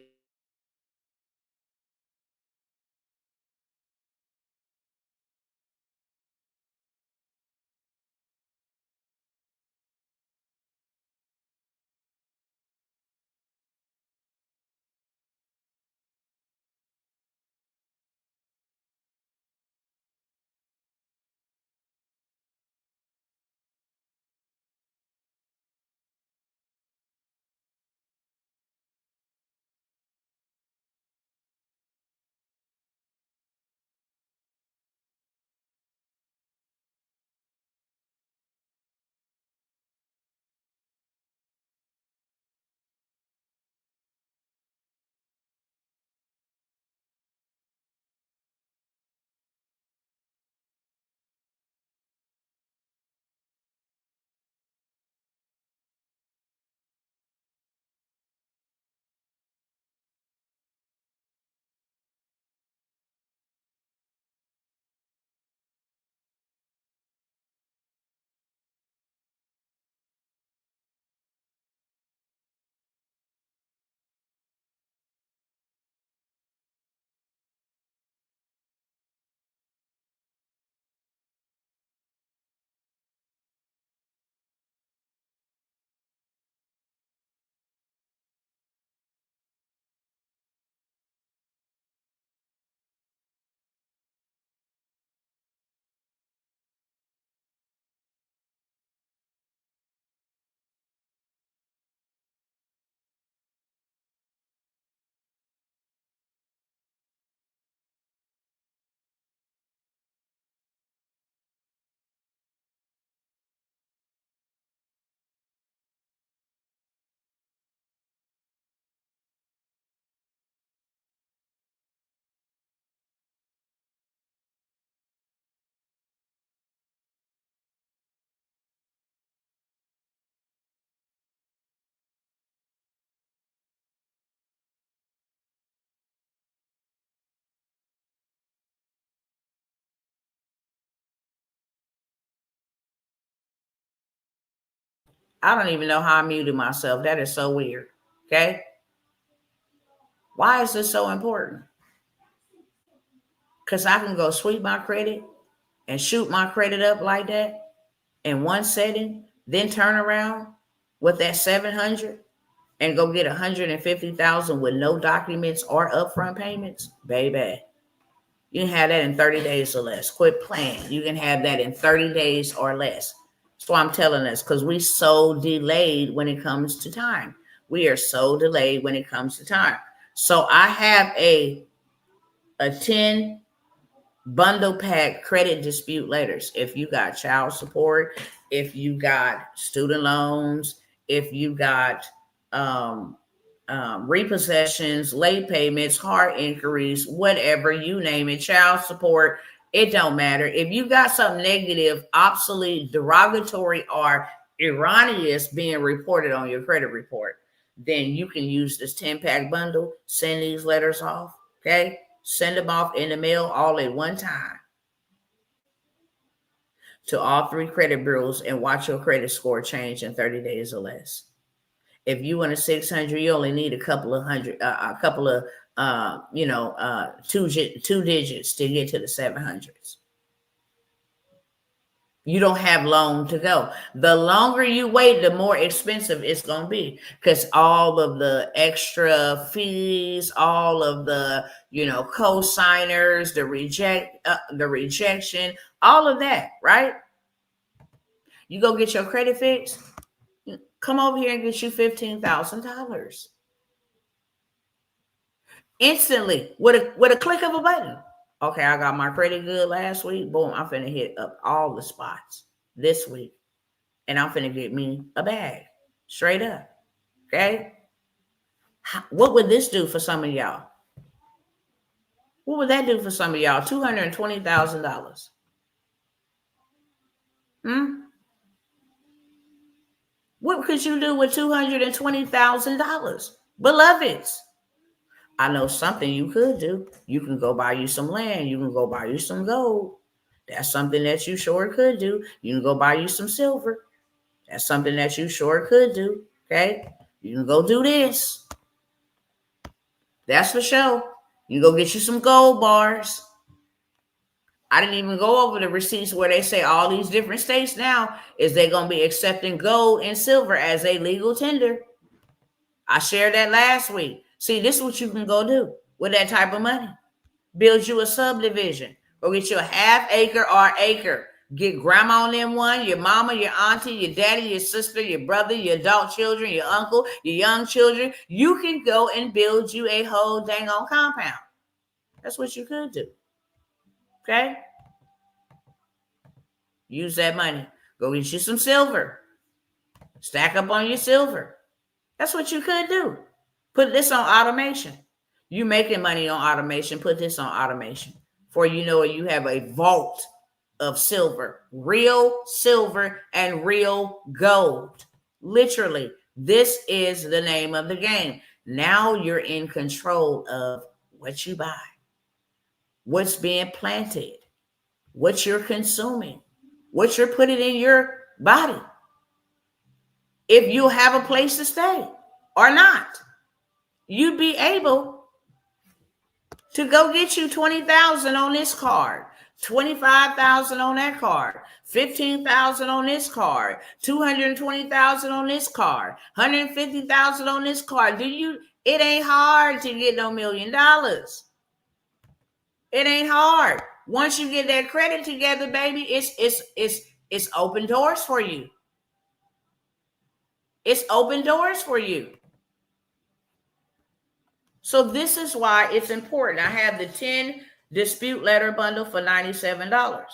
I don't even know how I muted myself. That is so weird. Okay. Why is this so important? Because I can go sweep my credit and shoot my credit up like that in one setting, then turn around with that 700 and go get 150,000 with no documents or upfront payments. Baby, you can have that in 30 days or less. Quit playing. You can have that in 30 days or less. That's why I'm telling us, because we so delayed when it comes to time. We are so delayed when it comes to time. So I have a 10 bundle pack credit dispute letters. If you got child support, if you got student loans, if you got repossessions, late payments, hard inquiries, whatever, you name it, child support, it don't matter. If you got something negative, obsolete, derogatory, or erroneous being reported on your credit report, then you can use this 10-pack bundle, send these letters off, okay? Send them off in the mail all at one time to all 3 credit bureaus and watch your credit score change in 30 days or less. If you want a 600, you only need a couple of two digits to get to the 700s. You don't have long to go. The longer you wait, the more expensive it's going to be, because all of the extra fees, all of the, co-signers, the rejection, all of that, right? You go get your credit fixed, come over here and get you $15,000 instantly with a click of a button. Okay, I got my credit good last week. Boom, I'm finna hit up all the spots this week. And I'm finna get me a bag. Straight up. Okay? What would this do for some of y'all? What would that do for some of y'all? $220,000. What could you do with $220,000? Beloveds, I know something you could do. You can go buy you some land. You can go buy you some gold. That's something that you sure could do. You can go buy you some silver. That's something that you sure could do. Okay? You can go do this. That's for sure. You go get you some gold bars. I didn't even go over the receipts where they say all these different states now is they're going to be accepting gold and silver as a legal tender. I shared that last week. See, this is what you can go do with that type of money. Build you a subdivision. Go get you a half acre or acre. Get grandma on them one, your mama, your auntie, your daddy, your sister, your brother, your adult children, your uncle, your young children. You can go and build you a whole dang on compound. That's what you could do. Okay? Use that money. Go get you some silver. Stack up on your silver. That's what you could do. Put this on automation. You making money on automation, put this on automation. For you know it, you have a vault of silver, real silver and real gold. Literally, this is the name of the game. Now you're in control of what you buy, what's being planted, what you're consuming, what you're putting in your body. If you have a place to stay or not, you'd be able to go get you 20,000 on this card, 25,000 on that card, 15,000 on this card, 220,000 on this card, 150,000 on this card. It ain't hard to get no $1 million. It ain't hard. Once you get that credit together, baby, it's open doors for you. It's open doors for you. So this is why it's important. I have the 10 dispute letter bundle for $97.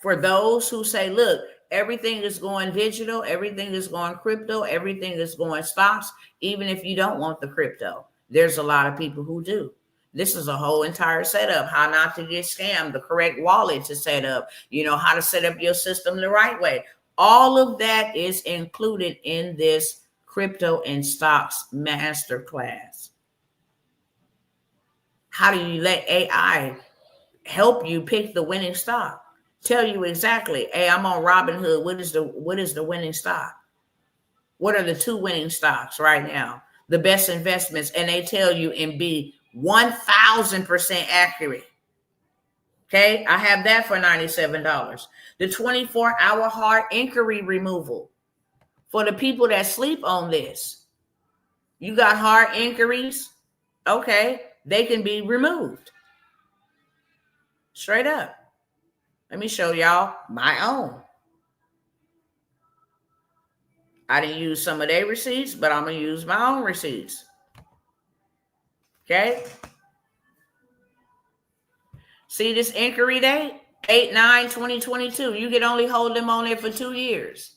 For those who say, look, everything is going digital, everything is going crypto, everything is going stocks, even if you don't want the crypto. There's a lot of people who do. This is a whole entire setup, how not to get scammed, the correct wallet to set up, how to set up your system the right way. All of that is included in this crypto and stocks masterclass. How do you let AI help you pick the winning stock? tell you exactly, hey, I'm on Robinhood. What is the winning stock? What are the 2 winning stocks right now? The best investments, and they tell you and be 1,000% accurate. Okay, I have that for $97. The 24-hour hard inquiry removal for the people that sleep on this. You got hard inquiries, okay, they can be removed. Straight up. Let me show y'all my own. I didn't use some of their receipts, but I'm going to use my own receipts. Okay. See this inquiry date? 8/9/2022. You can only hold them on there for 2 years.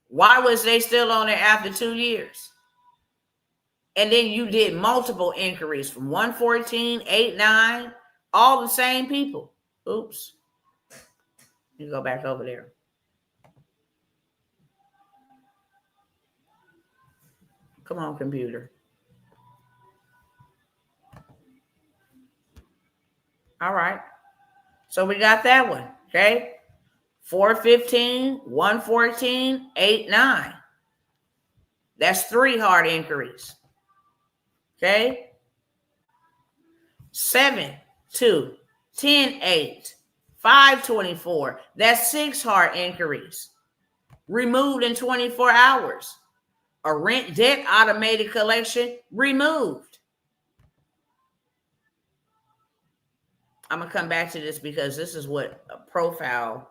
Why was they still on there after 2 years? And then you did multiple inquiries from 1/14, 8/9, all the same people. Oops. You go back over there. Come on, computer. All right. So we got that one. Okay. 4/15, 1/14, 8/9. That's 3 hard inquiries. Okay. 7/2, 10/8, 5/24. That's 6 hard inquiries. Removed in 24 hours. A rent debt automated collection removed. I'm gonna come back to this because this is what a profile,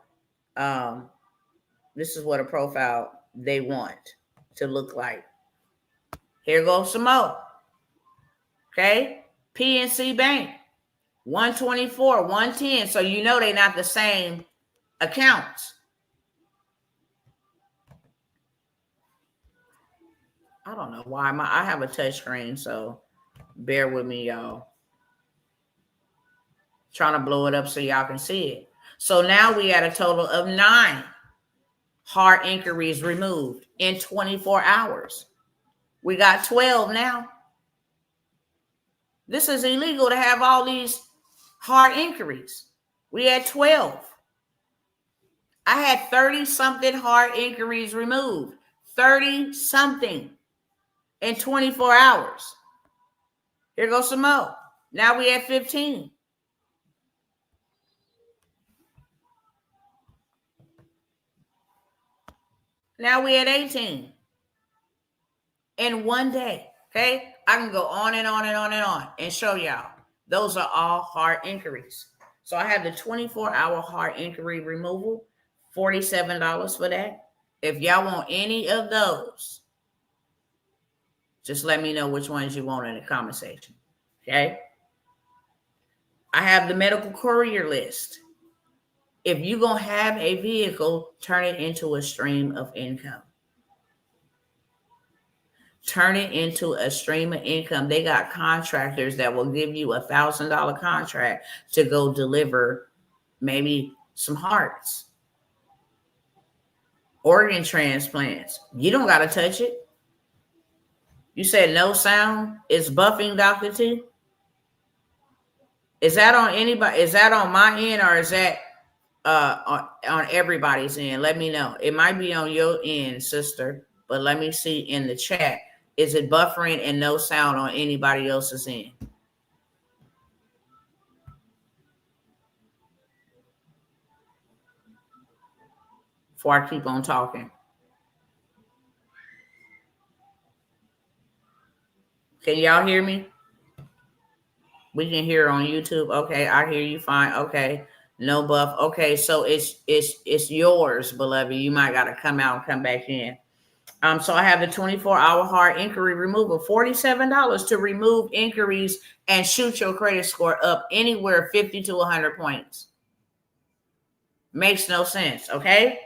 they want to look like. Here goes some more. Okay, PNC Bank, 124, 110. So you know they're not the same accounts. I don't know why I have a touch screen, so bear with me, y'all. Trying to blow it up so y'all can see it. So now we had a total of 9 hard inquiries removed in 24 hours. We got 12 now. This is illegal to have all these hard inquiries. We had 12. I had 30-something hard inquiries removed. 30-something in 24 hours. Here goes some more. Now we had 15. Now we had 18 in one day. Okay, I can go on and on and on and on and show y'all. Those are all hard inquiries. So I have the 24-hour hard inquiry removal, $47 for that. If y'all want any of those, just let me know which ones you want in the comment section. Okay. I have the medical courier list. If you're going to have a vehicle, turn it into a stream of income. Turn it into a stream of income. They got contractors that will give you $1,000 contract to go deliver maybe some hearts, organ transplants. You don't got to touch it. You said no sound is buffing, Dr. T? Is that on anybody? Is that on my end or is that on everybody's end? Let me know. It might be on your end, sister, but let me see in the chat. Is it buffering and no sound on anybody else's end? Before I keep on talking. Can y'all hear me? We can hear on YouTube. Okay, I hear you fine. Okay, no buff. Okay, so it's yours, beloved. You might gotta come out and come back in. So I have the 24-hour hard inquiry removal, $47 to remove inquiries and shoot your credit score up anywhere 50 to 100 points. Makes no sense, okay?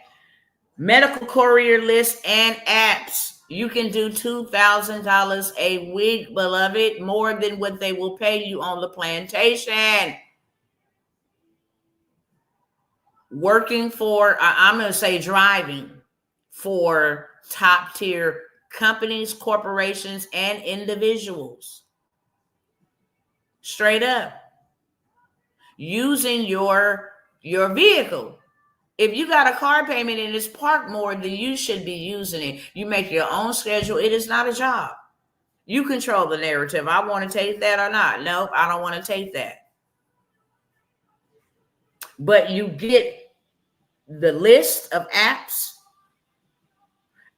Medical courier list and apps. You can do $2,000 a week, beloved, more than what they will pay you on the plantation. Working for, I'm going to say driving for top tier companies, corporations, and individuals. Straight up. Using your your vehicle. If you got a car payment and it's parked more, then you should be using it. You make your own schedule. It is not a job. You control the narrative. I want to take that or not. Nope, I don't want to take that. But you get the list of apps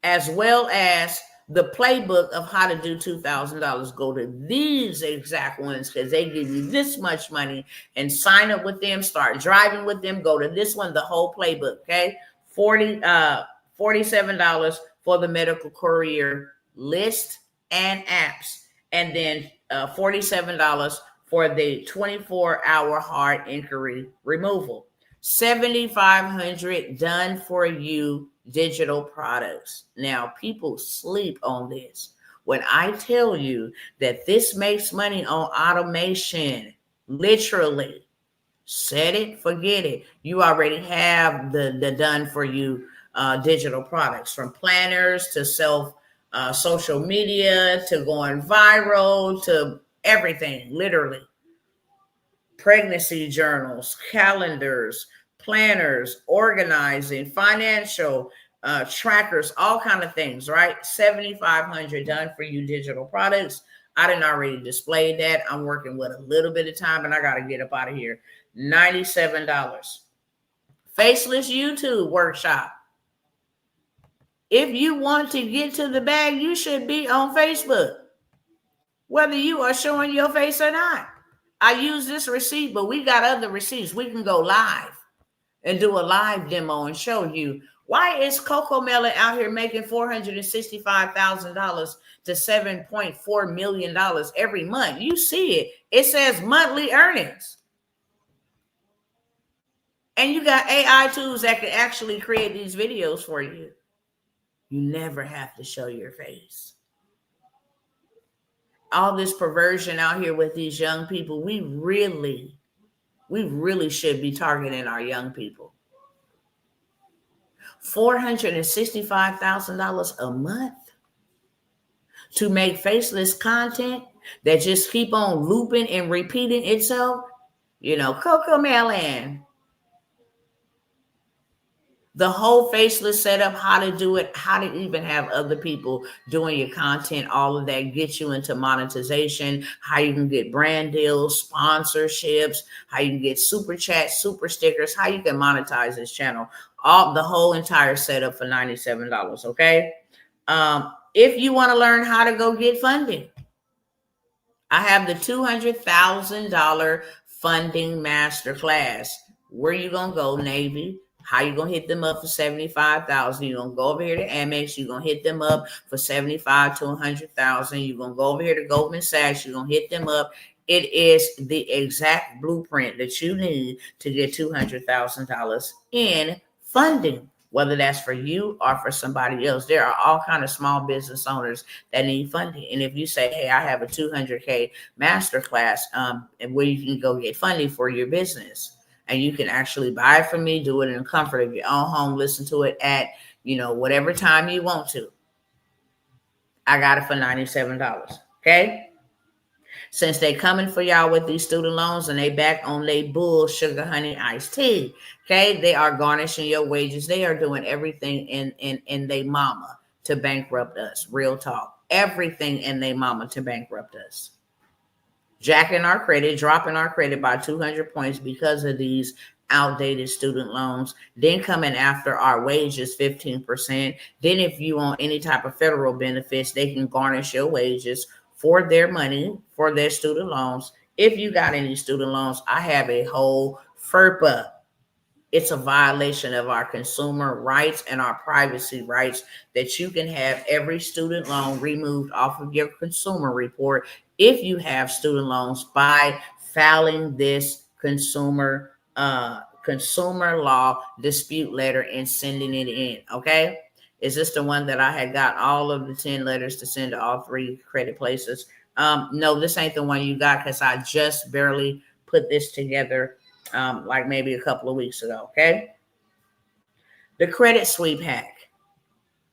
as well as the playbook of how to do $2,000. Go to these exact ones because they give you this much money and sign up with them, start driving with them, go to this one, the whole playbook, okay? $47 for the medical courier list and apps, and then $47 for the 24-hour hard inquiry removal. $7,500 done for you digital products. Now, people sleep on this. When I tell you that this makes money on automation, literally, set it, forget it. You already have the done for you digital products, from planners to social media to going viral to everything, literally. Pregnancy journals, calendars, planners, organizing, financial trackers, all kind of things, right? $7,500 done for you digital products. I didn't already display that. I'm working with a little bit of time and I got to get up out of here. $97. Faceless YouTube workshop. If you want to get to the bag, you should be on Facebook, whether you are showing your face or not. I use this receipt, but we got other receipts. We can go live and do a live demo and show you why is Coco Melon out here making $465,000 to $7.4 million every month. You see it. It says monthly earnings. And you got AI tools that can actually create these videos for you. You never have to show your face. All this perversion out here with these young people, we really should be targeting our young people. $465,000 a month to make faceless content that just keep on looping and repeating itself. You know, Coco Melon. The whole faceless setup, how to do it, how to even have other people doing your content, all of that gets you into monetization, how you can get brand deals, sponsorships, how you can get super chats, super stickers, how you can monetize this channel. The whole entire setup for $97, okay? If you want to learn how to go get funding, I have the $200,000 funding masterclass. Where you going to go, Navy? How you gonna hit them up for $75,000? You're gonna go over here to Amex. You're gonna hit them up for $75,000 to $100,000. You're gonna go over here to Goldman Sachs. You're gonna hit them up. It is the exact blueprint that you need to get $200,000 in funding, whether that's for you or for somebody else. There are all kinds of small business owners that need funding. And if you say, hey, I have a $200K masterclass, and where you can go get funding for your business. And you can actually buy it from me, do it in the comfort of your own home, listen to it at, whatever time you want to. I got it for $97, okay? Since they coming for y'all with these student loans and they back on they bull sugar honey iced tea, okay? They are garnishing your wages. They are doing everything in they mama to bankrupt us. Real talk. Everything in they mama to bankrupt us. Jacking our credit, dropping our credit by 200 points because of these outdated student loans, then coming after our wages 15%. Then if you want any type of federal benefits, they can garnish your wages for their money, for their student loans. If you got any student loans, I have a whole FERPA. It's a violation of our consumer rights and our privacy rights that you can have every student loan removed off of your consumer report if you have student loans by filing this consumer law dispute letter and sending it in. Okay. Is this the one that I had got all of the 10 letters to send to all 3 credit places? No, this ain't the one you got because I just barely put this together like maybe a couple of weeks ago, okay? The credit sweep hack.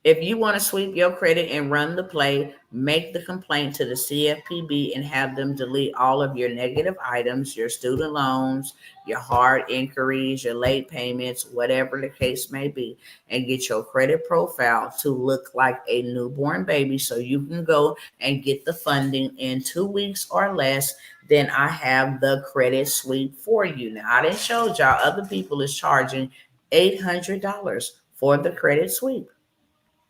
If you want to sweep your credit and run the play, make the complaint to the CFPB and have them delete all of your negative items, your student loans, your hard inquiries, your late payments, whatever the case may be, and get your credit profile to look like a newborn baby so you can go and get the funding in 2 weeks or less. Then I have the credit sweep for you. Now, I didn't show y'all other people is charging $800 for the credit sweep.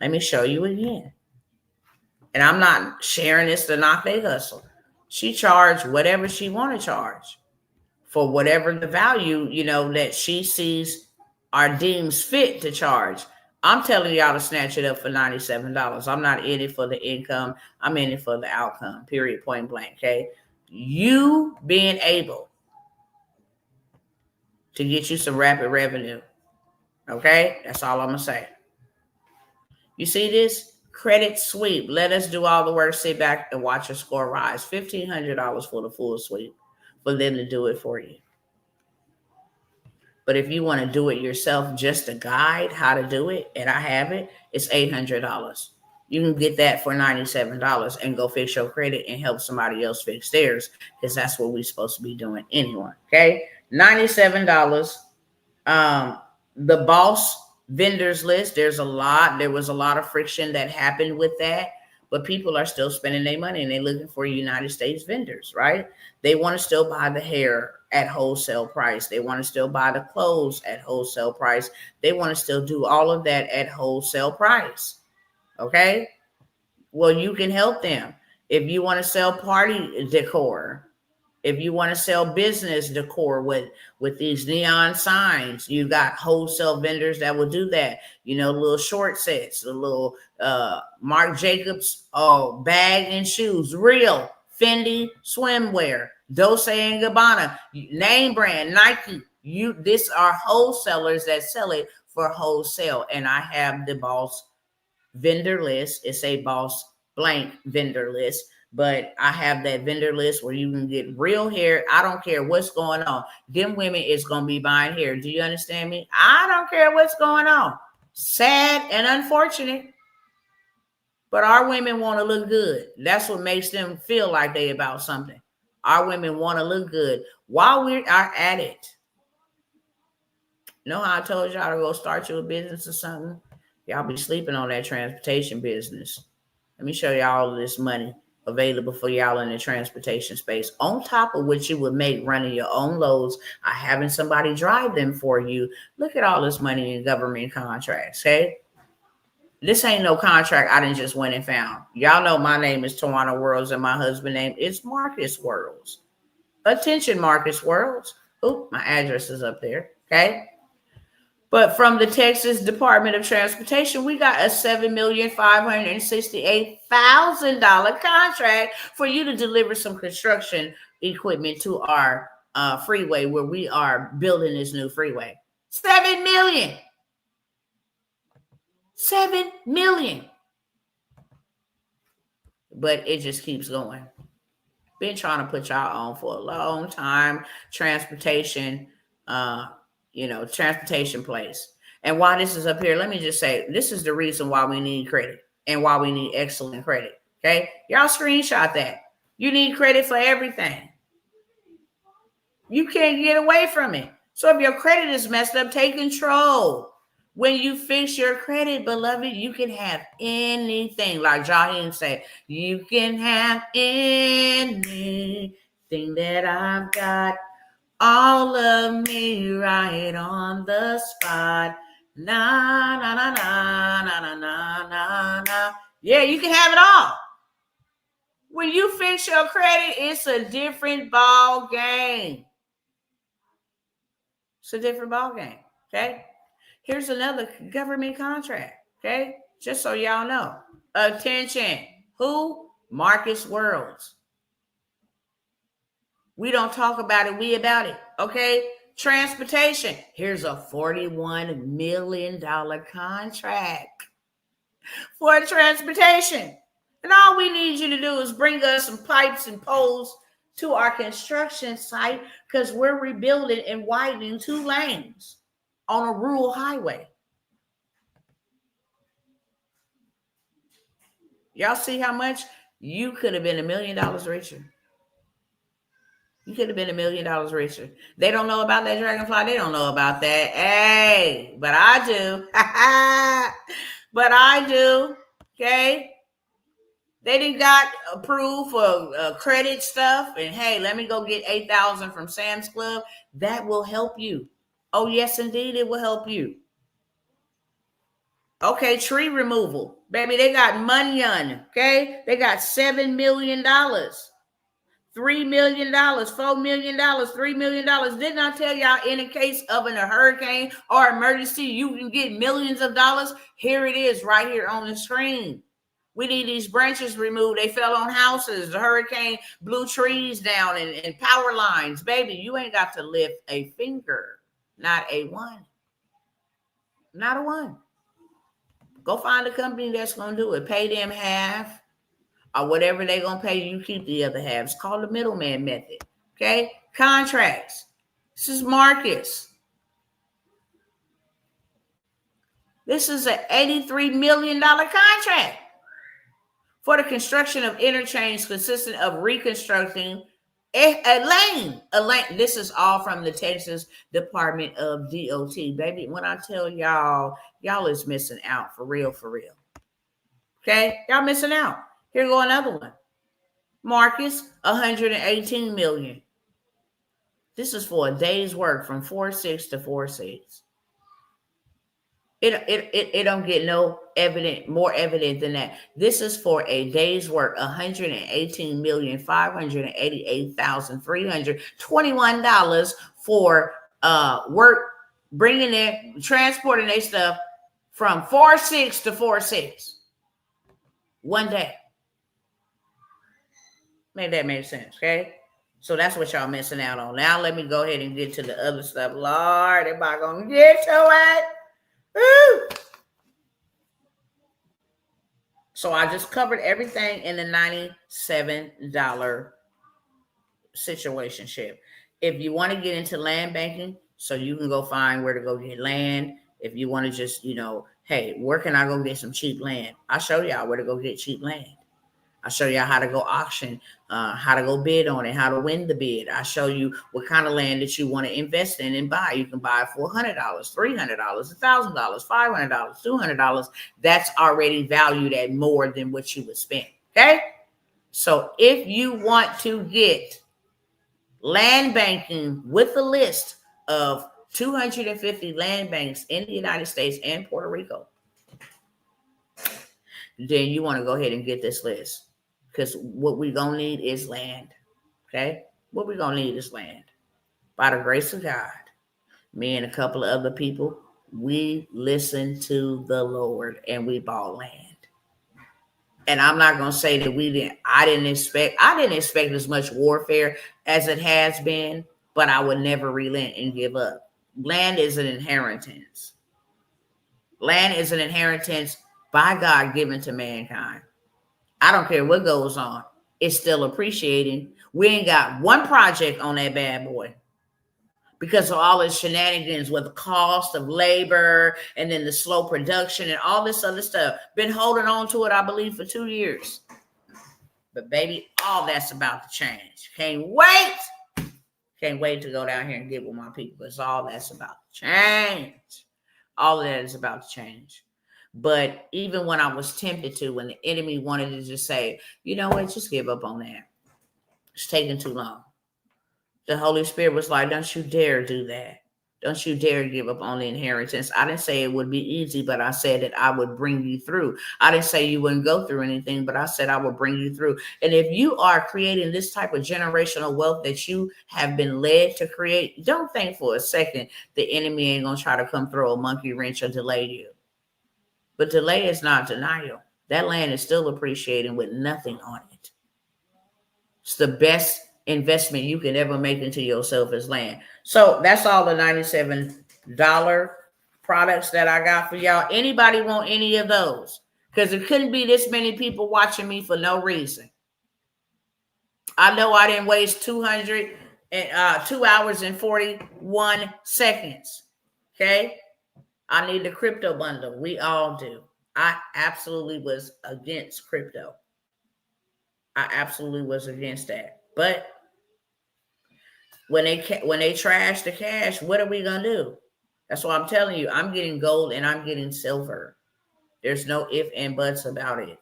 Let me show you again. And I'm not sharing this to knock their hustle. She charged whatever she want to charge for whatever the value, that she sees or deems fit to charge. I'm telling y'all to snatch it up for $97. I'm not in it for the income. I'm in it for the outcome, period, point blank, okay? You being able to get you some rapid revenue, okay? That's all I'm going to say. You see this? Credit sweep. Let us do all the work. Sit back and watch your score rise. $1,500 for the full sweep for them to do it for you. But if you want to do it yourself, just a guide how to do it, and I have it, it's $800. You can get that for $97 and go fix your credit and help somebody else fix theirs, because that's what we're supposed to be doing anyway. Okay? $97. The boss vendors list, there was a lot of friction that happened with that, but people are still spending their money and they're looking for United States vendors, right? They want to still buy the hair at wholesale price. They want to still buy the clothes at wholesale price. They want to still do all of that at wholesale price. Okay? Well, you can help them. If you want to sell party decor, if you want to sell business decor with these neon signs, you got wholesale vendors that will do that. Little short sets, the little Marc Jacobs bag and shoes, real Fendi swimwear, Dolce & Gabbana, name brand, Nike. These are wholesalers that sell it for wholesale. And I have the boss vendor list. It's a boss blank vendor list. But I have that vendor list where you can get real hair. I don't care what's going on. Them women is going to be buying hair. Do you understand me? I don't care what's going on. Sad and unfortunate. But our women want to look good. That's what makes them feel like they about something. Our women want to look good while we are at it. Know how I told y'all to go start you a business or something? Y'all be sleeping on that transportation business. Let me show y'all all this money available for y'all in the transportation space, on top of what you would make running your own loads or having somebody drive them for you. Look at all this money in government contracts, okay? This ain't no contract I didn't just went and found. Y'all know my name is Tawana Worlds and my husband's name is Marcus Worlds. Attention, Marcus Worlds. Oh, my address is up there, okay? But from the Texas Department of Transportation, we got a $7,568,000 contract for you to deliver some construction equipment to our freeway where we are building this new freeway. $7 million. $7 million. But it just keeps going. Been trying to put y'all on for a long time. Transportation, transportation place. And why this is up here, let me just say, this is the reason why we need credit and why we need excellent credit. Okay? Y'all screenshot that. You need credit for everything. You can't get away from it. So if your credit is messed up, take control. When you fix your credit, beloved, you can have anything. Like Jaheim said, you can have anything that I've got. All of me right on the spot. Na, na, na, na, na, na, na, na, na. Yeah, you can have it all. When you fix your credit, it's a different ball game. It's a different ball game, okay? Here's another government contract, okay? Just so y'all know. Attention. Who? Marcus Worlds. We don't talk about it, we about it, okay? Transportation. Here's a $41 million contract for transportation. And all we need you to do is bring us some pipes and poles to our construction site because we're rebuilding and widening 2 lanes on a rural highway. Y'all see how much you could have been $1 million richer. You could have been $1 million richer. They don't know about that dragonfly. They don't know about that. Hey, but I do. But I do. Okay. They didn't got approved for credit stuff. And hey, let me go get 8,000 from Sam's Club. That will help you. Oh, yes, indeed, it will help you. Okay, tree removal. Baby, they got money on. Okay. They got $7 million. $3 million, $4 million, $3 million. Didn't I tell y'all in the case of a hurricane or emergency, you can get millions of dollars? Here it is right here on the screen. We need these branches removed. They fell on houses. The hurricane blew trees down and power lines. Baby, you ain't got to lift a finger. Not a one. Not a one. Go find a company that's going to do it. Pay them half. Or whatever they're going to pay you, keep the other half. It's called the middleman method. Okay? Contracts. This is Marcus. This is an $83 million contract for the construction of interchange consisting of reconstructing a lane. This is all from the Texas Department of DOT. Baby, when I tell y'all is missing out for real, for real. Okay? Y'all missing out. Here go another one. Marcus, $118 million. This is for a day's work from 4/6 to 4/6. It don't get no more evident than that. This is for a day's work, $118,588,321 for work, bringing it, transporting their stuff from 4/6 to 4/6. One day. Make that make sense, okay? So that's what y'all missing out on. Now let me go ahead and get to the other stuff. Lord, everybody gonna get to it. Woo! So I just covered everything in the $97 situationship. If you want to get into land banking, so you can go find where to go get land. If you want to just, hey, where can I go get some cheap land? I'll show y'all where to go get cheap land. I'll show you how to go auction, how to go bid on it, how to win the bid. I'll show you what kind of land that you want to invest in and buy. You can buy it for $100, $300, $1,000, $500, $200. That's already valued at more than what you would spend, okay? So if you want to get land banking with a list of 250 land banks in the United States and Puerto Rico, then you want to go ahead and get this list. Because what we're going to need is land, okay? What we're going to need is land. By the grace of God, me and a couple of other people, we listened to the Lord and we bought land. And I'm not going to say that I didn't expect as much warfare as it has been, but I would never relent and give up. Land is an inheritance. Land is an inheritance by God given to mankind. I don't care what goes on. It's still appreciating. We ain't got one project on that bad boy because of all the shenanigans with the cost of labor and then the slow production and all this other stuff. Been holding on to it, I believe, for 2 years. But baby, all that's about to change. Can't wait. Can't wait to go down here and get with my people because all that's about to change. All of that is about to change. But even when I was tempted to, when the enemy wanted to just say, you know what, just give up on that. It's taking too long. The Holy Spirit was like, don't you dare do that. Don't you dare give up on the inheritance. I didn't say it would be easy, but I said that I would bring you through. I didn't say you wouldn't go through anything, but I said I would bring you through. And if you are creating this type of generational wealth that you have been led to create, don't think for a second the enemy ain't going to try to come throw a monkey wrench or delay you. But delay is not denial. That land is still appreciating with nothing on it. It's the best investment you can ever make into yourself is land. So that's all the $97 products that I got for y'all. Anybody want any of those? Because it couldn't be this many people watching me for no reason. I know I didn't waste 2 hours and 41 seconds. Okay? I need the crypto bundle. We all do. I absolutely was against crypto. I absolutely was against that. But when they trash the cash, what are we gonna do? That's why I'm telling you, I'm getting gold and I'm getting silver. There's no if and buts about it.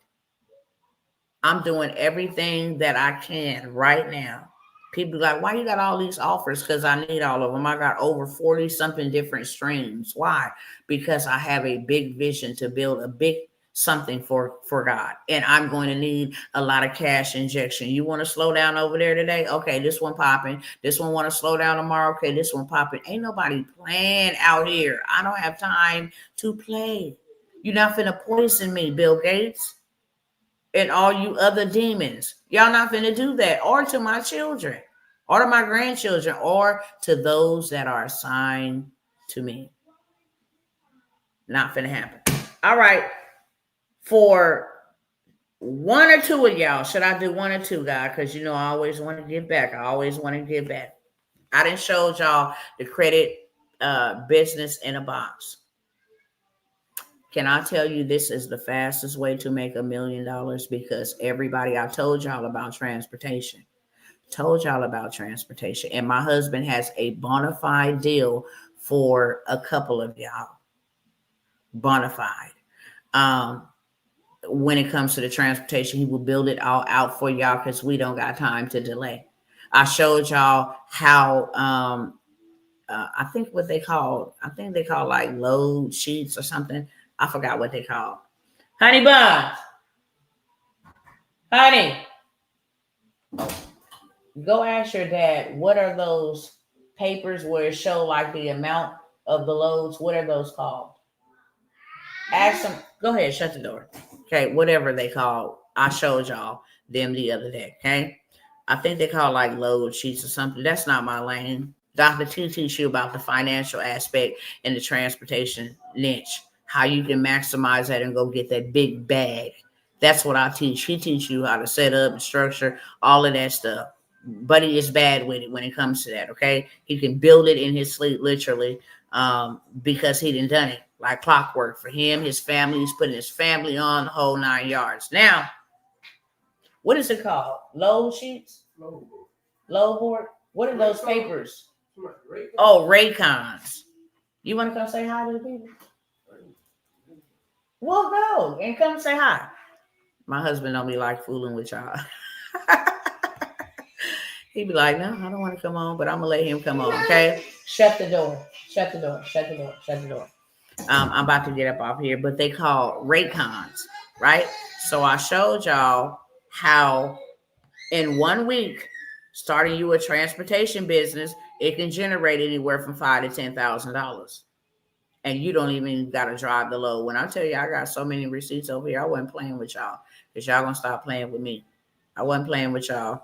I'm doing everything that I can right now. People like, why you got all these offers? Because I need all of them. I got over 40 something different streams. Why? Because I have a big vision to build a big something for God. And I'm going to need a lot of cash injection. You want to slow down over there today? Okay, this one popping. This one want to slow down tomorrow. Okay, this one popping. Ain't nobody playing out here. I don't have time to play. You're not finna poison me, Bill Gates and all you other demons. Y'all not finna do that, or to my children, or to my grandchildren, or to those that are assigned to me. Not finna happen. All right. For one or two of y'all, should I do one or two, guys? Because you know I always want to give back. I always want to give back. I didn't show y'all the credit business in a box. Can I tell you this is the fastest way to make $1 million? Because everybody, I told y'all about transportation. And my husband has a bona fide deal for a couple of y'all. Bona fide. When it comes to the transportation, he will build it all out for y'all because we don't got time to delay. I showed y'all how I think they call like load sheets or something. I forgot what they call. Honey bun. Honey. Go ask your dad, what are those papers where it show like the amount of the loads? What are those called? Ask them. Go ahead, shut the door. Okay, whatever they call. I showed y'all them the other day. Okay. I think they call like load sheets or something. That's not my lane. Dr. T teach you about the financial aspect and the transportation niche, how you can maximize that and go get that big bag. That's what I teach. He teach you how to set up and structure all of that stuff. But he is bad with it when it comes to that. Okay, he can build it in his sleep, literally, because he done done it like clockwork for him, his family. He's putting his family on the whole 9 yards. Now, what is it called? Load sheets? Load board? What are those papers? Oh, Raycons. You want to come say hi to the people? We'll go and come say hi. My husband don't be like fooling with y'all. He'd be like, no, I don't want to come on, but I'm going to let him come on, okay? Shut the door. Shut the door. Shut the door. Shut the door. I'm about to get up off here, but they call Raycons, right? So I showed y'all how in 1 week, starting you a transportation business, it can generate anywhere from $5,000 to $10,000. And you don't even got to drive the load. When I tell you I got so many receipts over here, I wasn't playing with y'all because y'all going to stop playing with me. I wasn't playing with y'all.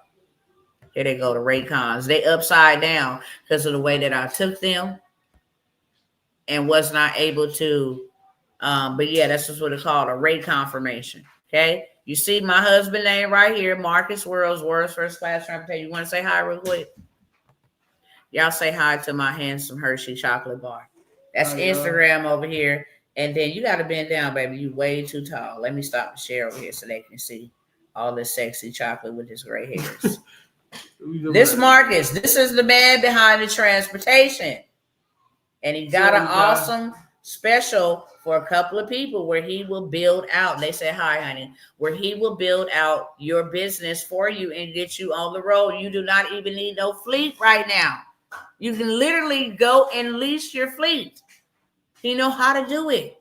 Here they go, the Raycons. They upside down because of the way that I took them and was not able to. But yeah, that's just what it's called, a Ray confirmation. Okay. You see my husband name right here, Marcus World's World's First Class Transportation. You want to say hi real quick? Y'all say hi to my handsome Hershey chocolate bar. That's Instagram over here. And then you got to bend down, baby. You way too tall. Let me stop the share over here so they can see all this sexy chocolate with his gray hairs. This Marcus, this is the man behind the transportation. And he got an awesome special for a couple of people where he will build out. They say, hi, honey. Where he will build out your business for you and get you on the road. You do not even need no fleet right now. You can literally go and lease your fleet. You know how to do it.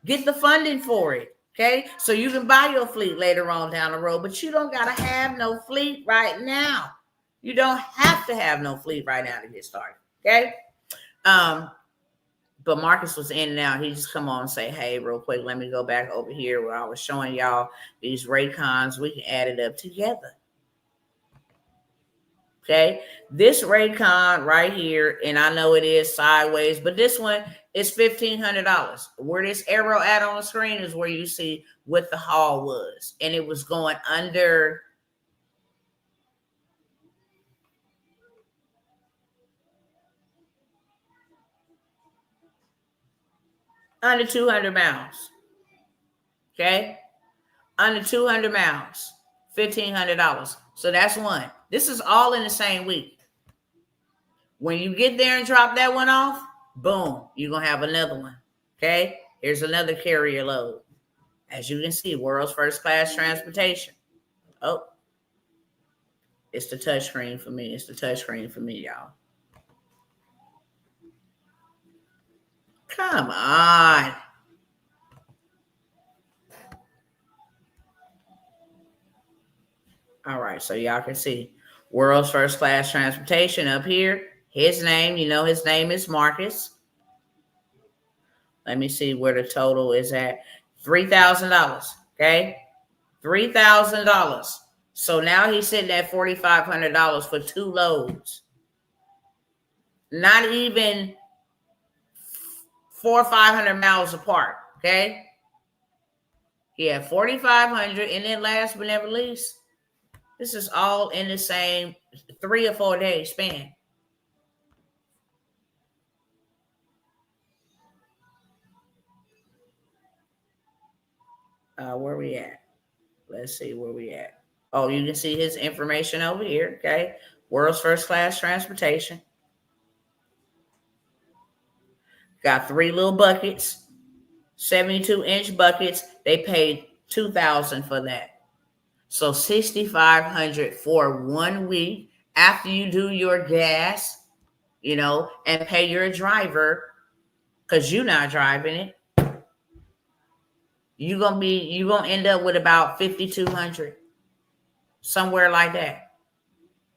Get the funding for it. Okay. So you can buy your fleet later on down the road, but you don't got to have no fleet right now. You don't have to have no fleet right now to get started. Okay. But Marcus was in and out. He just come on and say, hey, real quick, let me go back over here where I was showing y'all these Raycons. We can add it up together. Okay. This Raycon right here, and I know it is sideways, but this one is $1,500. Where this arrow at on the screen is where you see what the haul was. And it was going under 200 miles. Okay? Under 200 miles, $1,500. So that's one. This is all in the same week. When you get there and drop that one off, boom, you're going to have another one. Okay? Here's another carrier load. As you can see, world's first class transportation. Oh, it's the touchscreen for me. It's the touchscreen for me, y'all. Come on. All right, so y'all can see world's first class transportation up here. His name, you know, his name is Marcus. Let me see where the total is at. $3,000, okay? $3,000. So now he's sitting at $4,500 for 2 loads. Not even 400 or 500 miles apart, okay? He had 4,500, and then last but never least, this is all in the same 3 or 4 day span. Where we at? Let's see where we at. Oh, you can see his information over here, okay? World's first class transportation. Got 3 little buckets, 72-inch buckets. They paid $2,000 for that. So $6,500 for 1 week after you do your gas, you know, and pay your driver because you're not driving it. You're gonna end up with about $5,200, somewhere like that.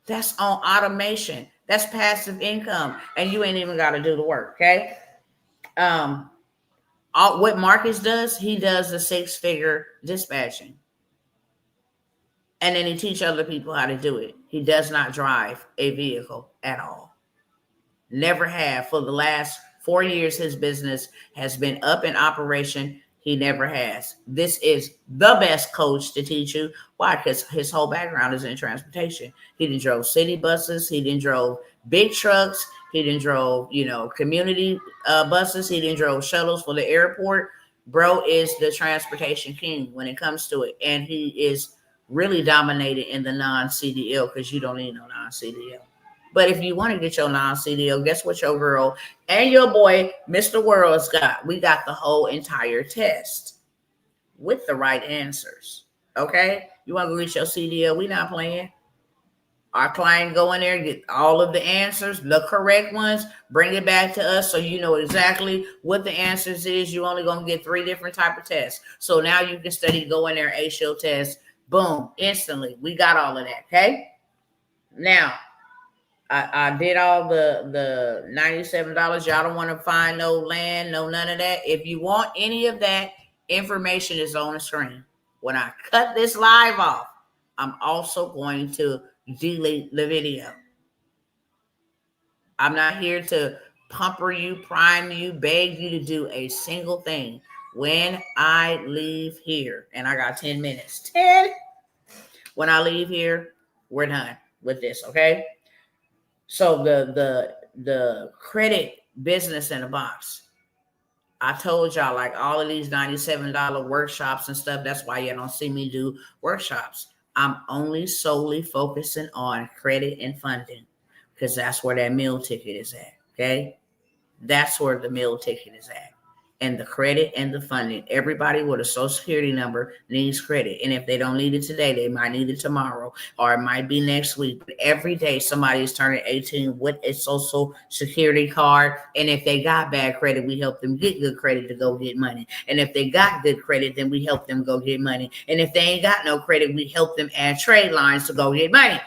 That's on automation. That's passive income, and you ain't even got to do the work. Okay. What Marcus does, he does the 6-figure dispatching, and then he teach other people how to do it. He does not drive a vehicle at all. Never have. For the last 4 years, his business has been up in operation. He never has. This is the best coach to teach you. Why? Because his whole background is in transportation. He done drove city buses. He done drove big trucks. He done drove, you know, community buses. He done drove shuttles for the airport. Bro is the transportation king when it comes to it. And he is really dominated in the non-CDL because you don't need no non-CDL. But if you want to get your non-CDL, guess what your girl and your boy, Mr. World's got? We got the whole entire test with the right answers. Okay? You want to go get your CDL? We not playing. Our client go in there, get all of the answers, the correct ones, bring it back to us so you know exactly what the answers is. You only going to get 3 different type of tests. So now you can study, go in there, ace your test. Boom, instantly. We got all of that, okay? Now, I did all the $97. Y'all don't want to find no land, no none of that. If you want any of that, information is on the screen. When I cut this live off, I'm also going to delete the video. I'm not here to pumper you, prime you, beg you to do a single thing. When I leave here, and I got 10 minutes. 10. When I leave here, we're done with this, okay? So the credit business in a box. I told y'all, like all of these $97 workshops and stuff, that's why you don't see me do workshops. I'm only solely focusing on credit and funding because that's where that meal ticket is at, okay? That's where the meal ticket is at. And the credit and the funding. Everybody with a social security number needs credit. And if they don't need it today, they might need it tomorrow, or it might be next week. But every day somebody is turning 18 with a social security card. And if they got bad credit, we help them get good credit to go get money. And if they got good credit, then we help them go get money. And if they ain't got no credit, we help them add trade lines to go get money.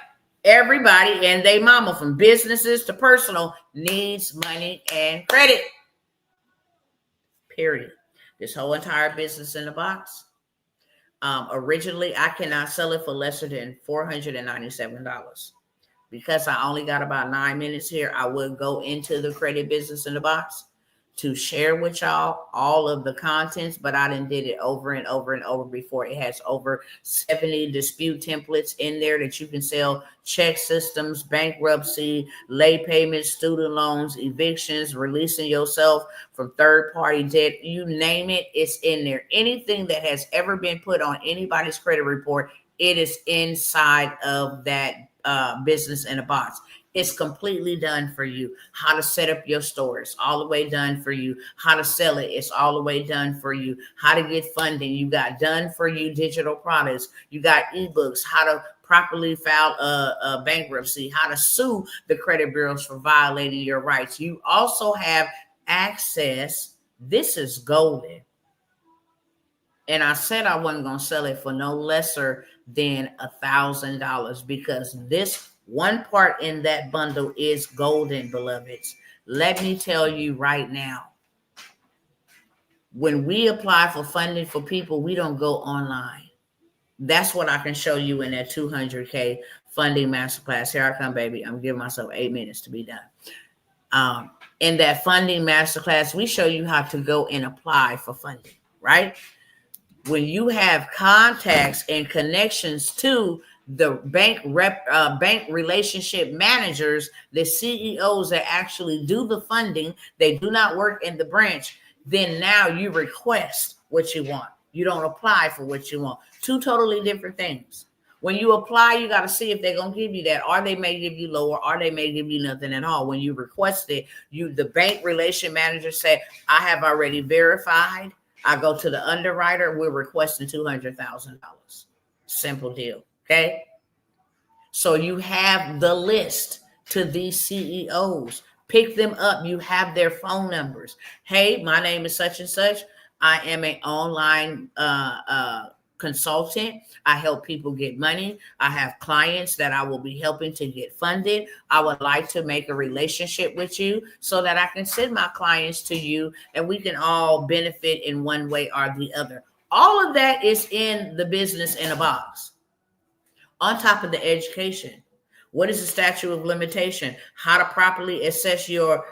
Everybody and they mama, from businesses to personal, needs money and credit. Period. This whole entire business in the box. Originally, I cannot sell it for lesser than $497. Because I only got about 9 minutes here, I would go into the credit business in the box. to share with y'all all of the contents, but I done did it over and over and over before. It has over 70 dispute templates in there that you can sell: check systems, bankruptcy, late payments, student loans, evictions, releasing yourself from third-party debt, you name it, it's in there. Anything that has ever been put on anybody's credit report, it is inside of that business in a box. It's completely done for you. How to set up your store, it's all the way done for you. How to sell it, it's all the way done for you. How to get funding, you got done for you digital products. You got ebooks, how to properly file a bankruptcy, how to sue the credit bureaus for violating your rights. You also have access. This is golden. And I said I wasn't going to sell it for no lesser than $1,000 because this one part in that bundle is golden, beloveds. Let me tell you right now, when we apply for funding for people, we don't go online. That's what I can show you in that 200K funding masterclass. Here I come, baby. I'm giving myself 8 minutes to be done. In that funding masterclass, we show you how to go and apply for funding, right? When you have contacts and connections to the bank relationship managers, the CEOs that actually do the funding, they do not work in the branch, then now you request what you want. You don't apply for what you want. Two totally different things. When you apply, you got to see if they're going to give you that, or they may give you lower, or they may give you nothing at all. When you request it, the bank relation manager said, I have already verified. I go to the underwriter, we're requesting $200,000. Simple deal. Okay. So you have the list to these CEOs. Pick them up. You have their phone numbers. Hey, my name is such and such. I am an online consultant. I help people get money. I have clients that I will be helping to get funded. I would like to make a relationship with you so that I can send my clients to you and we can all benefit in one way or the other. All of that is in the business in a box. On top of the education, what is the statute of limitation? How to properly assess your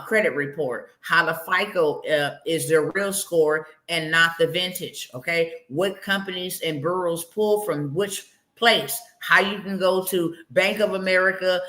credit report, how the FICO is their real score and not the vintage. Okay. What companies and bureaus pull from which place, how you can go to Bank of America,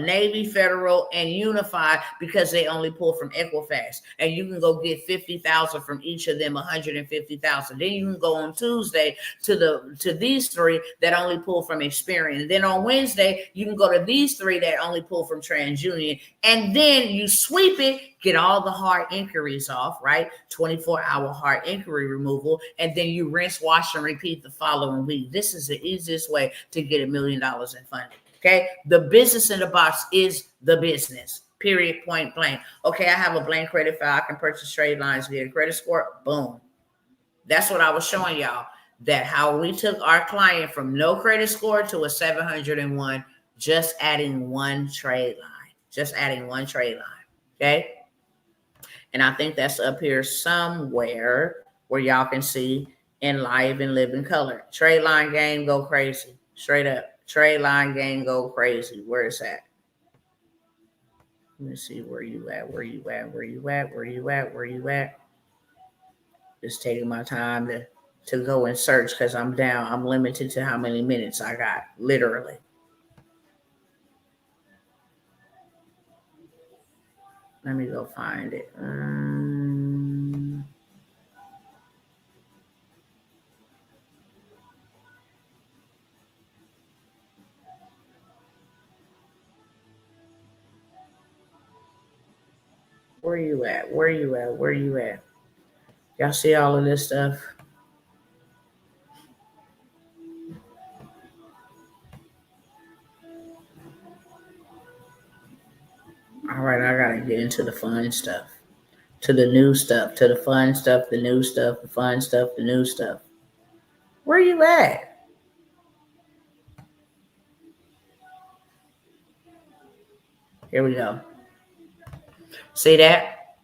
Navy Federal, and Unified because they only pull from Equifax, and you can go get 50,000 from each of them, 150,000. Then you can go on Tuesday to these three that only pull from Experian. Then on Wednesday you can go to these three that only pull from TransUnion, and then you sweep it, get all the hard inquiries off, right? 24-hour hard inquiry removal, and then you rinse, wash, and repeat the following week. This is the easiest way to get $1 million in funding. Okay, the business in the box is the business. Period. Point blank. Okay, I have a blank credit file. I can purchase trade lines, get a credit score. Boom. That's what I was showing y'all. That how we took our client from no credit score to a 701, just adding one trade line. Just adding one trade line. Okay. And I think that's up here somewhere where y'all can see in live and live in color. Trade line game, go crazy. Straight up. Trade line game, go crazy. Where is that? Let me see where you at. Just taking my time to go and search because I'm down. I'm limited to how many minutes I got, literally. Let me go find it. Where you at? Y'all see all of this stuff? All right, I gotta get into the fun stuff, to the new stuff, to the fun stuff, the new stuff, the fun stuff, the new stuff. Where you at? Here we go. See that?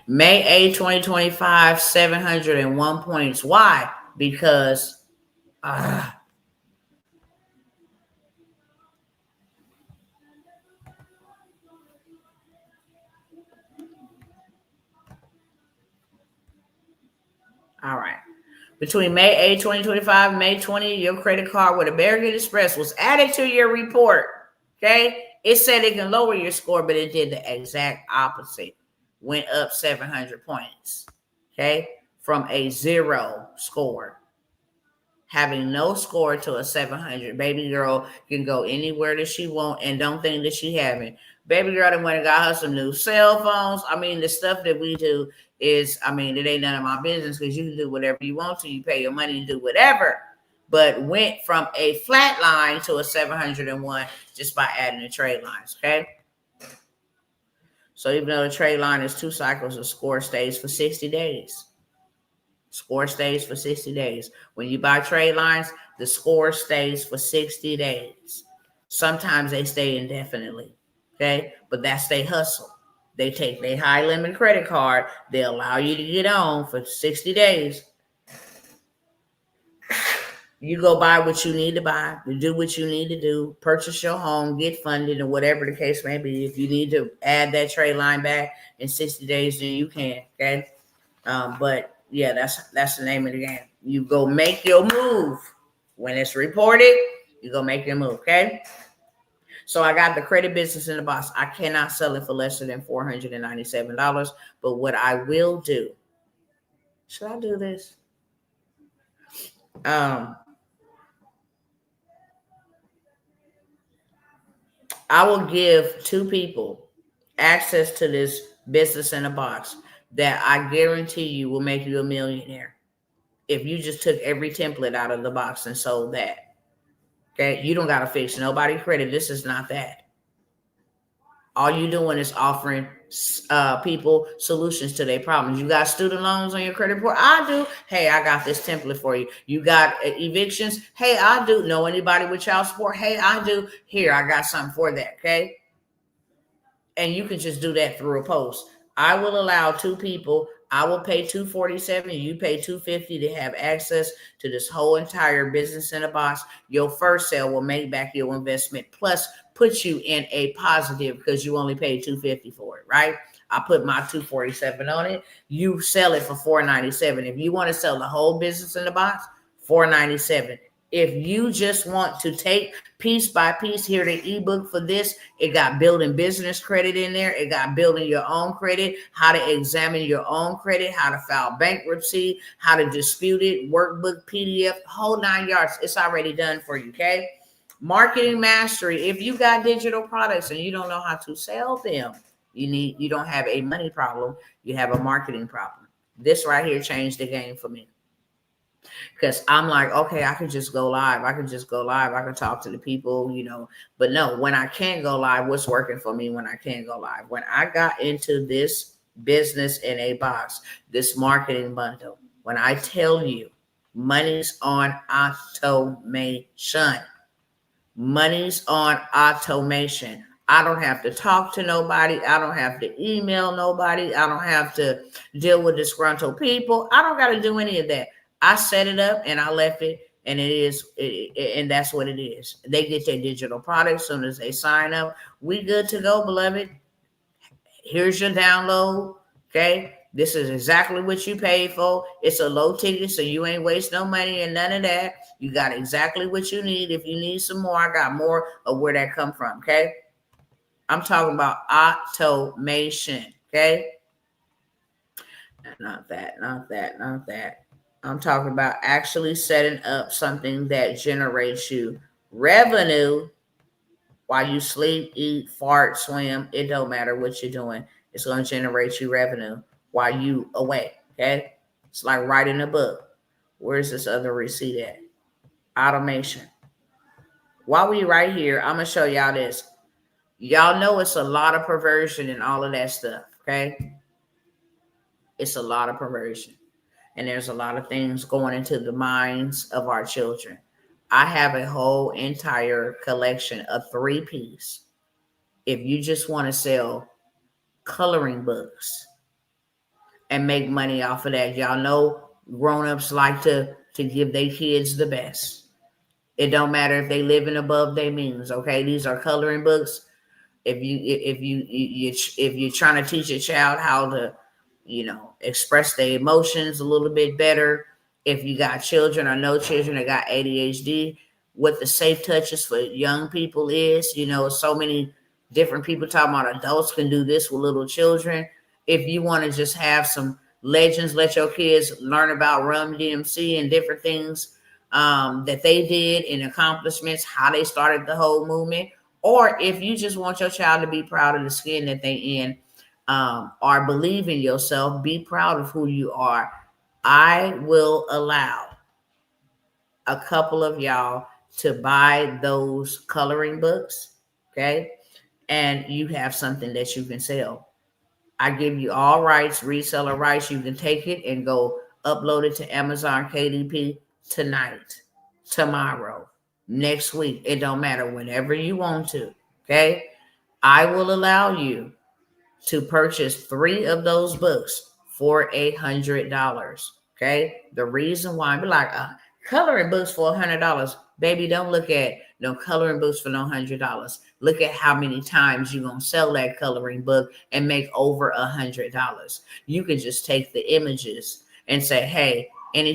May 8, 2025, 701 points. Why? Because All right. Between May 8, 2025 and May 20, your credit card with American Express was added to your report. Okay? It said it can lower your score, but it did the exact opposite. Went up 700 points. Okay? From a 0 score. Having no score to a 700. Baby girl can go anywhere that she want and don't think that she haven't. Baby girl done went and got her some new cell phones. I mean, the stuff that we do is, I mean, it ain't none of my business because you can do whatever you want to. You pay your money and do whatever. But went from a flat line to a 701 just by adding the trade lines, okay? So even though the trade line is 2 cycles, the score stays for 60 days. Score stays for 60 days. When you buy trade lines, the score stays for 60 days. Sometimes they stay indefinitely, okay? But that's their hustle. They take their high limit credit card. They allow you to get on for 60 days. You go buy what you need to buy, to do what you need to do, purchase your home, get funded, or whatever the case may be. If you need to add that trade line back in 60 days, then you can, okay? But yeah, that's the name of the game. You go make your move. When it's reported, you go make your move, okay? So I got the credit business in the box. I cannot sell it for less than $497. But what I will do, should I do this? I will give 2 people access to this business in a box that I guarantee you will make you a millionaire. If you just took every template out of the box and sold that. Okay, you don't got to fix nobody's credit. This is not that. All you doing is offering people solutions to their problems. You got student loans on your credit report? I do. Hey, I got this template for you. You got evictions? Hey, I do. Know anybody with child support? Hey, I do. Here, I got something for that, okay? And you can just do that through a post. I will allow 2 people. I will pay $247. You pay $250 to have access to this whole entire business in a box. Your first sale will make back your investment, plus put you in a positive because you only paid $250 for it, right? I put my $247 on it. You sell it for $497. If you want to sell the whole business in the box, $497. If you just want to take piece by piece, here the ebook for this, it got building business credit in there. It got building your own credit, how to examine your own credit, how to file bankruptcy, how to dispute it, workbook, PDF, whole 9 yards. It's already done for you, okay? Marketing mastery. If you got digital products and you don't know how to sell them, you don't have a money problem. You have a marketing problem. This right here changed the game for me. Because I'm like, okay, I could just go live. I can talk to the people, But no, when I can't go live, what's working for me when I can't go live? When I got into this business in a box, this marketing bundle, when I tell you money's on automation. Money's on automation. I don't have to talk to nobody. I don't have to email nobody. I don't have to deal with disgruntled people. I don't got to do any of that. I set it up and I left it, and and that's what it is. They get their digital product as soon as they sign up. We good to go, beloved. Here's your download. Okay. This is exactly what you paid for. It's a low ticket, so you ain't waste no money and none of that. You got exactly what you need. If you need some more, I got more of where that come from. Okay. I'm talking about automation. Okay. Not that. I'm talking about actually setting up something that generates you revenue while you sleep, eat, fart, swim. It don't matter what you're doing. It's going to generate you revenue while you away, okay? It's like writing a book. Where's this other receipt at? Automation. While we right here, I'm going to show y'all this. Y'all know it's a lot of perversion and all of that stuff, okay? It's a lot of perversion. And there's a lot of things going into the minds of our children. I have a whole entire collection of 3-piece. If you just want to sell coloring books and make money off of that, y'all know grown-ups like to give their kids the best. It don't matter if they living above their means, okay? These are coloring books. If you're trying to teach a child how to, express their emotions a little bit better. If you got children or no children that got ADHD, what the safe touches for young people is, so many different people talking about adults can do this with little children. If you want to just have some legends, let your kids learn about Run DMC and different things that they did and accomplishments, how they started the whole movement. Or if you just want your child to be proud of the skin that they in, or believe in yourself, be proud of who you are. I will allow a couple of y'all to buy those coloring books, okay? And you have something that you can sell. I give you all rights, reseller rights. You can take it and go upload it to Amazon KDP tonight, tomorrow, next week. It don't matter, whenever you want to, okay? I will allow you to purchase 3 of those books for $100. Okay. The reason why I'm like, coloring books for $100, baby, don't look at no coloring books for no $100. Look at how many times you're going to sell that coloring book and make over $100. You can just take the images and say, hey, any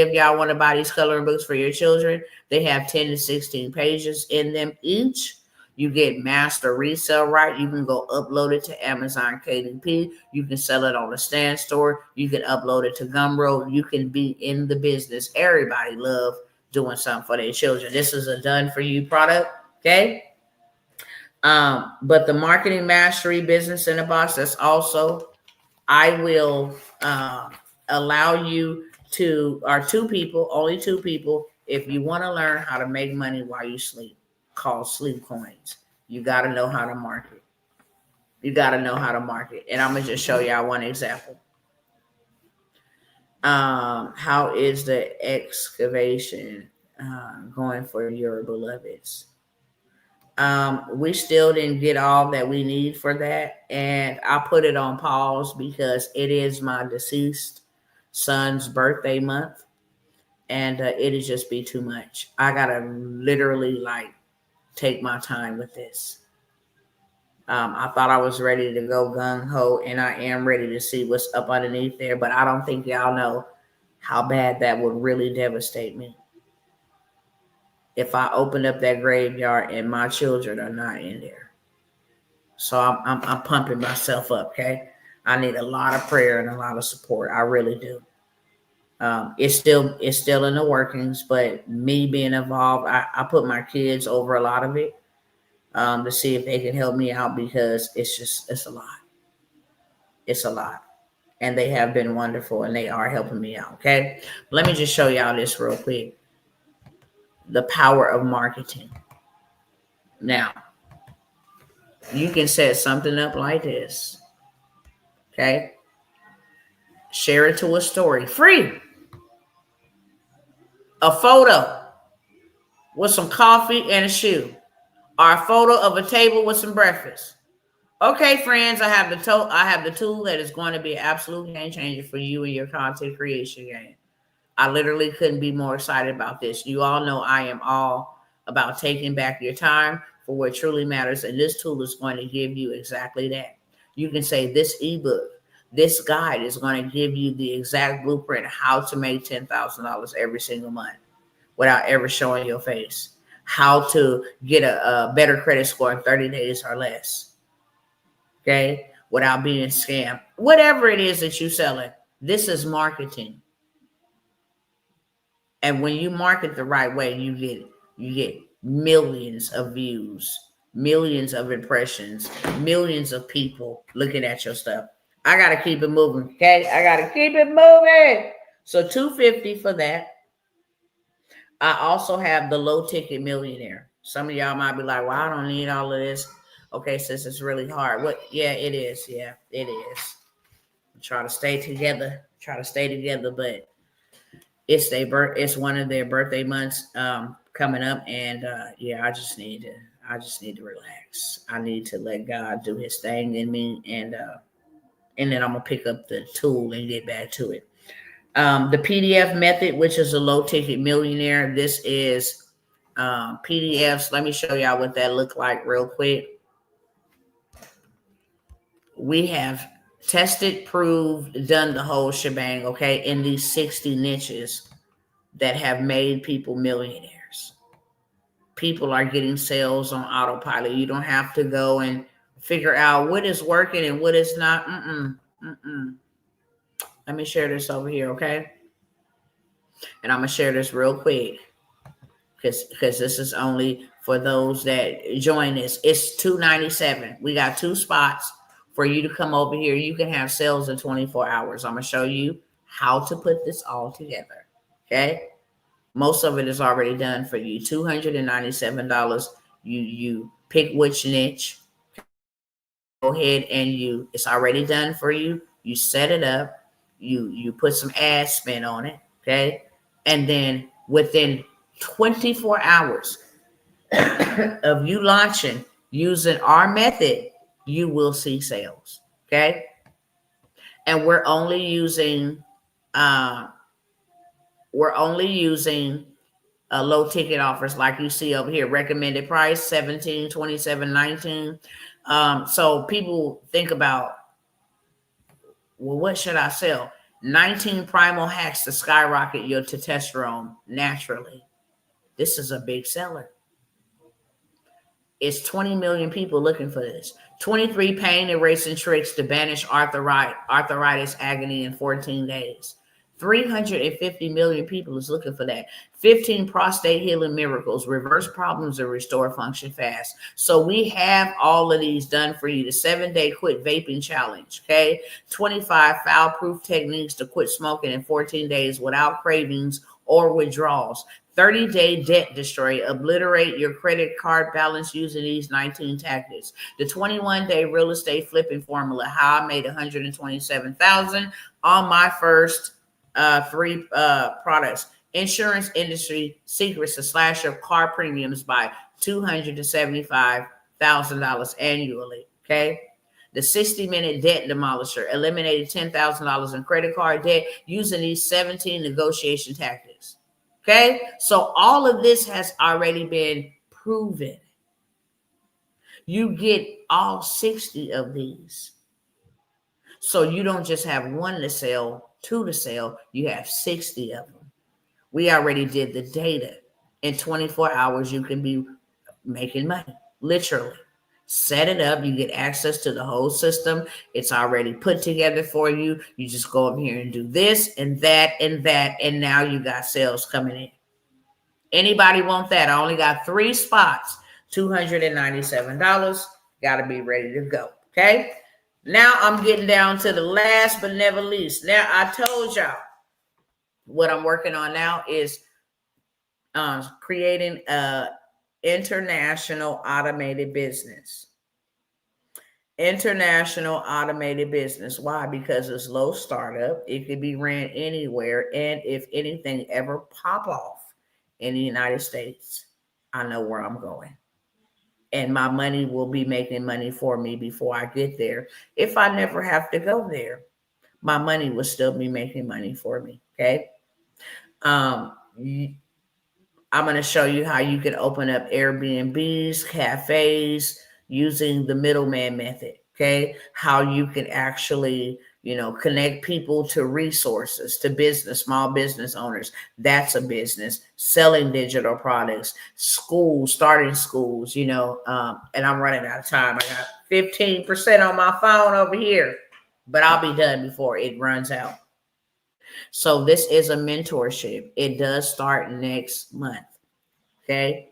of y'all want to buy these coloring books for your children? They have 10 to 16 pages in them each. You get master resale right. You can go upload it to Amazon KDP. You can sell it on a stand store. You can upload it to Gumroad. You can be in the business. Everybody love doing something for their children. This is a done for you product. Okay. But the marketing mastery business in a box, that's also, I will allow you to, or 2 people, only 2 people, if you want to learn how to make money while you sleep, called Sleep Coins. You got to know how to market. You got to know how to market. And I'm going to just show y'all one example. How is the excavation going for your beloveds? We still didn't get all that we need for that. And I put it on pause because it is my deceased son's birthday month. And it'd just be too much. I got to literally take my time with this. I thought I was ready to go gung-ho, and I am ready to see what's up underneath there, but I don't think y'all know how bad that would really devastate me if I opened up that graveyard and my children are not in there. So I'm pumping myself up, okay? I need a lot of prayer and a lot of support. I really do. It's still in the workings, but me being involved, I put my kids over a lot of it. To see if they can help me out, because it's a lot. It's a lot. And they have been wonderful, and they are helping me out. Okay. Let me just show y'all this real quick. The power of marketing. Now, you can set something up like this. Okay. Share it to a story. Free. A photo with some coffee and a shoe. Or a photo of a table with some breakfast. Okay, friends, I have the tool that is going to be an absolute game changer for you and your content creation game. I literally couldn't be more excited about this. You all know I am all about taking back your time for what truly matters, and this tool is going to give you exactly that. You can say this ebook, this guide is going to give you the exact blueprint of how to make $10,000 every single month without ever showing your face. How to get a better credit score in 30 days or less. Okay, without being scammed. Whatever it is that you're selling, this is marketing. And when you market the right way, you get millions of views, millions of impressions, millions of people looking at your stuff. I gotta keep it moving. Okay, I gotta keep it moving. So $250 for that. I also have the low ticket millionaire. Some of y'all might be like, well, I don't need all of this. Okay, sis, it's really hard. What? Yeah, it is. Yeah, it is. Try to stay together, but it's one of their birthday months coming up, and I just need to relax. I need to let God do his thing in me, and then I'm gonna pick up the tool and get back to it. The PDF method, which is a low ticket millionaire. This is PDFs. Let me show y'all what that look like real quick. We have Tested, proved, done the whole shebang, okay, in these 60 niches that have made people millionaires. People are getting sales on autopilot. You don't have to go and figure out what is working and what is not. Let me share this over here, okay? And I'm going to share this real quick because this is only for those that join this. It's $297. We got 2 spots for you to come over here. You can have sales in 24 hours. I'm going to show you how to put this all together, okay? Most of it is already done for you. $297. You pick which niche. Go ahead and it's already done for you. You set it up. You put some ad spend on it, okay? And then within 24 hours of you launching using our method, you will see sales, okay? And we're only using low ticket offers like you see over here. Recommended price 17, 27, 19. So people think about, well, what should I sell? 19 primal hacks to skyrocket your testosterone naturally. This is a big seller. It's 20 million people looking for this. 23 pain erasing tricks to banish arthritis agony in 14 days. 350 million people is looking for that. 15 prostate healing miracles, reverse problems and restore function fast. So we have all of these done for you. The 7-day quit vaping challenge, okay? 25 foul-proof techniques to quit smoking in 14 days without cravings or withdrawals. 30-day debt destroyer, obliterate your credit card balance using these 19 tactics. The 21-day real estate flipping formula, how I made $127,000 on my first 3 products. Insurance industry secrets to slash your car premiums by $200 to $75,000 annually. Okay. The 60-minute debt demolisher eliminated $10,000 in credit card debt using these 17 negotiation tactics. Okay. So all of this has already been proven. You get all 60 of these. So you don't just have 1 to sell, 2 to sell, you have 60 of them. We already did the data. In 24 hours, you can be making money, literally. Set it up. You get access to the whole system. It's already put together for you. You just go up here and do this and that and that, and now you got sales coming in. Anybody want that? I only got 3 spots, $297. Got to be ready to go, okay? Now I'm getting down to the last but never least. Now I told y'all what I'm working on now is creating a international automated business. International automated business. Why? Because it's low startup. It can be ran anywhere. And if anything ever pop off in the United States, I know where I'm going. And my money will be making money for me before I get there. If I never have to go there, my money will still be making money for me. Okay. I'm going to show you how you can open up Airbnbs, cafes using the middleman method. Okay. How you can actually, connect people to resources, to business, small business owners. That's a business. Selling digital products, schools, starting schools, and I'm running out of time. I got 15% on my phone over here, but I'll be done before it runs out. So this is a mentorship. It does start next month. Okay.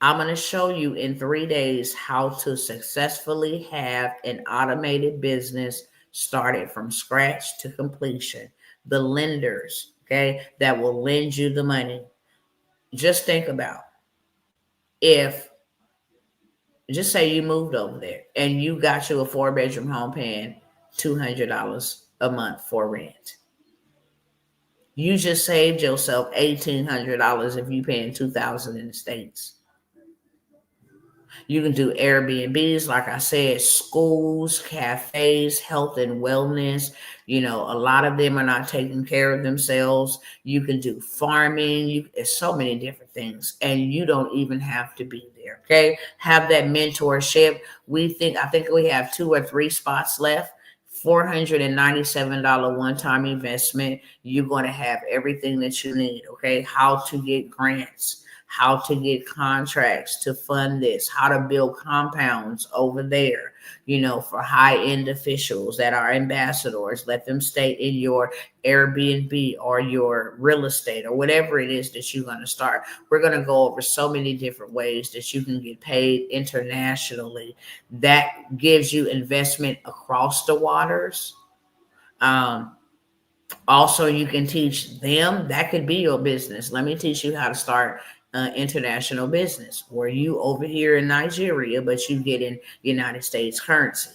I'm going to show you in 3 days how to successfully have an automated business started from scratch to completion. The lenders, okay, that will lend you the money. Just think about just say you moved over there and you got you a 4-bedroom home paying $200 a month for rent. You just saved yourself $1,800 if you paying $2,000 in the States. You can do Airbnbs, like I said, schools, cafes, health and wellness. A lot of them are not taking care of themselves. You can do farming. There's so many different things, and you don't even have to be there. Okay, have that mentorship. I think we have 2 or 3 spots left. $497 one-time investment. You're going to have everything that you need. Okay, how to get grants, how to get contracts to fund this, how to build compounds over there, for high-end officials that are ambassadors. Let them stay in your Airbnb or your real estate or whatever it is that you're going to start. We're going to go over so many different ways that you can get paid internationally. That gives you investment across the waters. Also, you can teach them. That could be your business. Let me teach you how to start international business where you over here in Nigeria, but you get in United States currency,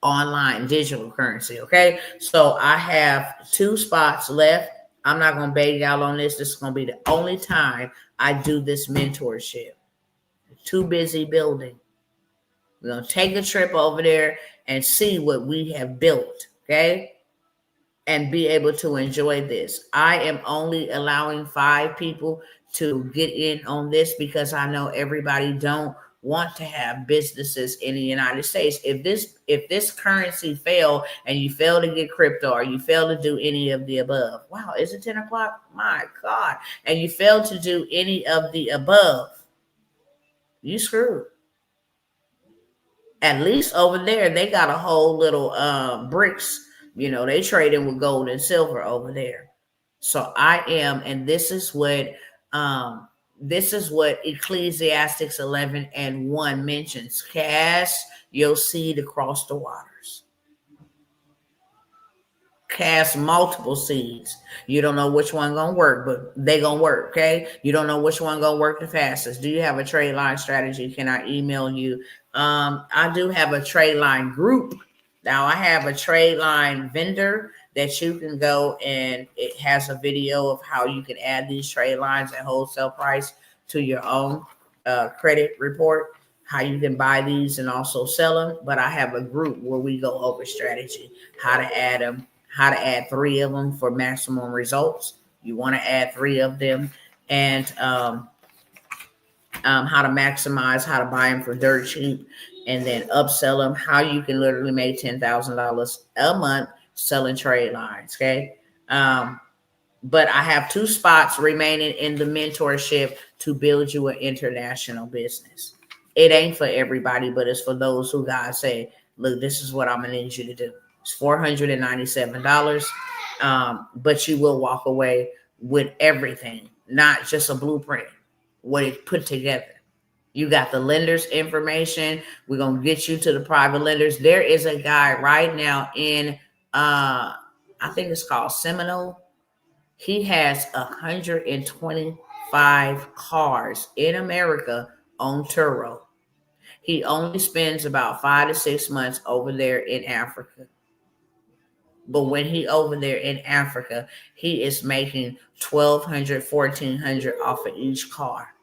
online digital currency. Okay, so I have 2 spots left. I'm not going to beg y'all on this. This is going to be the only time I do this mentorship. Too busy building. We're going to take a trip over there and see what we have built. Okay, and be able to enjoy this. I am only allowing 5 people to get in on this because I know everybody don't want to have businesses in the United States. If this currency fail and you fail to get crypto or you fail to do any of the above, wow, is it 10 o'clock? My God. And you fail to do any of the above, you screwed. At least over there, they got a whole little bricks. They trading with gold and silver over there. So I am, and this is what Ecclesiastes 11:1 mentions. Cast your seed across the waters. Cast multiple seeds. You don't know which one gonna work, but they gonna work. Okay, you don't know which one gonna work the fastest. Do you have a trade line strategy? Can I email you? I do have a trade line group. Now I have a trade line vendor that you can go, and it has a video of how you can add these trade lines at wholesale price to your own credit report, how you can buy these and also sell them. But I have a group where we go over strategy, how to add them, how to add 3 of them for maximum results. You want to add 3 of them, and how to maximize, how to buy them for dirt cheap, and then upsell them. How you can literally make $10,000 a month selling trade lines. Okay. But I have 2 spots remaining in the mentorship to build you an international business. It ain't for everybody, but it's for those who God say, look, this is what I'm gonna need you to do. It's $497. But you will walk away with everything, not just a blueprint, what it put together. You got the lender's information. We're going to get you to the private lenders. There is a guy right now in, I think it's called Seminole. He has 125 cars in America on Turo. He only spends about 5 to 6 months over there in Africa. But when he over there in Africa, he is making $1,200, $1,400 off of each car,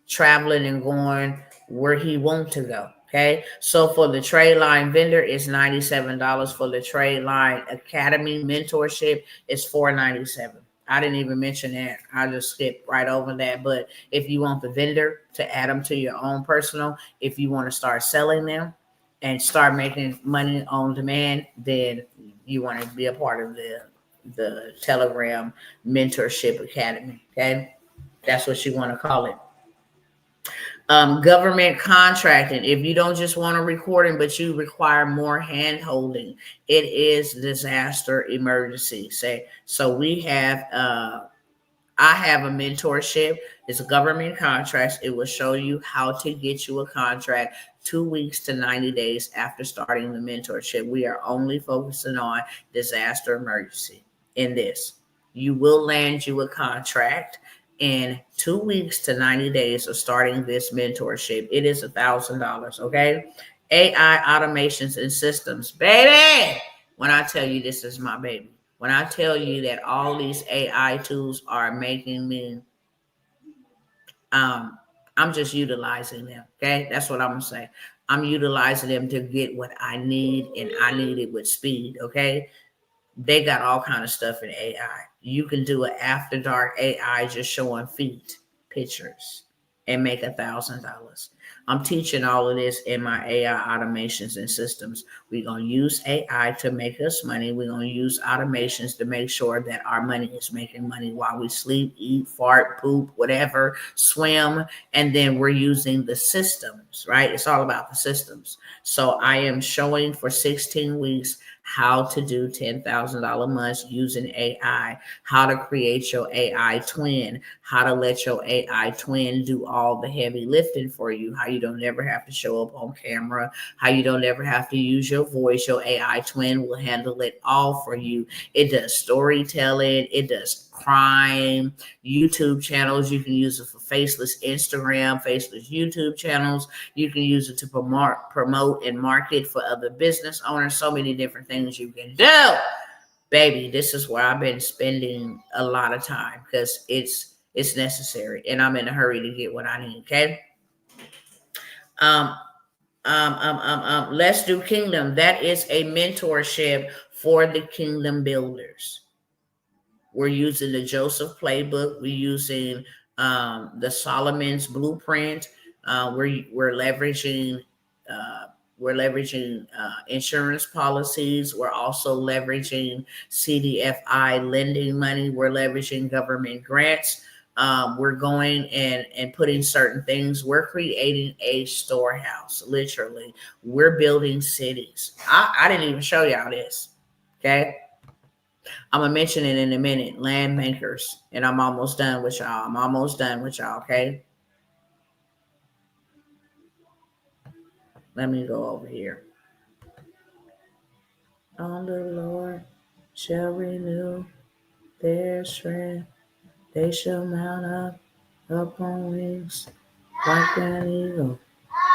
traveling and going where he wants to go. Okay, so for the trade line vendor, it's $97. For the trade line academy mentorship, it's $497. I didn't even mention that. I just skipped right over that. But if you want the vendor to add them to your own personal, if you want to start selling them and start making money on demand, then you want to be a part of the Telegram Mentorship Academy. Okay, that's what you want to call it. Government contracting. If you don't just want a recording, but you require more hand holding, it is disaster emergency. So we have, I have a mentorship. It's a government contract. It will show you how to get you a contract 2 weeks to 90 days after starting the mentorship. We are only focusing on disaster emergency in this. You will land you a contract in 2 weeks to 90 days of starting this mentorship. It is $1,000. Okay. AI automations and systems, baby. When I tell you this is my baby, when I tell you that all these AI tools are making me, I'm just utilizing them. Okay. That's what I'm going to say. I'm utilizing them to get what I need, and I need it with speed. Okay. They got all kind of stuff in AI. You can do an after dark AI just showing feet pictures and make $1,000. I'm teaching all of this in my AI automations and systems. We're going to use AI to make us money. We're going to use automations to make sure that our money is making money while we sleep, eat, fart, poop, whatever, swim. And then we're using the systems, right? It's all about the systems. So I am showing for 16 weeks how to do $10,000 months using AI, how to create your AI twin, how to let your AI twin do all the heavy lifting for you, how you don't ever have to show up on camera, how you don't ever have to use your voice. Your AI twin will handle it all for you. It does storytelling, it does crime, YouTube channels. You can use it for faceless Instagram, faceless YouTube channels. You can use it to promote and market for other business owners. So many different things you can do. Baby, this is where I've been spending a lot of time because it's necessary and I'm in a hurry to get what I need. Okay. Let's Do Kingdom. That is a mentorship for the kingdom builders. We're using the Joseph Playbook. We're using the Solomon's Blueprint. We're leveraging insurance policies. We're also leveraging CDFI lending money. We're leveraging government grants. We're going and putting certain things. We're creating a storehouse, literally. We're building cities. I didn't even show y'all this, okay? I'm going to mention it in a minute, land bankers, and I'm almost done with y'all. Okay? Let me go over here. On the Lord shall renew their strength. They shall mount up on wings like an eagle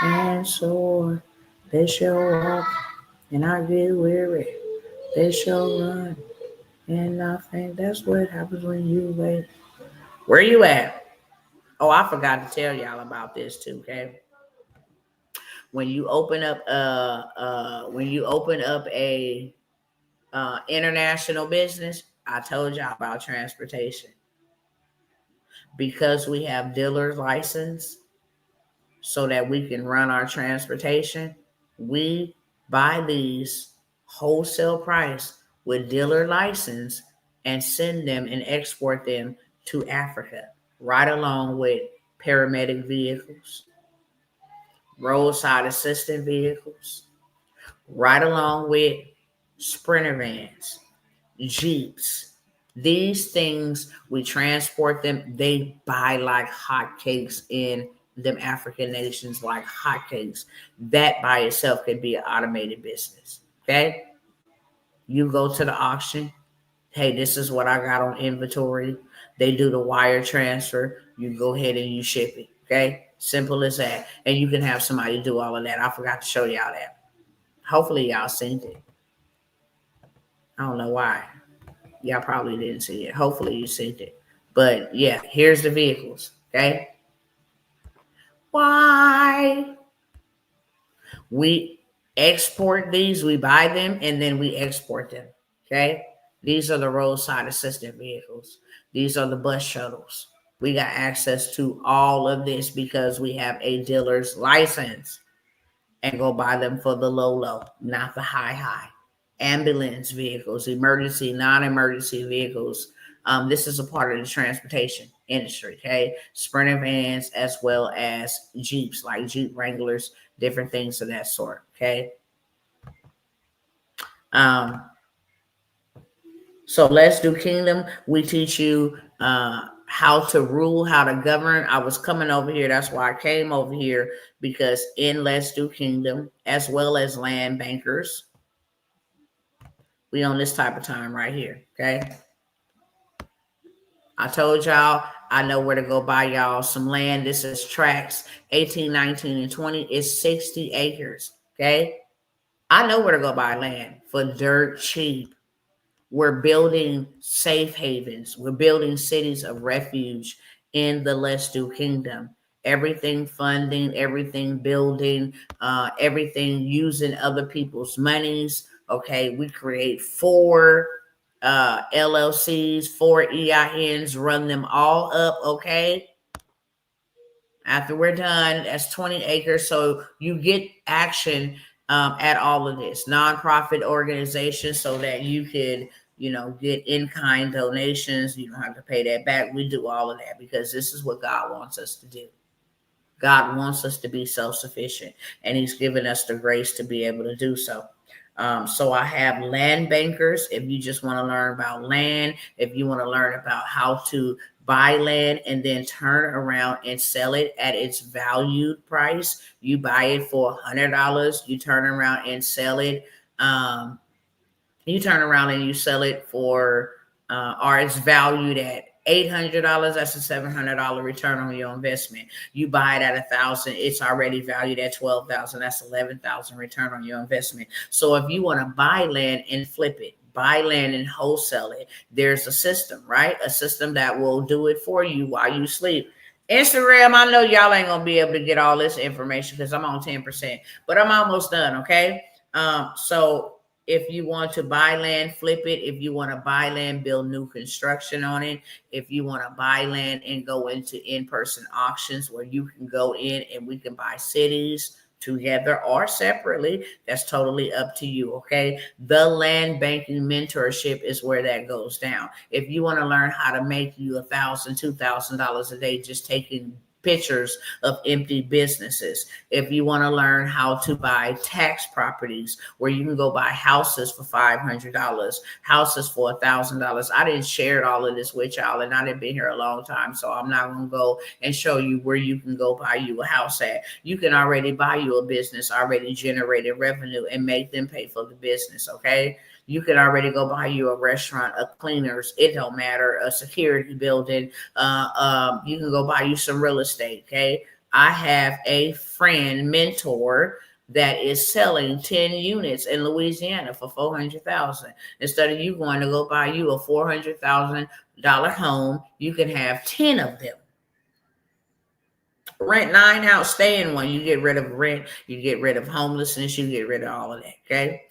and soar. They shall walk and not get weary. They shall run and not faint. That's what happens when you wait. Where you at? Oh, I forgot to tell y'all about this too, okay? When you open up a international business, I told y'all about transportation. Because we have dealer's license so that we can run our transportation, we buy these wholesale price with dealer license and send them and export them to Africa, right along with paramedic vehicles, roadside assistant vehicles, right along with sprinter vans, Jeeps. These things, we transport them. They buy like hotcakes in them African nations, like hotcakes. That by itself could be an automated business. Okay. You go to the auction. Hey, this is what I got on inventory. They do the wire transfer. You go ahead and you ship it. Okay. Simple as that. And you can have somebody do all of that. I forgot to show y'all that. Hopefully y'all seen it. I don't know why. Y'all probably didn't see it. Hopefully you seen it. But yeah, here's the vehicles. Okay. Why? We export these, we buy them, and then we export them. Okay. These are the roadside assistant vehicles. These are the bus shuttles. We got access to all of this because we have a dealer's license and go buy them for the low, not the high. Ambulance vehicles, emergency, non-emergency vehicles. This is a part of the transportation industry, okay? Sprinter vans as well as Jeeps, like Jeep Wranglers, different things of that sort, okay? So Let's Do Kingdom. We teach you how to rule, how to govern. I was coming over here. That's why I came over here, because in Let's Do Kingdom, as well as land bankers, we on this type of time right here, okay? I told y'all I know where to go buy y'all some land. This is tracts 18, 19, and 20. It's 60 acres, okay? I know where to go buy land for dirt cheap. We're building safe havens. We're building cities of refuge in the Let's Do Kingdom. Everything funding, everything building, everything using other people's monies. Okay, we create 4 LLCs, 4 EINs, run them all up. Okay, After we're done, that's 20 acres. So you get action at all of this nonprofit organizations so that you could, get in-kind donations. You don't have to pay that back. We do all of that because this is what God wants us to do. God wants us to be self-sufficient, and he's given us the grace to be able to do so. So I have land bankers. If you just want to learn about land, if you want to learn about how to buy land and then turn around and sell it at its valued price, you buy it for $100, you turn around and sell it. You turn around and you sell it for, or it's valued at $800. That's a $700 return on your investment. You buy it at $1,000. It's already valued at $12,000. That's $11,000 return on your investment. So if you want to buy land and flip it, buy land and wholesale it, there's a system, right? A system that will do it for you while you sleep. Instagram, I know y'all ain't gonna be able to get all this information because I'm on 10%, but I'm almost done. Okay. So if you want to buy land, flip it. If you want to buy land, build new construction on it. If you want to buy land and go into in-person auctions where you can go in and we can buy cities together or separately, that's totally up to you. Okay. The land banking mentorship is where that goes down. If you want to learn how to make you $1,000, $2,000 a day, just taking pictures of empty businesses. If you want to learn how to buy tax properties where you can go buy houses for $500, houses for $1,000. I didn't share all of this with y'all, and I didn't been here a long time, so I'm not going to go and show you where you can go buy you a house at. You can already buy you a business, already generated revenue, and make them pay for the business. Okay. You can already go buy you a restaurant, a cleaners, it don't matter, a security building. You can go buy you some real estate. Okay. I have a friend mentor that is selling 10 units in Louisiana for $400,000. Instead of you going to go buy you a $400,000 home, you can have 10 of them. Rent 9 out, stay in one. You get rid of rent, you get rid of homelessness, you get rid of all of that. Okay.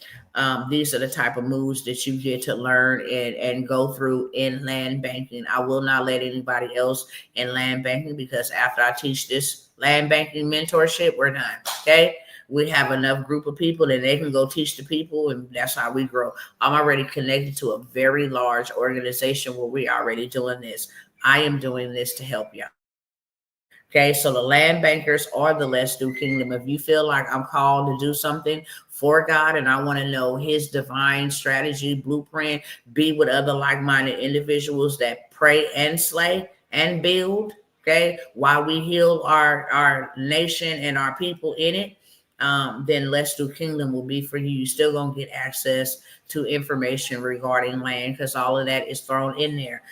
These are the type of moves that you get to learn and go through in land banking. I will not let anybody else in land banking because after I teach this land banking mentorship, we're done. Okay. We have enough group of people that they can go teach the people, and that's how we grow. I'm already connected to a very large organization where we're already doing this. I am doing this to help y'all. Okay, so the land bankers are the Let's Do Kingdom. If you feel like I'm called to do something for God and I want to know his divine strategy, blueprint, be with other like-minded individuals that pray and slay and build, okay, while we heal our nation and our people in it, then Let's Do Kingdom will be for you. You're still going to get access to information regarding land because all of that is thrown in there.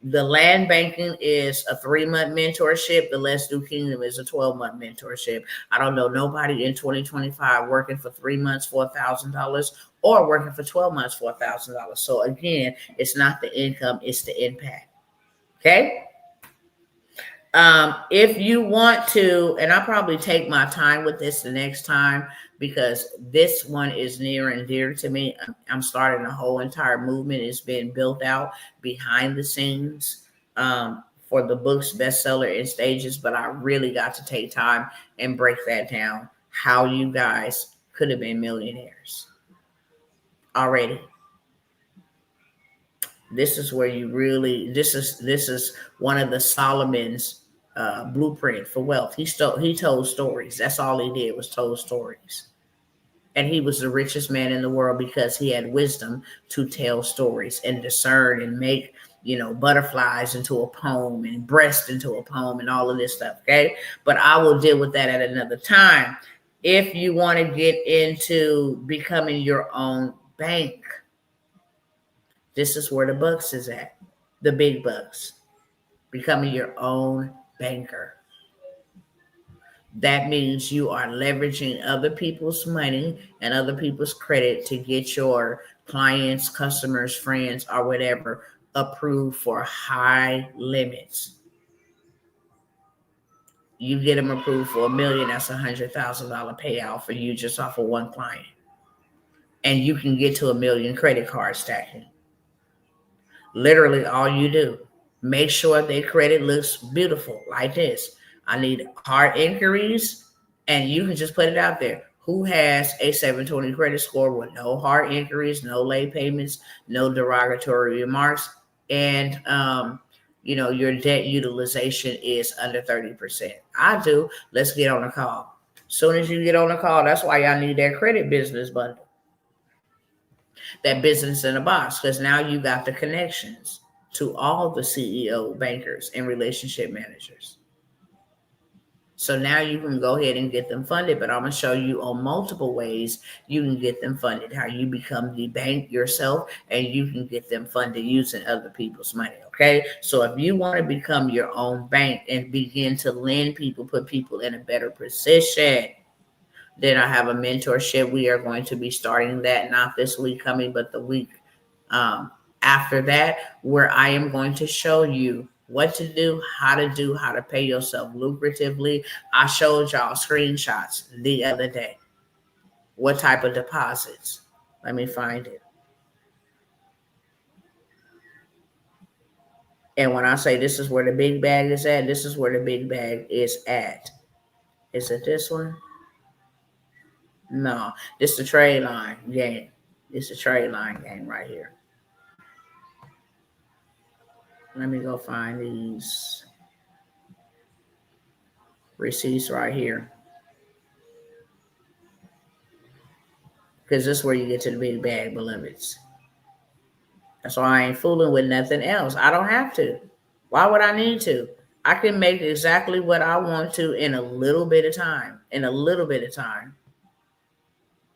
The land banking is a 3-month mentorship. The Let's Do Kingdom is a 12-month mentorship. I don't know nobody in 2025 working for 3 months for $1,000 or working for 12 months for $1,000. So again, it's not the income, it's the impact. Okay. If you want to, and I'll probably take my time with this the next time because this one is near and dear to me. I'm starting a whole entire movement. It's been built out behind the scenes for the book's bestseller in stages, but I really got to take time and break that down, how you guys could have been millionaires already. This is where you really, this is one of the Solomon's blueprint for wealth. He told stories. That's all he did was told stories. And he was the richest man in the world because he had wisdom to tell stories and discern and make, butterflies into a poem and breast into a poem and all of this stuff. Okay. But I will deal with that at another time. If you want to get into becoming your own bank, this is where the bucks is at. The big bucks. Becoming your own banker. That means you are leveraging other people's money and other people's credit to get your clients, customers, friends, or whatever approved for high limits. You get them approved for $1 million, that's $100,000 payout for you just off of one client. And you can get to $1 million credit card stacking. Literally all you do Make sure their credit looks beautiful like this. I need hard inquiries, and you can just put it out there. Who has a 720 credit score with no hard inquiries, no late payments, no derogatory remarks, and your debt utilization is under 30%? I do. Let's get on the call. Soon as you get on the call, that's why y'all need that credit business bundle, that business in a box, because now you got the connections to all the CEO, bankers, and relationship managers. So now you can go ahead and get them funded, but I'm going to show you on multiple ways you can get them funded, how you become the bank yourself, and you can get them funded using other people's money, okay? So if you want to become your own bank and begin to lend people, put people in a better position, then I have a mentorship. We are going to be starting that, not this week coming, but the week after that, where I am going to show you what to do, how to pay yourself lucratively. I showed y'all screenshots the other day. What type of deposits? Let me find it. And when I say this is where the big bag is at, this is where the big bag is at. Is it this one? No, this is the trade line game. It's a trade line game right here. Let me go find these receipts right here, because this is where you get to the big bag, beloveds. That's why I ain't fooling with nothing else. I don't have to. Why would I need to? I can make exactly what I want to in a little bit of time.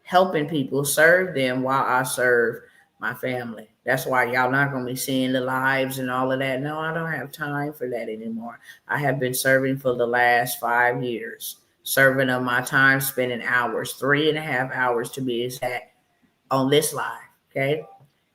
Helping people, serve them while I serve my family. That's why y'all not going to be seeing the lives and all of that. No, I don't have time for that anymore. I have been serving for the last 5 years. Serving of my time, spending hours, 3.5 hours to be exact, on this live, okay?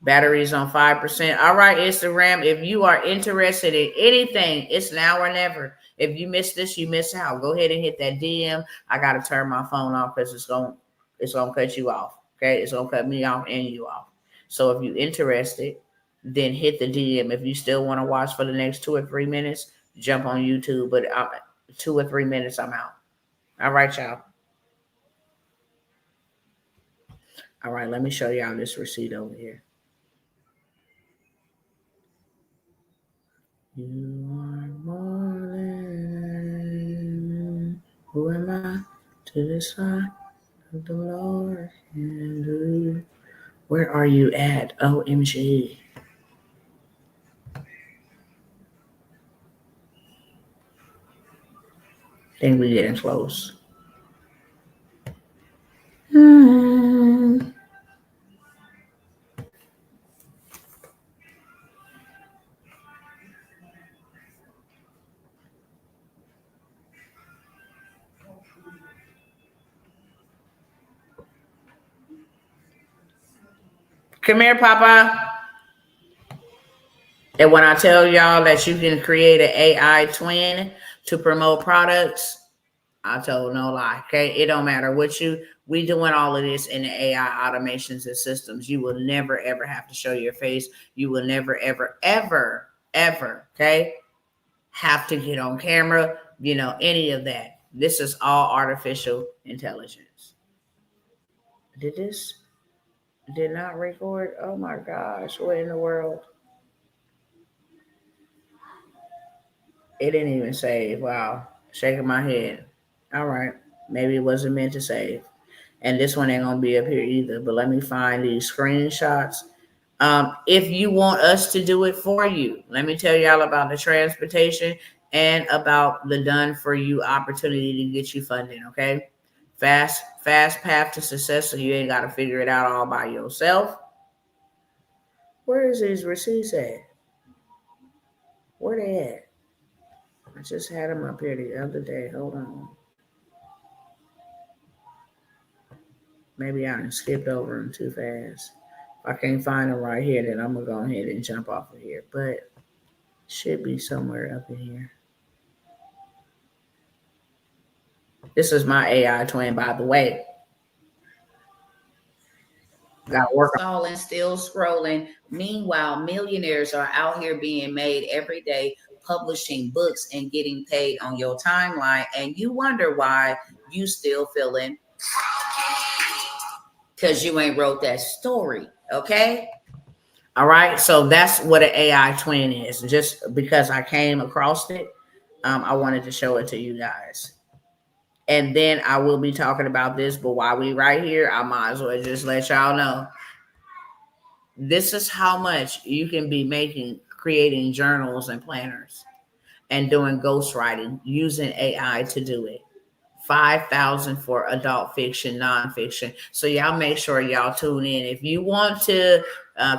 Batteries on 5%. All right, Instagram, if you are interested in anything, it's now or never. If you miss this, you miss out. Go ahead and hit that DM. I got to turn my phone off because it's going to cut you off, okay? It's going to cut me off and you off. So if you're interested, then hit the DM. If you still want to watch for the next 2 or 3 minutes, jump on YouTube. But 2 or 3 minutes, I'm out. All right, y'all. All right, let me show y'all this receipt over here. You are more than who am I to the side of the Lord and do. Where are you at? OMG. Think we getting close. Come here, Papa. And when I tell y'all that you can create an AI twin to promote products, I told no lie. Okay, it don't matter what we doing all of this in the AI automations and systems. You will never ever have to show your face. You will never ever okay, have to get on camera. Any of that. This is all artificial intelligence. Did not record? Oh my gosh, what in the world? It didn't even save. Wow, shaking my head. All right, maybe it wasn't meant to save. And this one ain't gonna be up here either. But let me find these screenshots. If you want us to do it for you, let me tell y'all about the transportation and about the done for you opportunity to get you funding. Okay, fast path to success, so you ain't got to figure it out all by yourself. Where is these receipts at? Where they at? I just had them up here the other day. Hold on. Maybe I skipped over them too fast. If I can't find them right here, then I'm going to go ahead and jump off of here. But it should be somewhere up in here. This is my AI twin, by the way. Got to work on and still scrolling. Meanwhile, millionaires are out here being made every day, publishing books and getting paid on your timeline. And you wonder why you still feeling because you ain't wrote that story. Okay. All right. So that's what an AI twin is. Just because I came across it, I wanted to show it to you guys. And then I will be talking about this, but while we right here, I might as well just let y'all know. This is how much you can be making, creating journals and planners and doing ghostwriting using AI to do it. 5,000 for adult fiction, nonfiction. So y'all make sure y'all tune in. If you want to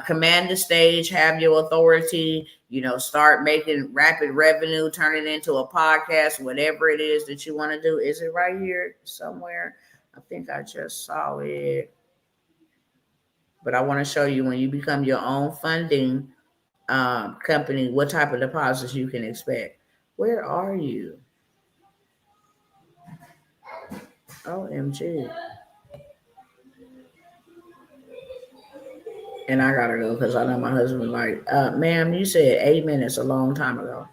command the stage, have your authority, start making rapid revenue, turn it into a podcast, whatever it is that you want to do. Is it right here somewhere? I think I just saw it. But I want to show you when you become your own funding company, what type of deposits you can expect. Where are you? OMG. And I gotta go because I know my husband was like, ma'am, you said 8 minutes a long time ago.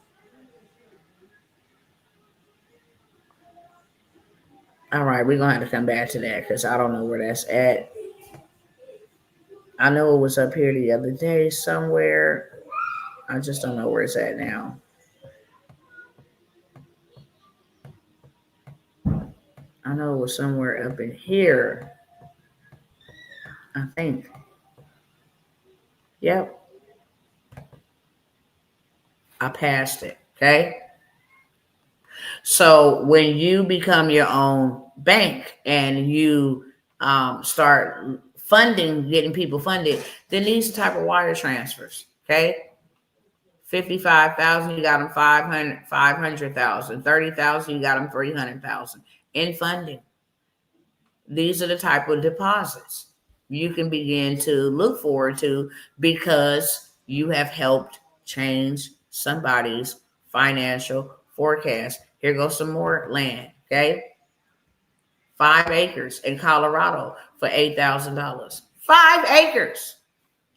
All right, we're gonna have to come back to that because I don't know where that's at. I know it was up here the other day somewhere. I just don't know where it's at now. I know it was somewhere up in here. I think. Yep. I passed it. Okay. So when you become your own bank and you start funding, getting people funded, then these type of wire transfers. Okay. 55,000, you got them 500,000, 30,000, you got them 300,000 in funding. These are the type of deposits you can begin to look forward to because you have helped change somebody's financial forecast. Here goes some more land. Okay. 5 acres in Colorado for $8,000. 5 acres.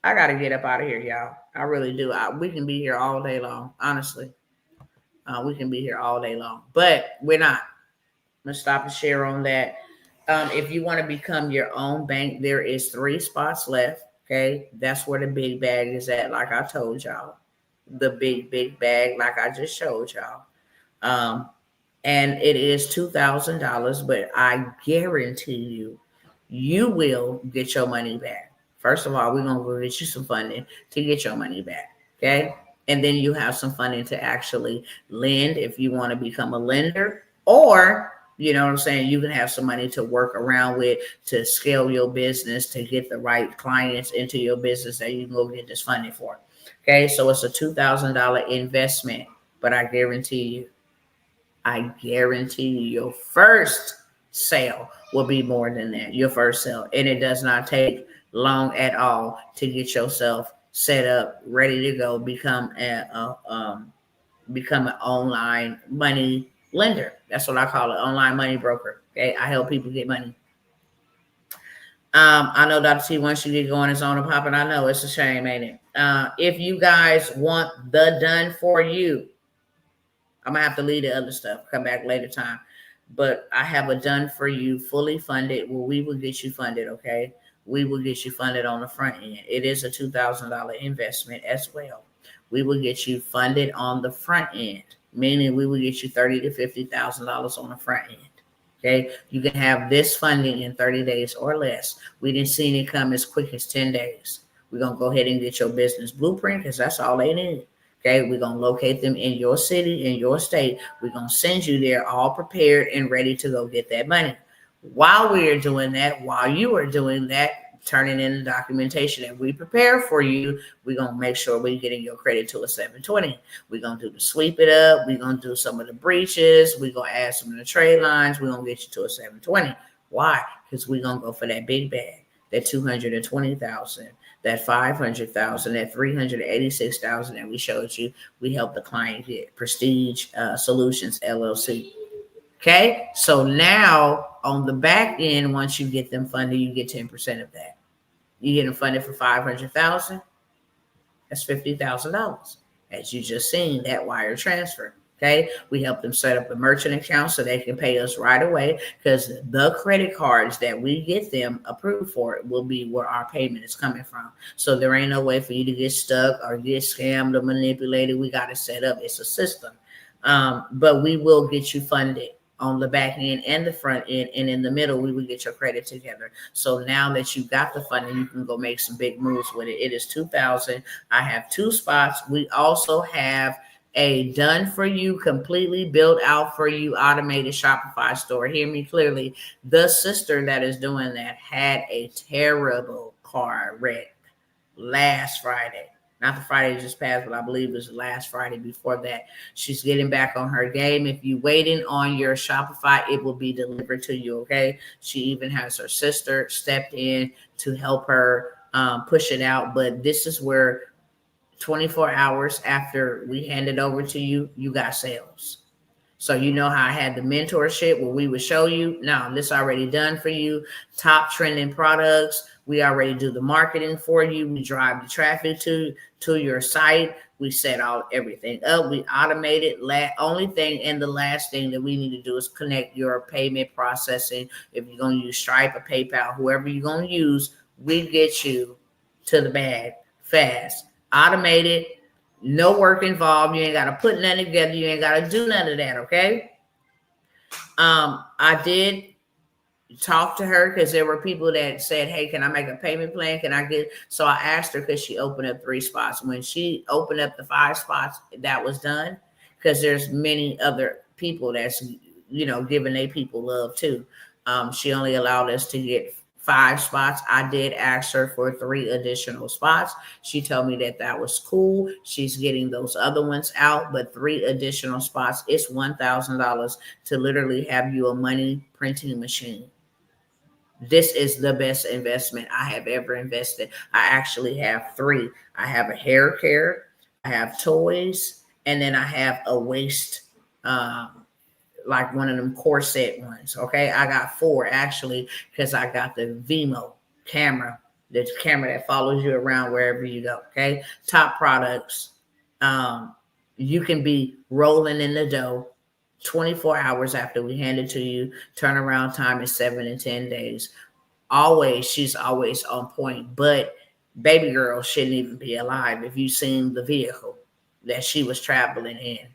I got to get up out of here, y'all. I really do. We can be here all day long, honestly. We can be here all day long, but we're not. I'm going to stop and share on that. If you want to become your own bank, there is 3 spots left. Okay. That's where the big bag is at. Like I told y'all, the big bag, like I just showed y'all. And it is $2,000, but I guarantee you will get your money back. First of all, we're going to go get you some funding to get your money back. Okay. And then you have some funding to actually lend if you want to become a lender, or you know what I'm saying, you can have some money to work around with to scale your business, to get the right clients into your business that you can go get this funding for. Okay. So it's a $2,000 investment, but I guarantee you your first sale will be more than that. Your first sale. And it does not take long at all to get yourself set up, ready to go, become an online money lender. That's what I call it, online money broker. Okay. I help people get money. I know Dr. T, once you get going, it's on and popping. I know it's a shame, ain't it? If you guys want the done for you, I'm gonna have to leave the other stuff, come back later time. But I have a done for you, fully funded. Well, we will get you funded, okay? We will get you funded on the front end. It is a $2,000 investment as well. We will get you funded on the front end, meaning we will get you $30,000 to $50,000 on the front end. Okay, you can have this funding in 30 days or less. We didn't see it come as quick as 10 days. We're gonna go ahead and get your business blueprint because that's all they need. Okay, we're going to locate them in your city, in your state. We're going to send you there all prepared and ready to go get that money. While we are doing that, while you are doing that, turning in the documentation that we prepare for you, we're going to make sure we're getting your credit to a 720. We're going to do the sweep it up. We're going to do some of the breaches. We're going to add some of the trade lines. We're going to get you to a 720. Why? Because we're going to go for that big bag, that 220,000. That 500,000, that 386,000 that we showed you, we help the client get. Prestige Solutions LLC. Okay, so now on the back end, once you get them funded, you get 10% of that. You get them funded for $500,000. That's $50,000. As you just seen, that wire transfer. Okay, we help them set up a merchant account so they can pay us right away, because the credit cards that we get them approved for will be where our payment is coming from. So there ain't no way for you to get stuck or get scammed or manipulated. We got to set up. It's a system, but we will get you funded on the back end and the front end, and in the middle, we will get your credit together. So now that you got the funding, you can go make some big moves with it. It is $2,000. I have 2 spots. We also have a done for you, completely built out for you automated Shopify store. Hear me clearly. The sister that is doing that had a terrible car wreck last Friday. Not the Friday just passed, but I believe it was the last Friday before that. She's getting back on her game. If you waiting on your Shopify, it will be delivered to you, okay? She even has her sister stepped in to help her push it out. But this is where 24 hours after we hand it over to you, you got sales. So you know how I had the mentorship where we would show you, no, this already done for you. Top trending products. We already do the marketing for you. We drive the traffic to your site. We set everything up. We automate it. Only thing and the last thing that we need to do is connect your payment processing. If you're going to use Stripe or PayPal, whoever you're going to use, we get you to the bag fast. Automated. No work involved. You ain't got to put nothing together. You ain't got to do none of that, okay? I did talk to her because there were people that said, hey, can I make a payment plan? So I asked her because she opened up 3 spots. When she opened up the 5 spots, that was done, because there's many other people that's, giving their people love too. She only allowed us to get 5 spots. I did ask her for 3 additional spots. She told me that was cool. She's getting those other ones out, but 3 additional spots. It's $1,000 to literally have you a money printing machine. This is the best investment I have ever invested. I actually have 3. I have a hair care, I have toys, and then I have a waist, like one of them corset ones. Okay, I got 4 actually, because I got the Vimo camera, the camera that follows you around wherever you go. Okay, top products. You can be rolling in the dough 24 hours after we hand it to you. Turnaround time is 7 to 10 days. She's always on point. But baby girl shouldn't even be alive if you've seen the vehicle that she was traveling in.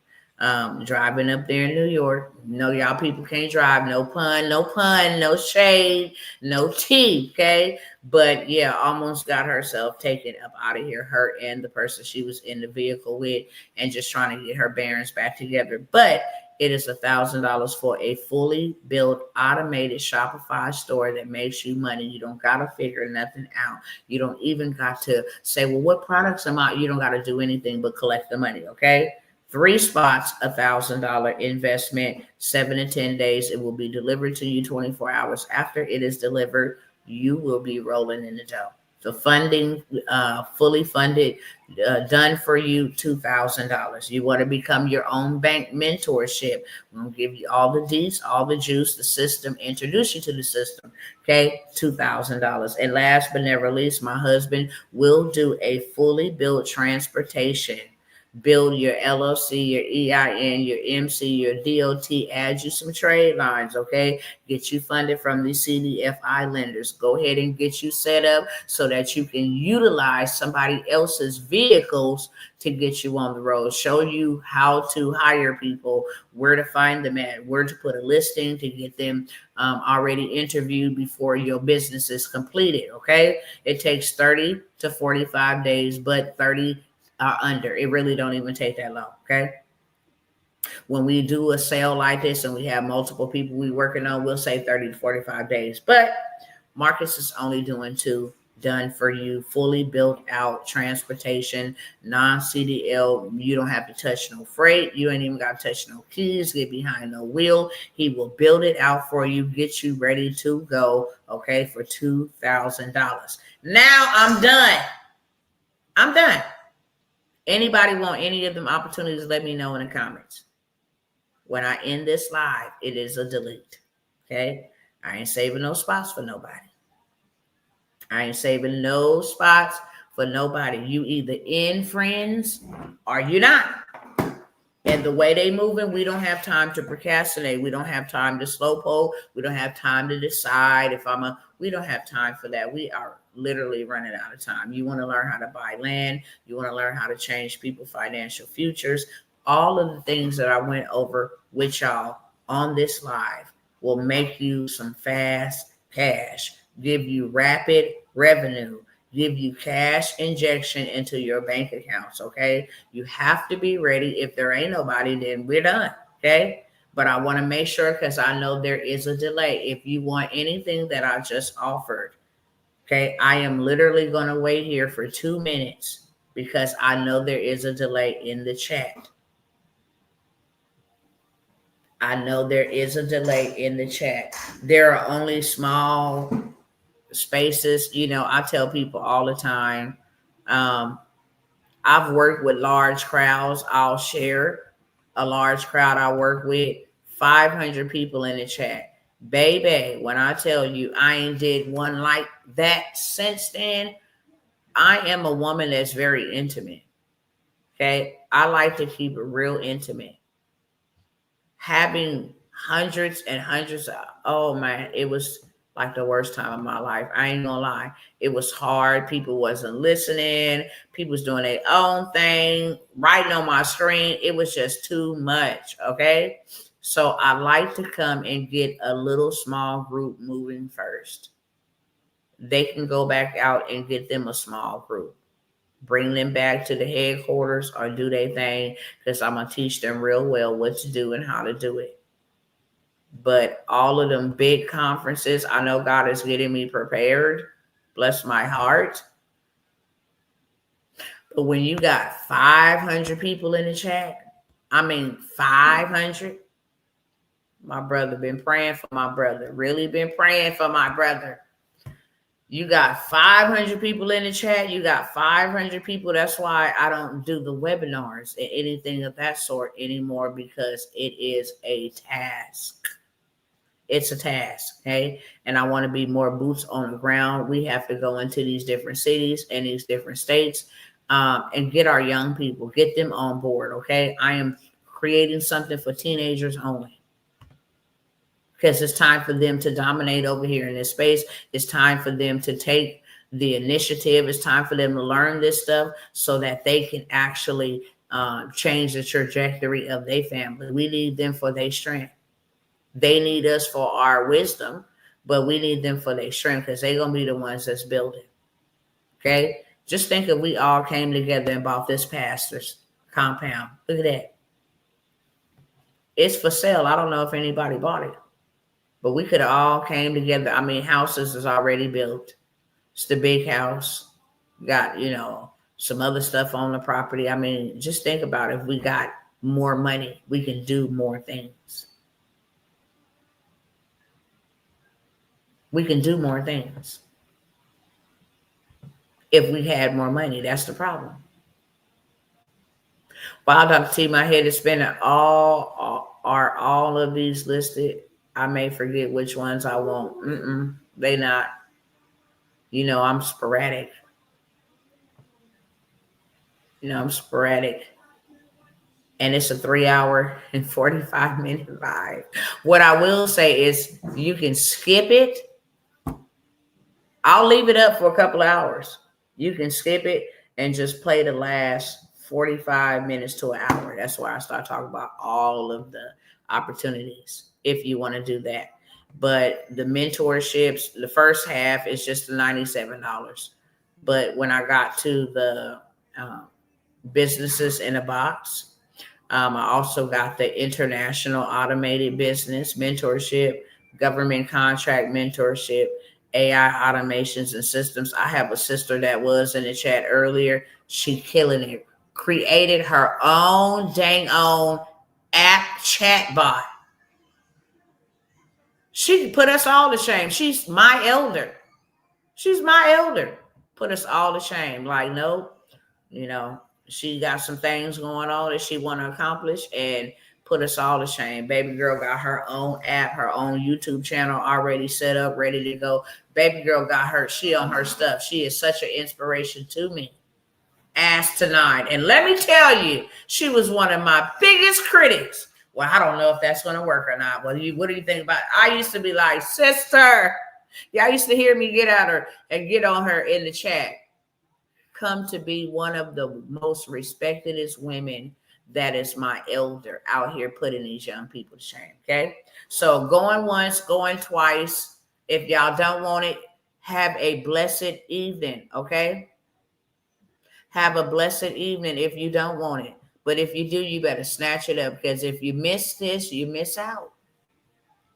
Driving up there in New York. No, y'all people can't drive. No pun, no shade, no tea, okay? But yeah, almost got herself taken up out of here, her and the person she was in the vehicle with, and just trying to get her bearings back together. But it is $1,000 for a fully built automated Shopify store that makes you money. You don't got to figure nothing out. You don't even got to say, well, what products am I? You don't got to do anything but collect the money, okay? 3 spots, $1,000 investment, 7 to 10 days. It will be delivered to you 24 hours after it is delivered. You will be rolling in the dough. The funding, fully funded, done for you, $2,000. You want to become your own bank mentorship. We're going to give you all the deets, all the juice, the system, introduce you to the system. Okay, $2,000. And last but never least, my husband will do a fully built transportation. Build your LLC, your EIN, your MC, your DOT, add you some trade lines, okay? Get you funded from the CDFI lenders. Go ahead and get you set up so that you can utilize somebody else's vehicles to get you on the road. Show you how to hire people, where to find them at, where to put a listing to get them already interviewed before your business is completed, okay? It takes 30 to 45 days, but 30 under. It really don't even take that long, okay? When we do a sale like this and we have multiple people we working on, we'll say 30 to 45 days. But Marcus is only doing 2 done for you, fully built out transportation, non-CDL. You don't have to touch no freight. You ain't even got to touch no keys, get behind no wheel. He will build it out for you, get you ready to go, okay, for $2,000. Now I'm done. Anybody want any of them opportunities, let me know in the comments. When I end this live, it is a delete, okay? I ain't saving no spots for nobody. I ain't saving no spots for nobody. You either in friends or you not. And the way they moving, we don't have time to procrastinate. We don't have time to slow poll. We don't have time to decide if we don't have time for that. We are literally running out of time. You want to learn how to buy land. You want to learn how to change people's financial futures. All of the things that I went over with y'all on this live will make you some fast cash, give you rapid revenue, give you cash injection into your bank accounts. Okay. You have to be ready. If there ain't nobody, then we're done. Okay. But I want to make sure, because I know there is a delay. If you want anything that I just offered, okay, I am literally going to wait here for 2 minutes because I know there is a delay in the chat. I know there is a delay in the chat. There are only small spaces. You know, I tell people all the time, I've worked with large crowds. I'll share a large crowd I work with, 500 people in the chat. Baby, when I tell you I ain't did one like that since then, I am a woman that's very intimate. Okay. I like to keep it real intimate. Having hundreds and hundreds of, oh man, it was like the worst time of my life. I ain't gonna lie. It was hard. People wasn't listening. People was doing their own thing, writing on my screen. It was just too much. Okay. So I like to come and get a little small group moving first. They can go back out and get them a small group. Bring them back to the headquarters or do their thing, because I'm going to teach them real well what to do and how to do it. But all of them big conferences, I know God is getting me prepared. Bless my heart. But when you got 500 people in the chat, 500, my brother, been praying for my brother. Really been praying for my brother. You got 500 people in the chat. You got 500 people. That's why I don't do the webinars and anything of that sort anymore, because it is a task. It's a task, okay? And I want to be more boots on the ground. We have to go into these different cities and these different states and get our young people, get them on board, okay? I am creating something for teenagers only, because it's time for them to dominate over here in this space. It's time for them to take the initiative. It's time for them to learn this stuff so that they can actually change the trajectory of their family. We need them for their strength. They need us for our wisdom, but we need them for their strength, because they're going to be the ones that's building. Okay? Just think if we all came together and bought this pastor's compound. Look at that. It's for sale. I don't know if anybody bought it. But we could have all came together. Houses is already built. It's the big house. Got, some other stuff on the property. Just think about it. If we got more money, we can do more things. We can do more things. If we had more money, that's the problem. Wow, Dr. T, my head is spinning. Are all of these listed? I may forget which ones I want. They not. I'm sporadic. I'm sporadic. And it's a 3-hour and 45-minute live. What I will say is you can skip it. I'll leave it up for a couple of hours. You can skip it and just play the last 45 minutes to an hour. That's why I start talking about all of the opportunities, if you want to do that. But the mentorships, the first half is just $97. But when I got to the businesses in a box, I also got the international automated business mentorship, government contract mentorship, AI automations and systems. I have a sister that was in the chat earlier. She killing it. Created her own dang own app chatbot. She put us all to shame. She's my elder. Put us all to shame. Like, nope. She got some things going on that she want to accomplish, and put us all to shame. Baby girl got her own app, her own YouTube channel already set up, ready to go. Baby girl got she on her stuff. She is such an inspiration to me. Ass to nine. And let me tell you, she was one of my biggest critics. Well, I don't know if that's going to work or not. What do you think about it? I used to be like, sister. Y'all used to hear me get at her and get on her in the chat. Come to be one of the most respectedest women that is my elder out here putting these young people to shame. Okay. So going once, going twice. If y'all don't want it, have a blessed evening. Okay. Have a blessed evening if you don't want it. But if you do, you better snatch it up, because if you miss this, you miss out.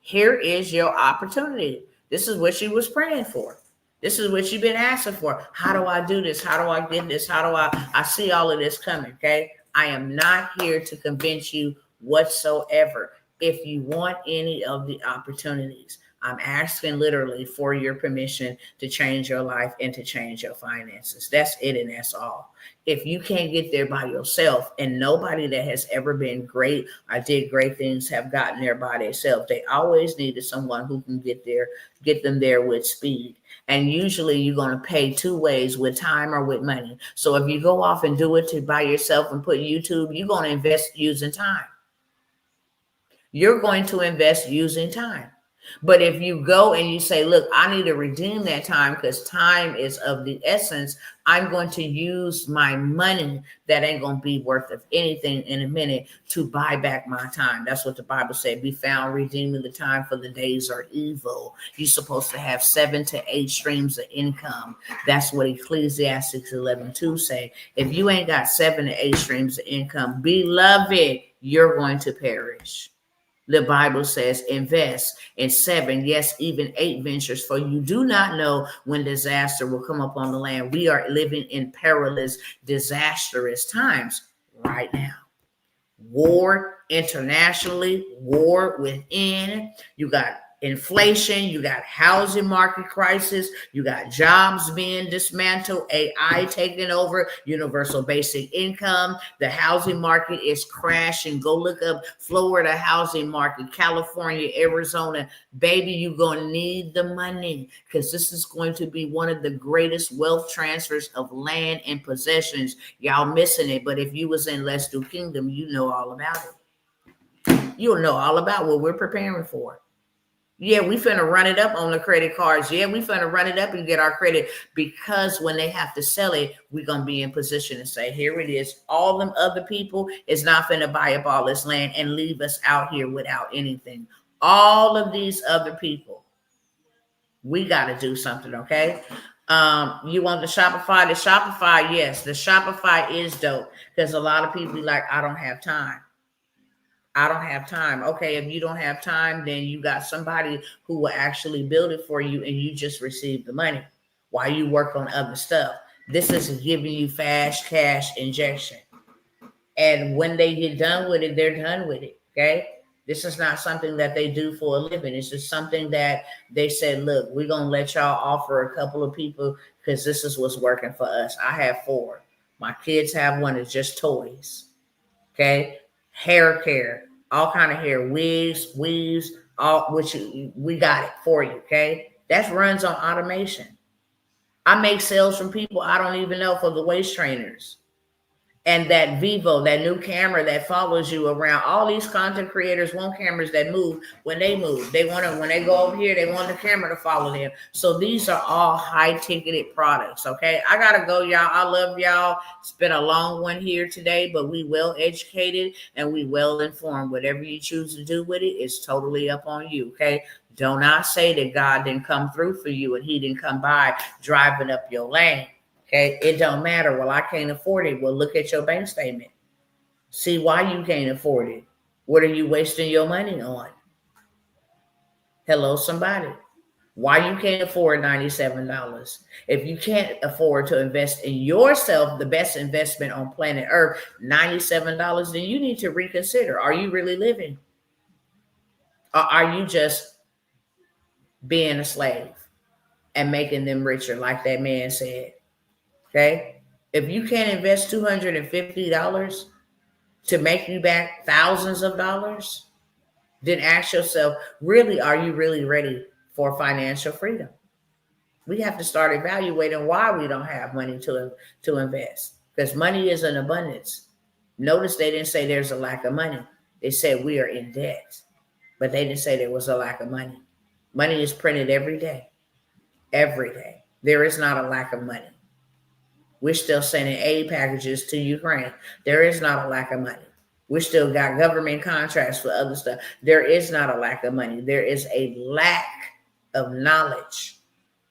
Here is your opportunity. This is what she was praying for. This is what you've been asking for. How do I do this? How do I get this? How do I see all of this coming? Okay. I am not here to convince you whatsoever. If you want any of the opportunities, I'm asking literally for your permission to change your life and to change your finances. That's it, and that's all. If you can't get there by yourself, and nobody that has ever been great or did great things have gotten there by themselves, they always needed someone who can get them there with speed. And usually you're going to pay two ways, with time or with money. So if you go off and do it by yourself and put YouTube, you're going to invest using time. You're going to invest using time. But if you go and you say, look, I need to redeem that time because time is of the essence, I'm going to use my money that ain't going to be worth of anything in a minute to buy back my time. That's what the Bible said. Be found redeeming the time, for the days are evil. You're supposed to have 7 to 8 streams of income. That's what Ecclesiastes 11:2 say. If you ain't got 7 to 8 streams of income, beloved, you're going to perish. The Bible says invest in 7, yes, even 8 ventures, for you do not know when disaster will come upon the land. We are living in perilous, disastrous times right now. War internationally, war within. You got inflation, you got housing market crisis, you got jobs being dismantled, AI taking over, universal basic income. The housing market is crashing. Go look up Florida housing market, California, Arizona. Baby, you're going to need the money, because this is going to be one of the greatest wealth transfers of land and possessions. Y'all missing it. But if you was in Let's Do Kingdom, you know all about it. You'll know all about what we're preparing for. Yeah, we finna run it up on the credit cards. Yeah, we finna run it up and get our credit, because when they have to sell it, we're going to be in position to say, here it is. All them other people is not finna buy up all this land and leave us out here without anything. All of these other people, we got to do something, okay? You want the Shopify? The Shopify, yes, the Shopify is dope, because a lot of people be like, I don't have time. I don't have time. Okay, if you don't have time, then you got somebody who will actually build it for you, and you just receive the money while you work on other stuff. This is giving you fast cash injection. And when they get done with it, they're done with it, okay? This is not something that they do for a living. It's just something that they said, look, we're going to let y'all offer a couple of people because this is what's working for us. I have 4. My kids have one. It's just toys, okay? Hair care, all kind of hair, wigs, weaves, all, which we got it for you, okay? That runs on automation. I make sales from people I don't even know for the waist trainers. And that Vivo, that new camera that follows you around. All these content creators want cameras that move when they move. They want to, when they go over here, they want the camera to follow them. So these are all high-ticketed products, okay? I got to go, y'all. I love y'all. It's been a long one here today, but we well educated and we well informed. Whatever you choose to do with it is totally up on you, okay? Do not say that God didn't come through for you and he didn't come by driving up your lane. Okay, it don't matter. Well, I can't afford it. Well, look at your bank statement. See why you can't afford it. What are you wasting your money on? Hello, somebody. Why you can't afford $97? If you can't afford to invest in yourself, the best investment on planet Earth, $97, then you need to reconsider. Are you really living? Or are you just being a slave and making them richer, like that man said? Okay. If you can't invest $250 to make you back thousands of dollars, then ask yourself, really, are you really ready for financial freedom? We have to start evaluating why we don't have money to invest, because money is in abundance. Notice they didn't say there's a lack of money. They said we are in debt, but they didn't say there was a lack of money. Money is printed every day. Every day. There is not a lack of money. We're still sending aid packages to Ukraine. There is not a lack of money. We still got government contracts for other stuff. There is not a lack of money. There is a lack of knowledge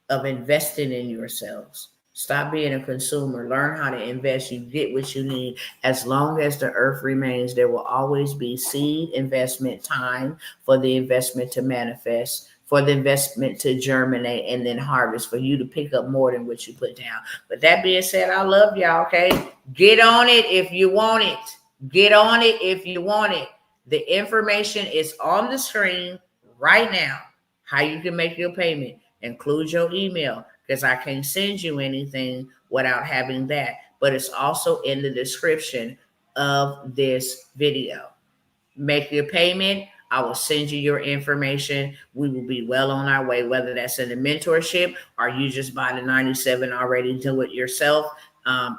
of investing in yourselves. Stop being a consumer. Learn how to invest. You get what you need. As long as the earth remains, there will always be seed investment time for the investment to manifest, for the investment to germinate, and then harvest, for you to pick up more than what you put down. But that being said, I love y'all, okay? Get on it if you want it. Get on it if you want it. The information is on the screen right now. How you can make your payment. Include your email, because I can't send you anything without having that. But it's also in the description of this video. Make your payment. I will send you your information. We will be well on our way, whether that's in the mentorship or you just buy the 97 already, do it yourself.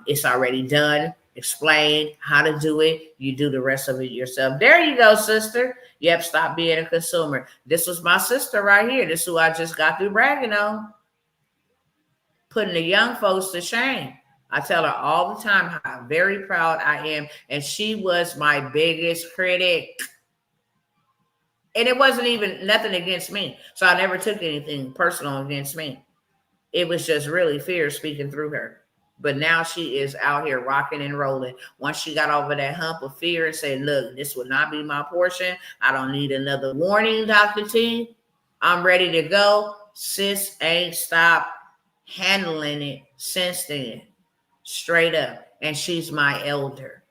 It's already done. Explain how to do it. You do the rest of it yourself. There you go, sister. Yep, stop being a consumer. This was my sister right here. This is who I just got through bragging on. Putting the young folks to shame. I tell her all the time how very proud I am. And she was my biggest critic. And it wasn't even nothing against me. So I never took anything personal against me. It was just really fear speaking through her. But now she is out here rocking and rolling. Once she got over that hump of fear and said, look, this will not be my portion. I don't need another warning, Dr. T. I'm ready to go. Sis ain't stopped handling it since then. Straight up. And she's my elder.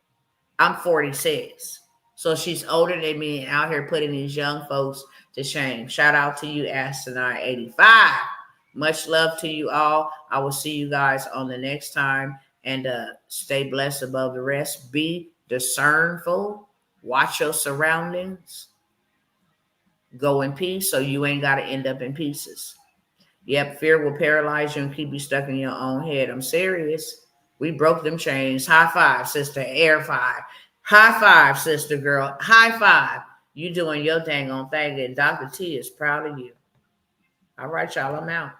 I'm 46. So she's older than me and out here putting these young folks to shame. Shout out to you, Astronaut 85. Much love to you all. I will see you guys on the next time. And stay blessed above the rest. Be discernful. Watch your surroundings. Go in peace so you ain't got to end up in pieces. Yep, fear will paralyze you and keep you stuck in your own head. I'm serious. We broke them chains. High five, sister. Air five. High five, sister girl. High five. You doing your dang on thing. And Dr. T is proud of you. All right, y'all. I'm out.